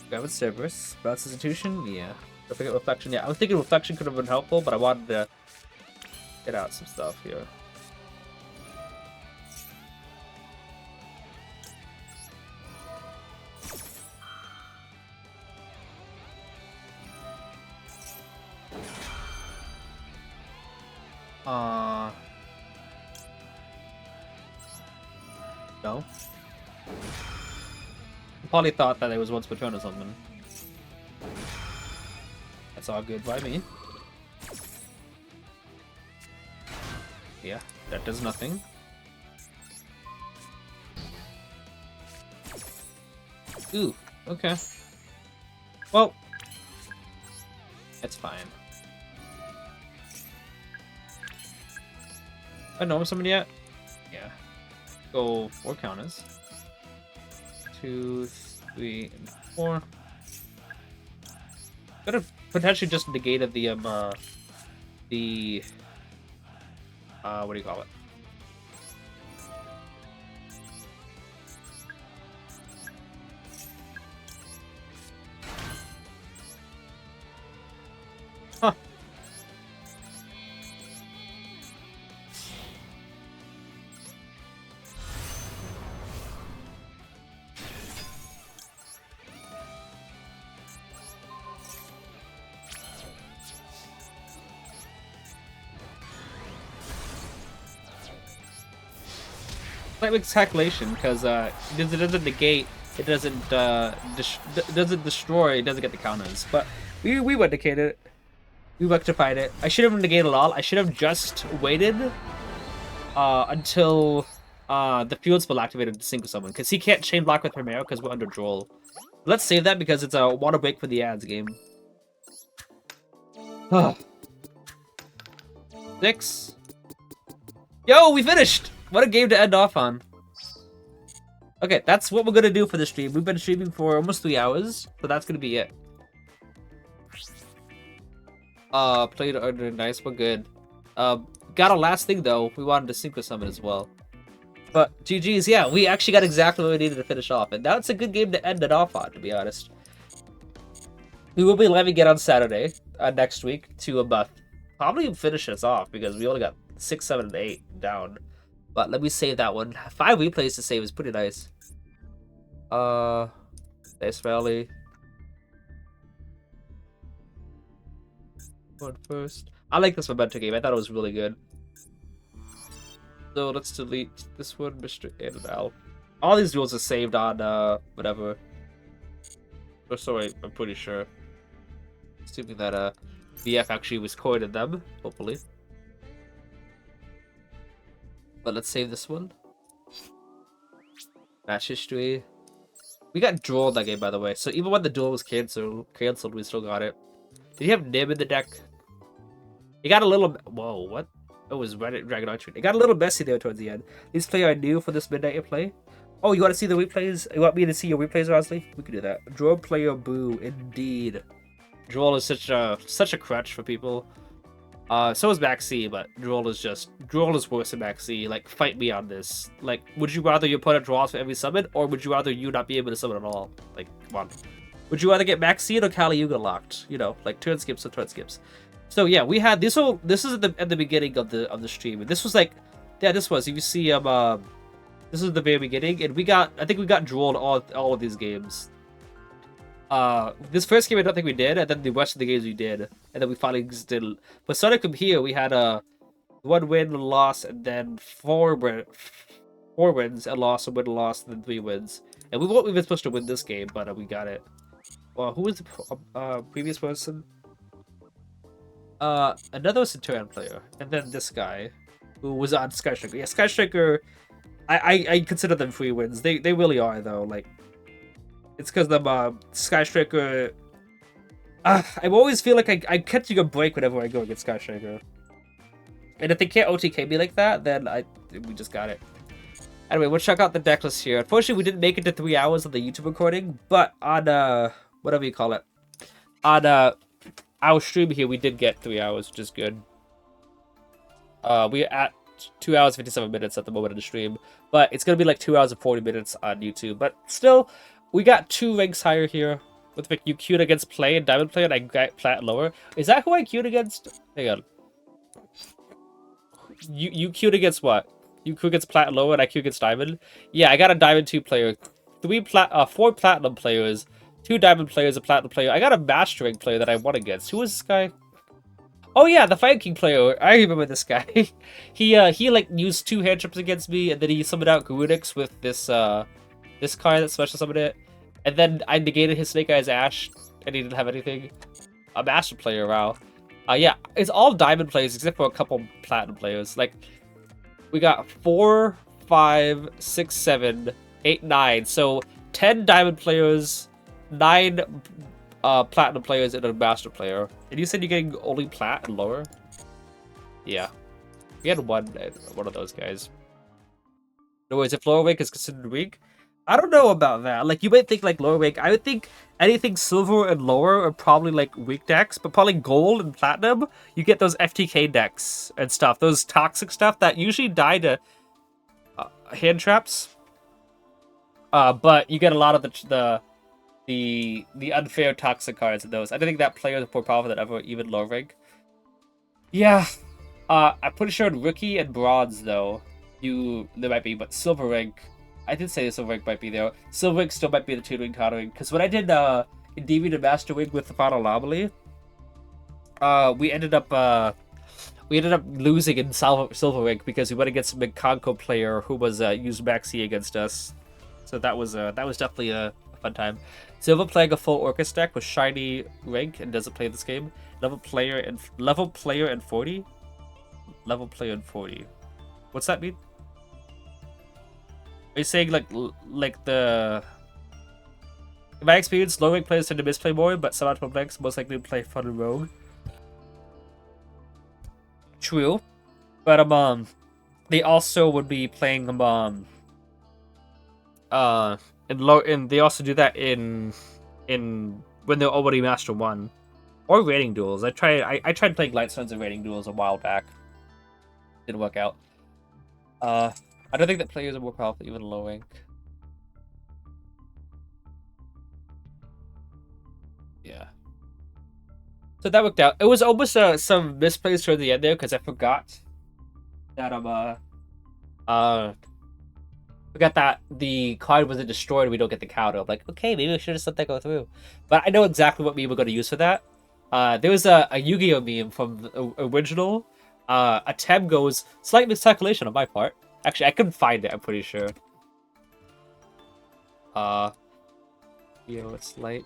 Grab with Cerberus. Bounce Institution? Yeah. Go pick up Reflection. Yeah, I was thinking Reflection could have been helpful, but I wanted to get out some stuff here. No. Probably thought that it was once Patron or something. That's all good by me. Yeah, that does nothing. Ooh, okay. Well, it's fine. I know somebody yet? Yeah. Go 4 counters. 2, 3, and 4. Could have potentially just negated the what do you call it? Slight miscalculation, because it doesn't negate, it doesn't doesn't destroy, it doesn't get the counters. But we indicated it. We rectified it. I should have negated all. I should have just waited until the field spell activated to sync with someone, because he can't chain block with Primero because we're under Droll. Let's save that because it's a water break for the ads game. 6. Yo, we finished! What a game to end off on. Okay, that's what we're gonna do for the stream. We've been streaming for almost 3 hours, so that's gonna be it. Played under nice, we're good. Got a last thing though. We wanted to sync with someone as well. But GG's, yeah, we actually got exactly what we needed to finish off, and that's a good game to end it off on, to be honest. We will be live again on Saturday next week to probably finish us off because we only got 6, 7, and 8 down. But let me save that one. 5 replays to save is pretty nice. Dice Valley. One first. I like this Memento game. I thought it was really good. So let's delete this one, Mr. and Al. All these rules are saved on whatever. Oh, sorry, I'm pretty sure. Assuming that VF actually recorded them, hopefully. But let's save this one. Match history. We got duel that game, by the way. So even when the duel was canceled, we still got it. Did he have Nim in the deck? He got a little. Whoa, what? Oh, it was Dragon Archery. It got a little messy there towards the end. This player I knew for this midnight play. Oh, you want to see the replays? You want me to see your replays, Rosley? We can do that. Draw player boo, indeed. Droll is such a crutch for people. So is Max C, but Droll is worse than Max C. Like, fight me on this. Like, would you rather your opponent draws for every summon, or would you rather you not be able to summon at all? Like, come on. Would you rather get Max C or Kali Yuga locked? You know, like turn skips or turn skips. So yeah, we had this whole. This is at the beginning of the stream, and this was like, yeah, this was. If you see this is the very beginning, and I think we got Drolled all of these games. This first game I don't think we did, and then the rest of the games we did, and then we finally did. But starting from here, we had a 1 win, a loss, and then 4 wins, a loss, a win, a loss, and then 3 wins. And we weren't even supposed to win this game, but we got it. Who was the previous person? Another Centurion player, and then this guy, who was on Sky Striker. Yeah, Sky Striker. I consider them 3 wins. They really are though. Like, it's because the Sky Striker. I always feel like I'm catching a break whenever I go against Sky Striker. And if they can't OTK me like that, then we just got it. Anyway, we'll check out the deck list here. Unfortunately, we didn't make it to 3 hours of the YouTube recording, but on whatever you call it, on our stream here, we did get 3 hours, which is good. We're at 2 hours 57 minutes at the moment of the stream, but it's gonna be like 2 hours and 40 minutes on YouTube. But still, we got 2 ranks higher here. With you queued against Play and Diamond Play, and I got Plat lower. Is that who I queued against? Hang on. You queued against what? You queued against Plat lower, and I queued against Diamond. Yeah, I got a Diamond 2 player, 4 Platinum players, 2 Diamond players, a Platinum player. I got a Mastering player that I won against. Who was this guy? Oh yeah, the Fire King player. I remember this guy. he like used 2 hand trips against me, and then he summoned out Garunix with this this card that special summoned it. And then I negated his Snake Eyes Ash, and he didn't have anything. A Master player, wow. Yeah, it's all Diamond players except for a couple Platinum players. Like, we got 4, 5, 6, 7, 8, 9. So 10 Diamond players, 9 Platinum players, and a Master player. And you said you're getting only Plat and lower? Yeah. We had one of those guys. No worries, if lower rank is considered weak, I don't know about that. Like, you might think like lower rank. I would think anything silver and lower are probably like weak decks, but probably gold and platinum, you get those FTK decks and stuff. Those toxic stuff that usually die to hand traps. But you get a lot of the unfair toxic cards in those. I don't think that player is more powerful than ever, even low rank. Yeah. I'm pretty sure in rookie and bronze though, there might be, but silver rank. I did say the silver rank might be there. Silver rank still might be the 2-wing countering, because when I did Endymions and Master Wing with the Final Anomaly, we ended up we ended up losing in Silver Ring because we went against a Mikanko player who was used Maxi against us. So that was definitely a fun time. Silver playing a full Orcus deck with shiny rank and doesn't play this game. Level player and 40. Level player and 40. What's that mean? Are you saying like the? In my experience, low rank players tend to misplay more, but some output ranks most likely play fun and rogue. True, but they also would be playing and they also do that in when they're already Master 1 or rating duels. I tried playing Lightstones and rating duels a while back. Didn't work out. I don't think that players are more powerful even low rank. Yeah. So that worked out. It was almost some misplays toward the end there because I forgot that forgot that the card wasn't destroyed. We don't get the counter. I'm like, okay, maybe we should just let that go through. But I know exactly what we were going to use for that. There was a Yu-Gi-Oh meme from the original. A Tem goes slight miscalculation on my part. Actually, I couldn't find it. I'm pretty sure. It's slight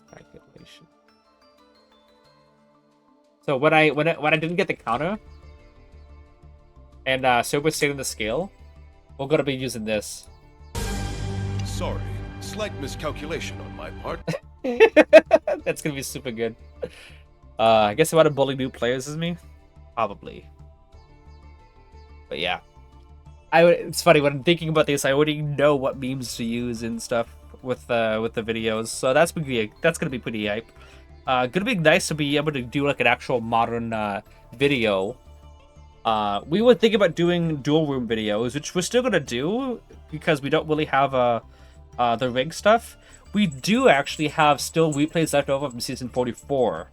calculation. So when I didn't get the counter, and Sober stayed in the scale, we're gonna be using this. Sorry, slight miscalculation on my part. That's gonna be super good. I guess I want to bully new players as me, probably. But yeah, it's funny when I'm thinking about this. I already know what memes to use and stuff with the videos, so that's gonna be pretty hype. Gonna be nice to be able to do like an actual modern video. We were thinking about doing dual room videos, which we're still gonna do because we don't really have the rig stuff. We do actually have still replays left over from season 44.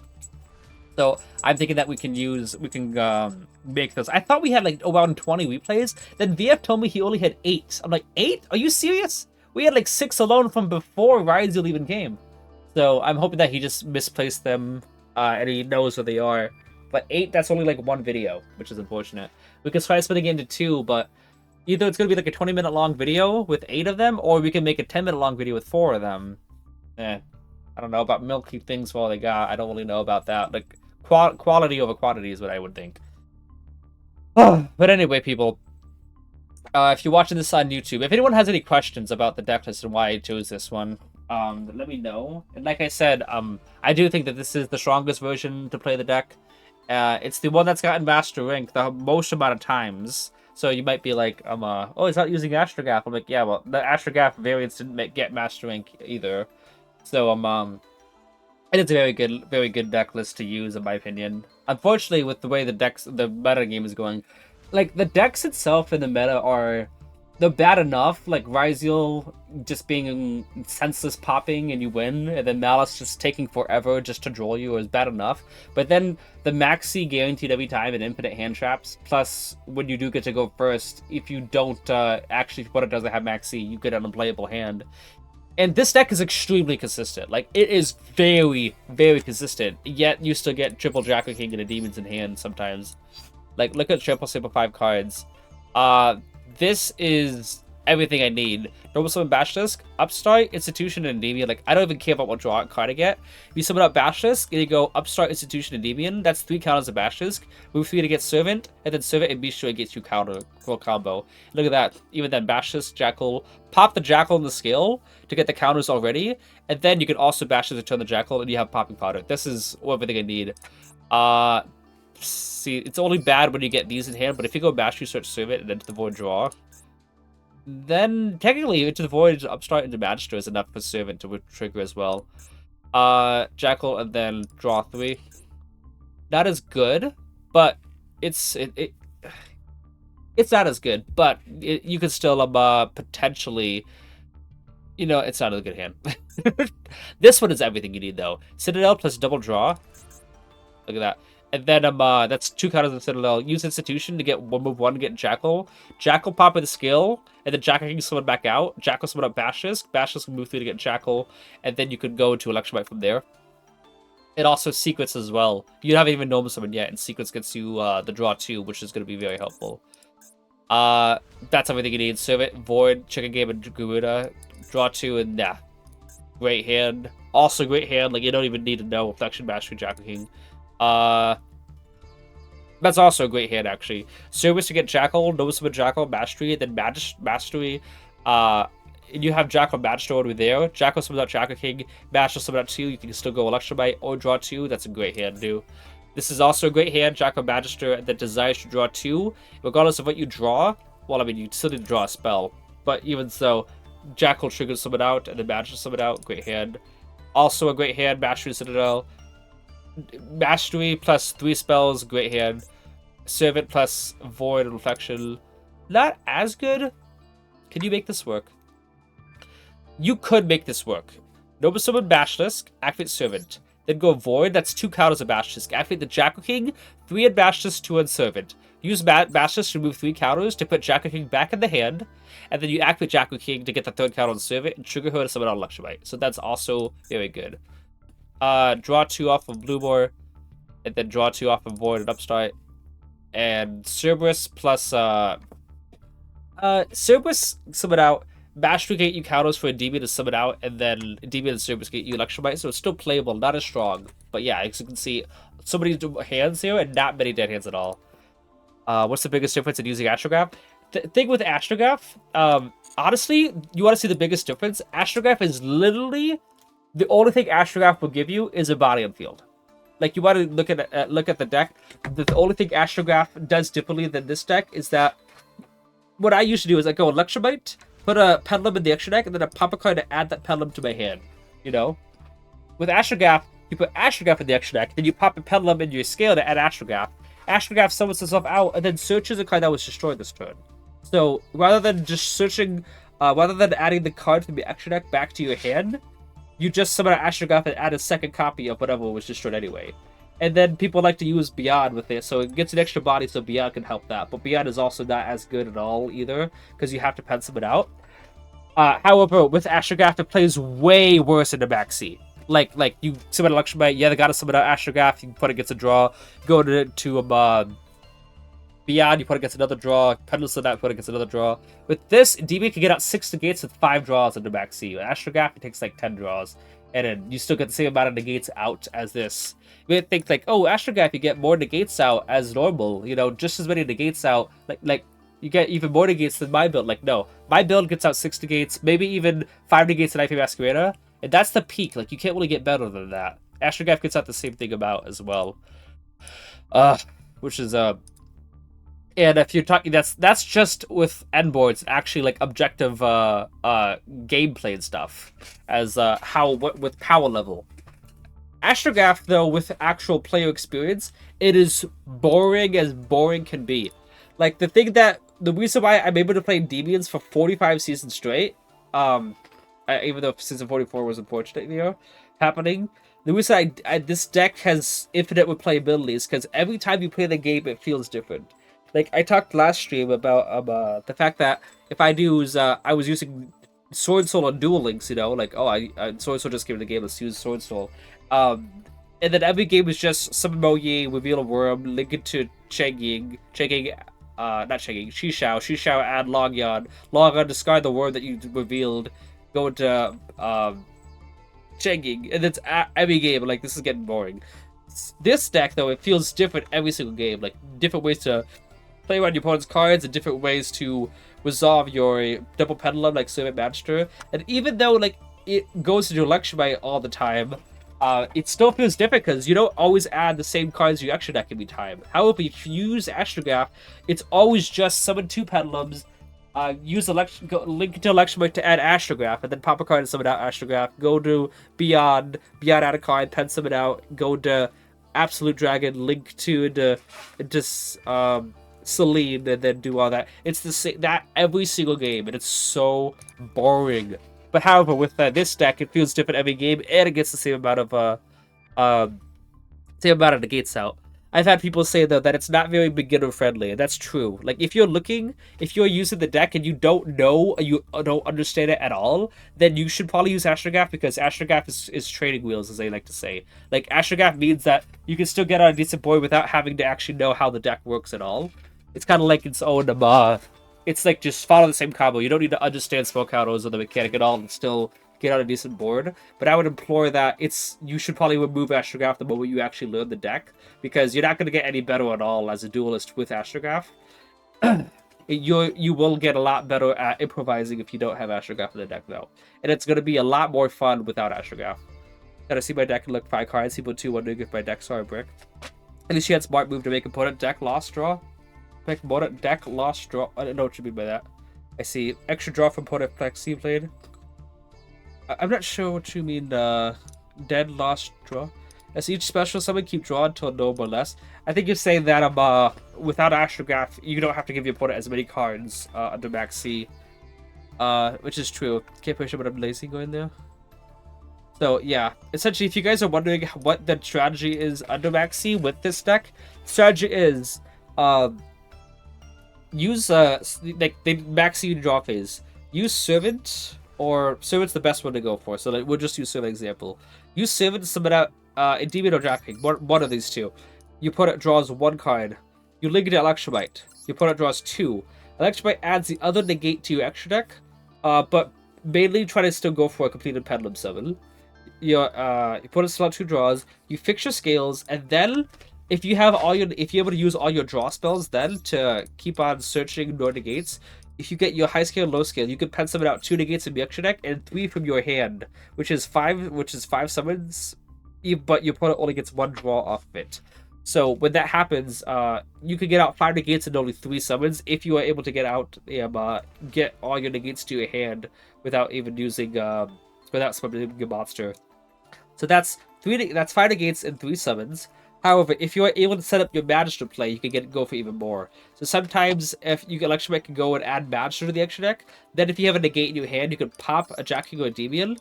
So I'm thinking that we can make those. I thought we had like around 20 replays. Then VF told me he only had 8. I'm like, 8? Are you serious? We had like 6 alone from before Ryzel even came. So I'm hoping that he just misplaced them and he knows where they are. But 8, that's only like 1 video, which is unfortunate. We can try splitting it into 2, but either it's going to be like a 20-minute long video with 8 of them, or we can make a 10-minute long video with 4 of them. I don't know about milking things for all they got. I don't really know about that. Like, quality over quantity is what I would think. But anyway, people, if you're watching this on YouTube, if anyone has any questions about the deck list and why I chose this one, let me know. And like I said, I do think that this is the strongest version to play the deck. It's the one that's gotten Master Rank the most amount of times. So you might be like, oh, he's not using Astrograph. I'm like, yeah, well, the Astrograph variants didn't get Master Rank either. So, it is a very good deck list to use, in my opinion. Unfortunately, with the way the meta game is going, like, the decks itself in the meta they're bad enough, like Ryzel just being senseless popping and you win, and then Malice just taking forever just to draw you is bad enough. But then the Maxi guaranteed every time and infinite hand traps, plus when you do get to go first, if you don't actually, what it doesn't have Maxi, you get an unplayable hand. And this deck is extremely consistent. Like, it is very, very consistent. Yet, you still get triple Jacker King and a Demons in hand sometimes. Like, look at triple Super 5 cards. This is everything I need. Normal Summon Basilisk, Upstart, Institution, and Endymion. Like, I don't even care about what draw card I get. If you summon up Basilisk, and you go Upstart, Institution, and Endymion, that's 3 counters of Basilisk. Move 3 to get Servant, and then Servant and Bistro gets you counter for a combo. Look at that. Even then, Basilisk, Jackal, pop the Jackal in the scale to get the counters already, and then you can also Basilisk to turn the Jackal, and you have popping powder. This is everything I need. See, it's only bad when you get these in hand, but if you go Basilisk, search Servant, and Into the Void draw, then technically Into the Void, Upstart, into Magister is enough for Servant to trigger as well. Jackal, and then draw 3. Not as good, but it's not as good, but you can still potentially, it's not a good hand. This one is everything you need though. Citadel plus double draw. Look at that. And then that's 2 counters of Citadel. Use Institution to get move 1 to get Jackal. Jackal pop with a skill, and then Jackal can summon back out. Jackal summon up Basilisk. Basilisk can move 3 to get Jackal, and then you could go to Electrobite from there. It also secrets as well. You haven't even known someone yet, and secrets gets you the draw 2, which is going to be very helpful. That's everything you need. Serve it, Void, Chicken Game, and Garuda. Draw 2, and yeah. Great hand. Also great hand, like you don't even need to know Reflection, Mastery, Jackal King. That's also a great hand, actually. Service to get Jackal, Noticeable Jackal, Mastery, then Mastery, and you have Jackal Magister over there. Jackal summons out Jackal King, Magister summons out 2, you can still go Electrobite or draw 2. That's a great hand, too. This is also a great hand, Jackal Magister, that desires to draw 2. Regardless of what you draw, well, I mean, you still need to draw a spell. But even so, Jackal triggers summon out, and then Magister summon out. Great hand. Also a great hand, Mastery Citadel. Mastery plus 3 spells, great hand. Servant plus Void and Reflection. Not as good. Can you make this work? You could make this work. Noble Summon Basilisk, activate Servant. Then go Void, that's 2 counters of Basilisk. Activate the Jackal King, 3 on Basilisk, 2 on Servant. Use Basilisk to remove 3 counters to put Jackal King back in the hand. And then you activate Jackal King to get the 3rd counter on Servant and trigger her to summon out Electrobite. So that's also very good. Draw 2 off of Bluemore. And then draw 2 off of Void and Upstart. And Cerberus plus Cerberus summon out. Mastery gate you counters for Endymion to summon out, and then Endymion and Cerberus gate you Electrobite, so it's still playable, not as strong. But yeah, as you can see, so many hands here and not many dead hands at all. What's the biggest difference in using Astrograph? The thing with Astrograph, honestly, you want to see the biggest difference? Astrograph is literally the only thing Astrograph will give you is a body and field. Like, you want to look at the deck. The only thing Astrograph does differently than this deck is that what I usually do is I go Electrobite, put a Pendulum in the extra deck, and then I pop a card to add that Pendulum to my hand. You know? With Astrograph, you put Astrograph in the extra deck, then you pop a Pendulum in your scale to add Astrograph. Astrograph summons itself out, and then searches a card that was destroyed this turn. So, rather than just searching, rather than adding the card from the extra deck back to your hand, you just summon an Astrograph and add a second copy of whatever was destroyed anyway. And then people like to use Beyond with it, so it gets an extra body so Beyond can help that. But Beyond is also not as good at all either, because you have to pencil it out. However, with Astrograph, it plays way worse in the backseat. Like you summon an Electrobite, yeah, they gotta summon out Astrograph, you put it against a draw, go to Beyond, you put it against another draw, Pendulum summon out, put it against another draw. With this, DB can get out 6 negates with 5 draws in the backseat. With Astrograph, it takes like 10 draws. And then you still get the same amount of negates out as this. You may think like, oh, Astrograph, you get more negates out as normal. You know, just as many negates out. Like you get even more negates than my build. Like, no. My build gets out 6 negates, maybe even 5 negates in IP Masquerada. And that's the peak. Like, you can't really get better than that. Astrograph gets out the same thing about as well. Which is, and if you're talking, that's just with end boards, actually, like, objective, gameplay and stuff. As, with power level. Astrograph, though, with actual player experience, it is boring as boring can be. Like, the reason why I'm able to play Endymions for 45 seasons straight, even though season 44 was unfortunately happening, the reason this deck has infinite replayability is because every time you play the game, it feels different. Like, I talked last stream about the fact that if I was using Sword Soul on Duel Links, you know, like, Sword Soul just came in the game, let's use Sword Soul. And then every game was just summon Moye, reveal a worm, link it to Changing, not Changing, Shishao, add Longyan, discard the worm that you revealed, go into Changing, and it's every game. Like, this is getting boring. This deck, though, it feels different every single game. Like, different ways to play around your opponent's cards and different ways to resolve your double pendulum, like Servant Magister. And even though, like, it goes into Electrobite all the time, it still feels different because you don't always add the same cards to your extra deck every time. However, if you use Astrograph, it's always just summon 2 pendulums, use link to Electrobite to add Astrograph, and then pop a card and summon out Astrograph. Go to Beyond add a card, pen summon out, go to Absolute Dragon, link to Celine, and then do all that. It's the same that every single game, and it's so boring. But however, with this deck, it feels different every game, and it gets the same amount of negates out. I've had people say though that it's not very beginner friendly, and that's true. Like if you're using the deck and you don't know, you don't understand it at all, then you should probably use Astrograph, because Astrograph is training wheels, as they like to say. Like Astrograph means that you can still get on a decent board without having to actually know how the deck works at all. It's kind of like its own it's like just follow the same combo. You don't need to understand spell counters or the mechanic at all and still get on a decent board. But I would implore that you should probably remove Astrograph the moment you actually learn the deck, because you're not going to get any better at all as a duelist with Astrograph. You will get a lot better at improvising if you don't have Astrograph in the deck though, and it's going to be a lot more fun without Astrograph. Gotta see my deck and look 5 cards. People 2 wondering if my deck's are a brick. At least she had smart move to make opponent deck lost draw. Make opponent deck lost draw. I don't know what you mean by that. I see extra draw from opponent flexi played. I'm not sure what you mean, dead lost draw. As each special summon keep draw until no more less. I think you're saying that without Astrograph, you don't have to give your opponent as many cards under max C. Which is true. Can't push it, but I'm lazy going there. So yeah, essentially, if you guys are wondering what the strategy is under max C with this deck, strategy is use like the max C draw phase. Use Servant, or Servant's the best one to go for. So like, we'll just use Servant example. Use Servant to summon out Endymion or Drafting. One of these two. Your opponent draws 1 card. You link it to Electromite. Your opponent draws 2. Electromite adds the other negate to your extra deck, but mainly try to still go for a completed Pendulum summon. Your opponent still have 2 draws. You fix your scales, and then if you're able to use all your draw spells, then to keep on searching no negates. If you get your high scale, low scale, you can pen summon out 2 negates in the extra deck and 3 from your hand, which is 5 summons, but your opponent only gets 1 draw off of it. So when that happens, you can get out 5 negates and only 3 summons if you are able to get all your negates to your hand without even using without summoning your monster. So that's 5 negates and 3 summons. However, if you are able to set up your Magister play, you can go for even more. So sometimes, if you get Electromite can go and add Magister to the extra deck, then if you have a negate in your hand, you can pop a Jack King or a Endymion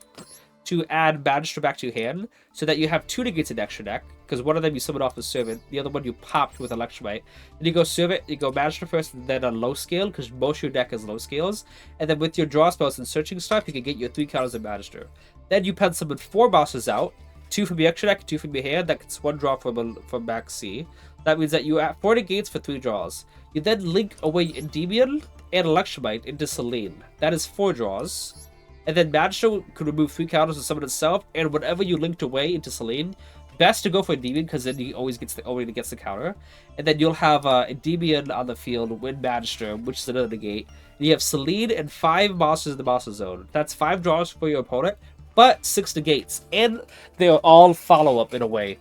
to add Magister back to your hand, so that you have 2 negates in the extra deck, because one of them you summon off with Servant, the other one you popped with Electromite. Then you go Servant, you go Magister first, and then on low scale, because most of your deck is low scales, and then with your draw spells and searching stuff, you can get your 3 counters in Magister. Then you pen summon 4 bosses out, 2 from your extra deck, 2 from your hand. That gets 1 draw from max C. That means that you have 4 negates for 3 draws. You then link away Endymion and Electromite into Selene. That is 4 draws. And then Magister could remove 3 counters and summon itself, and whatever you linked away into Selene, best to go for Endymion, because then he always gets the counter. And then you'll have Endymion on the field with Magister, which is another negate. And you have Selene and 5 monsters in the monster zone. That's 5 draws for your opponent, but 6 negates, and they're all follow-up in a way.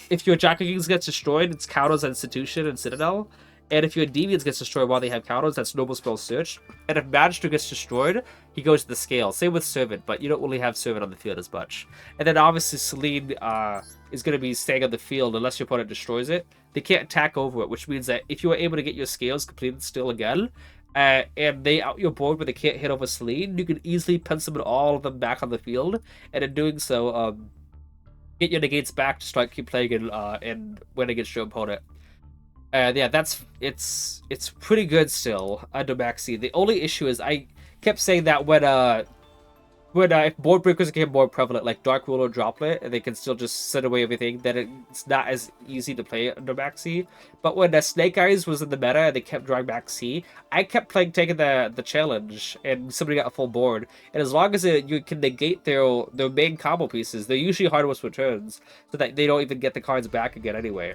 If your Jack Kings gets destroyed, it's counters on Institution and Citadel. And if your Endymions gets destroyed while they have counters, that's Noble Spell Search. And if Magister gets destroyed, he goes to the scale. Same with Servant, but you don't really have Servant on the field as much. And then obviously Selene is going to be staying on the field unless your opponent destroys it. They can't attack over it, which means that if you are able to get your scales completed still again, and they out your board but they can't hit over Selene, you can easily pen summon all of them back on the field, and in doing so, get your negates back to start keep playing and win against your opponent. Yeah, it's pretty good still under max C. The only issue is I kept saying that when if board breakers became more prevalent, like Dark Rule or Droplet, and they can still just send away everything, then it's not as easy to play under max C. But when Snake Eyes was in the meta and they kept drawing max C, I kept taking the challenge, and somebody got a full board. And as long as you can negate their main combo pieces, they're usually hardest returns, so that they don't even get the cards back again anyway.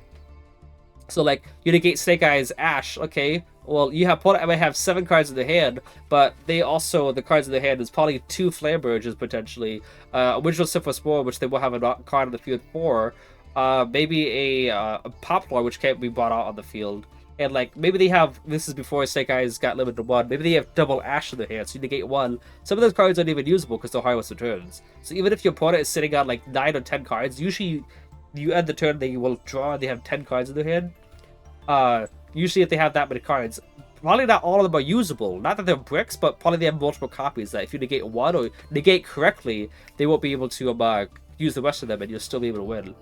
So like, you negate Snake Eyes Ash, okay, well, you have opponent might have 7 cards in the hand, but they also, the cards in the hand is probably 2 Flamberges potentially, Original Syphilis Spore, which they will have a card on the field for, maybe a Poplar, which can't be brought out on the field, and like, maybe they have, this is before Snake Eyes got limited to 1, maybe they have double Ash in their hand, so you negate 1, some of those cards aren't even usable because they're hardest returns, so even if your opponent is sitting on like 9 or 10 cards, usually you end the turn, they will draw, they have 10 cards in their hand. Usually if they have that many cards, probably not all of them are usable. Not that they're bricks, but probably they have multiple copies that if you negate 1 or negate correctly, they won't be able to use the rest of them and you'll still be able to win.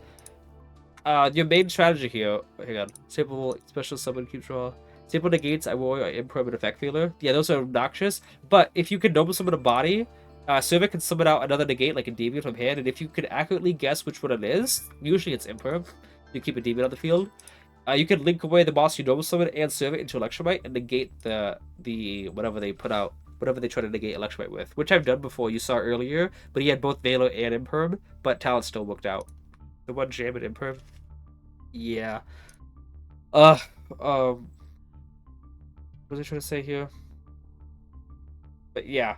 your main strategy here. Hang on. Sample special summon keep draw. Sample negates I warrior impermanent effect failure. Yeah, those are obnoxious. But if you can noble summon a body, Servant can summon out another negate like a Endymion from hand, and if you can accurately guess which one it is, usually it's imperm. You keep a demon on the field. You can link away the boss you noble summon and Servant into Electromite and negate the whatever they put out. Whatever they try to negate Electromite with, which I've done before. You saw earlier, but he had both Velo and Imperm, but talent still worked out. The one jam and Imperm. Yeah. What was I trying to say here? But yeah,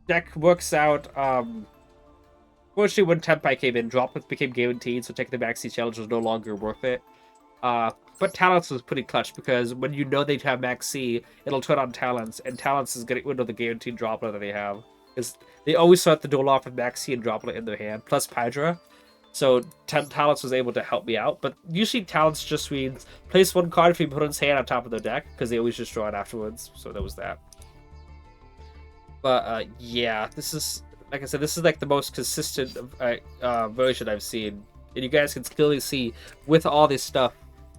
deck works out. Fortunately, when Tempai came in, Droplets became guaranteed, so taking the Maxi challenge was no longer worth it. But Talents was pretty clutch because when you know they have Max C, it'll turn on Talents, and Talents is getting rid of the guaranteed Droplet that they have. Because they always start the duel off with Max C and Droplet in their hand, plus Pydra. So Talents was able to help me out, but usually Talents just means place one card if you put in his hand on top of their deck, because they always just draw it afterwards, so that was that. But yeah, this is, like I said, this is like the most consistent version I've seen. And you guys can clearly see, with all this stuff,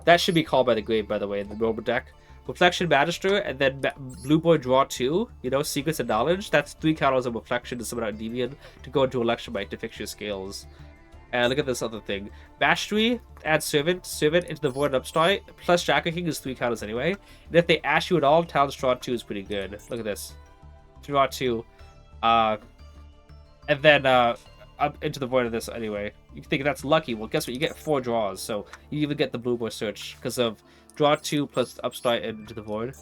that should be called by the grave, by the way, in the normal deck. Reflection Magister, and then Blue Boy draw 2, you know, Secrets and Knowledge. That's 3 counters of Reflection to summon out Endymion to go into Electromite to fix your scales. And look at this other thing. Mastery, add Servant into the Void and Upstart, plus Jacker King is 3 counters anyway. And if they ash you at all, Talents draw 2 is pretty good. Look at this. Draw 2. And then up into the Void of this anyway. You think that's lucky. Well, guess what? You get 4 draws, so you even get the Blue Boy Search because of draw 2 plus Upstart and into the Void.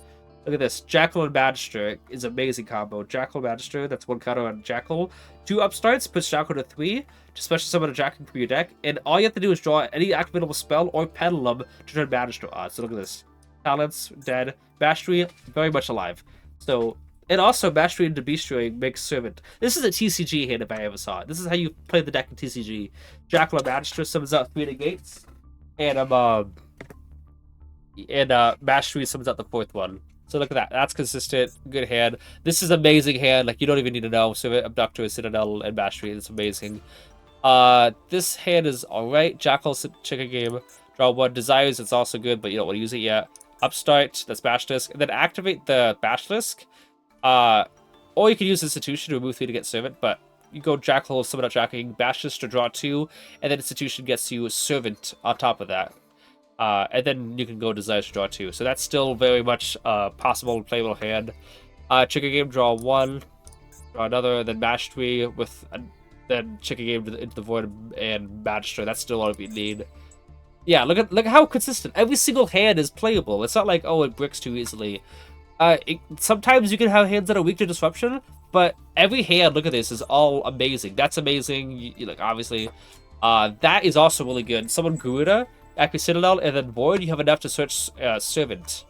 Look at this. Jackal and Magister is an amazing combo. Jackal Magister, that's 1 counter on Jackal. 2 Upstarts, puts Jackal to 3 to special summon a Jackal from your deck, and all you have to do is draw any activatable spell or Pendulum to turn Magister on. So look at this. Talents, dead. Mastery, very much alive. So, and also Mastery into Beastry makes Servant. This is a TCG hand if I ever saw it. This is how you play the deck in TCG. Jackal and Magister summons out 3 negates, and Mastery summons out the 4th one. So look at that. That's consistent. Good hand. This is amazing hand. Like, you don't even need to know. Servant, Abductor, Citadel, and Mastery. It's amazing. This hand is alright. Jackal, Chicken Game. Draw 1. Desires, it's also good, but you don't want to use it yet. Upstart, that's Basilisk. And then activate the Basilisk. Or you can use Institution to remove 3 to get Servant, but you go Jackal, summon out Jackal King, Basilisk to draw 2, and then Institution gets you Servant on top of that. And then you can go Desires to draw 2. So that's still very much possible and playable hand. Chicken Game, draw 1, draw another, then Mastery with then Chicken Game into the Void and Magister. That's still all you need. Yeah, look at how consistent. Every single hand is playable. It's not like, oh, it bricks too easily. Sometimes you can have hands that are weak to Disruption, but every hand, look at this, is all amazing. That's amazing. Like, obviously. That is also really good. Someone Garuda, activate Citadel, and then Void, you have enough to search Servant.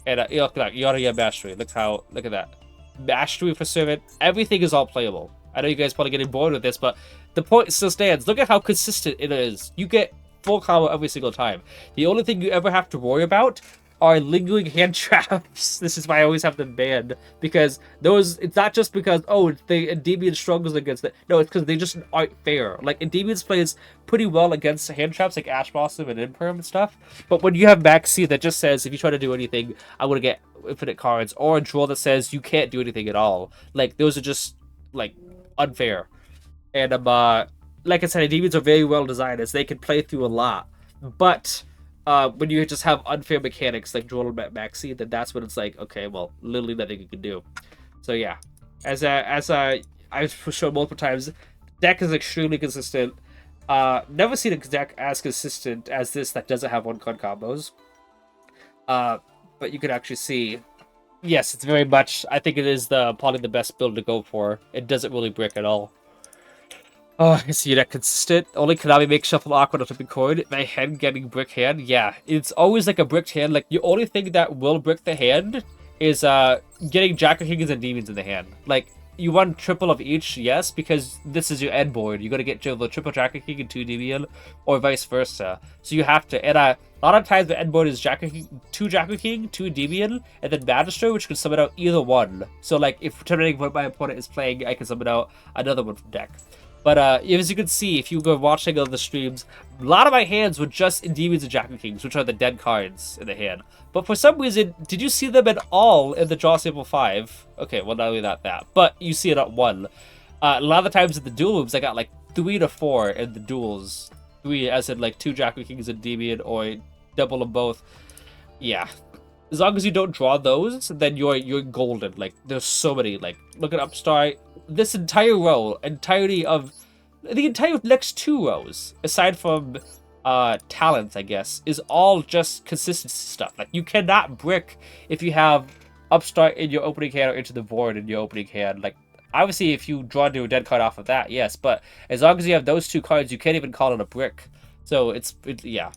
And look at that. You already have Mastery. Look at that. Mastery for Servant. Everything is all playable. I know you guys probably getting bored with this, but the point still stands. Look at how consistent it is. You get full combo every single time. The only thing you ever have to worry about are lingering hand traps. This is why I always have them banned, because those, it's not just because, oh, the Endymion struggles against it. No, it's because they just aren't fair. Like, Endymions plays pretty well against hand traps like Ash Blossom and Imperm and stuff, but when you have Max C that just says, if you try to do anything, I want to get infinite cards, or a draw that says you can't do anything at all, like, those are just, like, unfair. And, like I said, Endymions are very well designed, as they can play through a lot, but when you just have unfair mechanics like Joel and Maxi, then that's when it's like, okay, well, literally nothing you can do. So yeah, as I've shown multiple times, deck is extremely consistent. Never seen a deck as consistent as this that doesn't have 1-card combos. But you can actually see, yes, it's very much, I think it is probably the best build to go for. It doesn't really brick at all. Oh, I can see that consistent. Only Konami makes shuffle awkward on flipping coin. My hand getting brick hand. Yeah, it's always like a bricked hand. Like, the only thing that will brick the hand is getting Jacker Kings and Demons in the hand. Like, you want triple of each, yes, because this is your end board. You gotta get the triple Jacker King and 2 Endymion, or vice versa. So you have to. And a lot of times the end board is Jacker King, 2 Jacker King, 2 Endymion, and then Magister, which can summon out either one. So, like, if determining what my opponent is playing, I can summon out another one from deck. But as you can see, if you go watching all the streams, a lot of my hands were just Endymions and Jack of Kings, which are the dead cards in the hand. But for some reason, did you see them at all in the draw sample 5? Okay, well, not only that, but you see it at 1. A lot of the times in the duel rooms, I got like 3 to 4 in the duels. 3 as in like 2 Jack of Kings and Endymion, or double them both. Yeah. As long as you don't draw those, then you're golden. Like, there's so many. Like, look at Upstart. This entire row, the entire next 2 rows, aside from talents, I guess, is all just consistency stuff. Like, you cannot brick if you have Upstart in your opening hand or into the board in your opening hand. Like, obviously, if you draw to a dead card off of that, yes. But as long as you have those 2 cards, you can't even call it a brick. So yeah.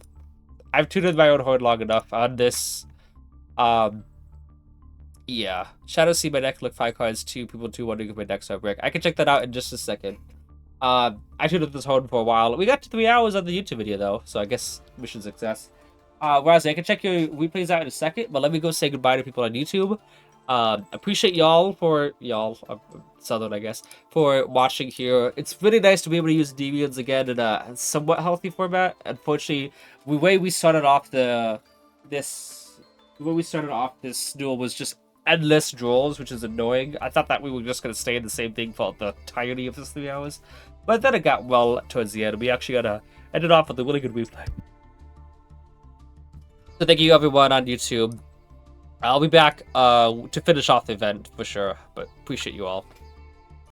I've tutored my own horn long enough on this. Yeah. Shadow see my deck look 5 cards, 2 people 2 wondering if my decks are brick. I can check that out in just a second. I tutored this horn for a while. We got to 3 hours on the YouTube video though, so I guess mission success. Rosie, I can check your replays out in a second, but let me go say goodbye to people on YouTube. Appreciate y'all for Southern, I guess, for watching here. It's really nice to be able to use Endymions again in a somewhat healthy format. Unfortunately, the way we started off this duel was just endless draws, which is annoying. I thought that we were just gonna stay in the same thing for the entirety of this 3 hours, but then it got well towards the end. We actually gotta end it off with a really good replay. So thank you everyone on YouTube. I'll be back to finish off the event for sure, but appreciate you all.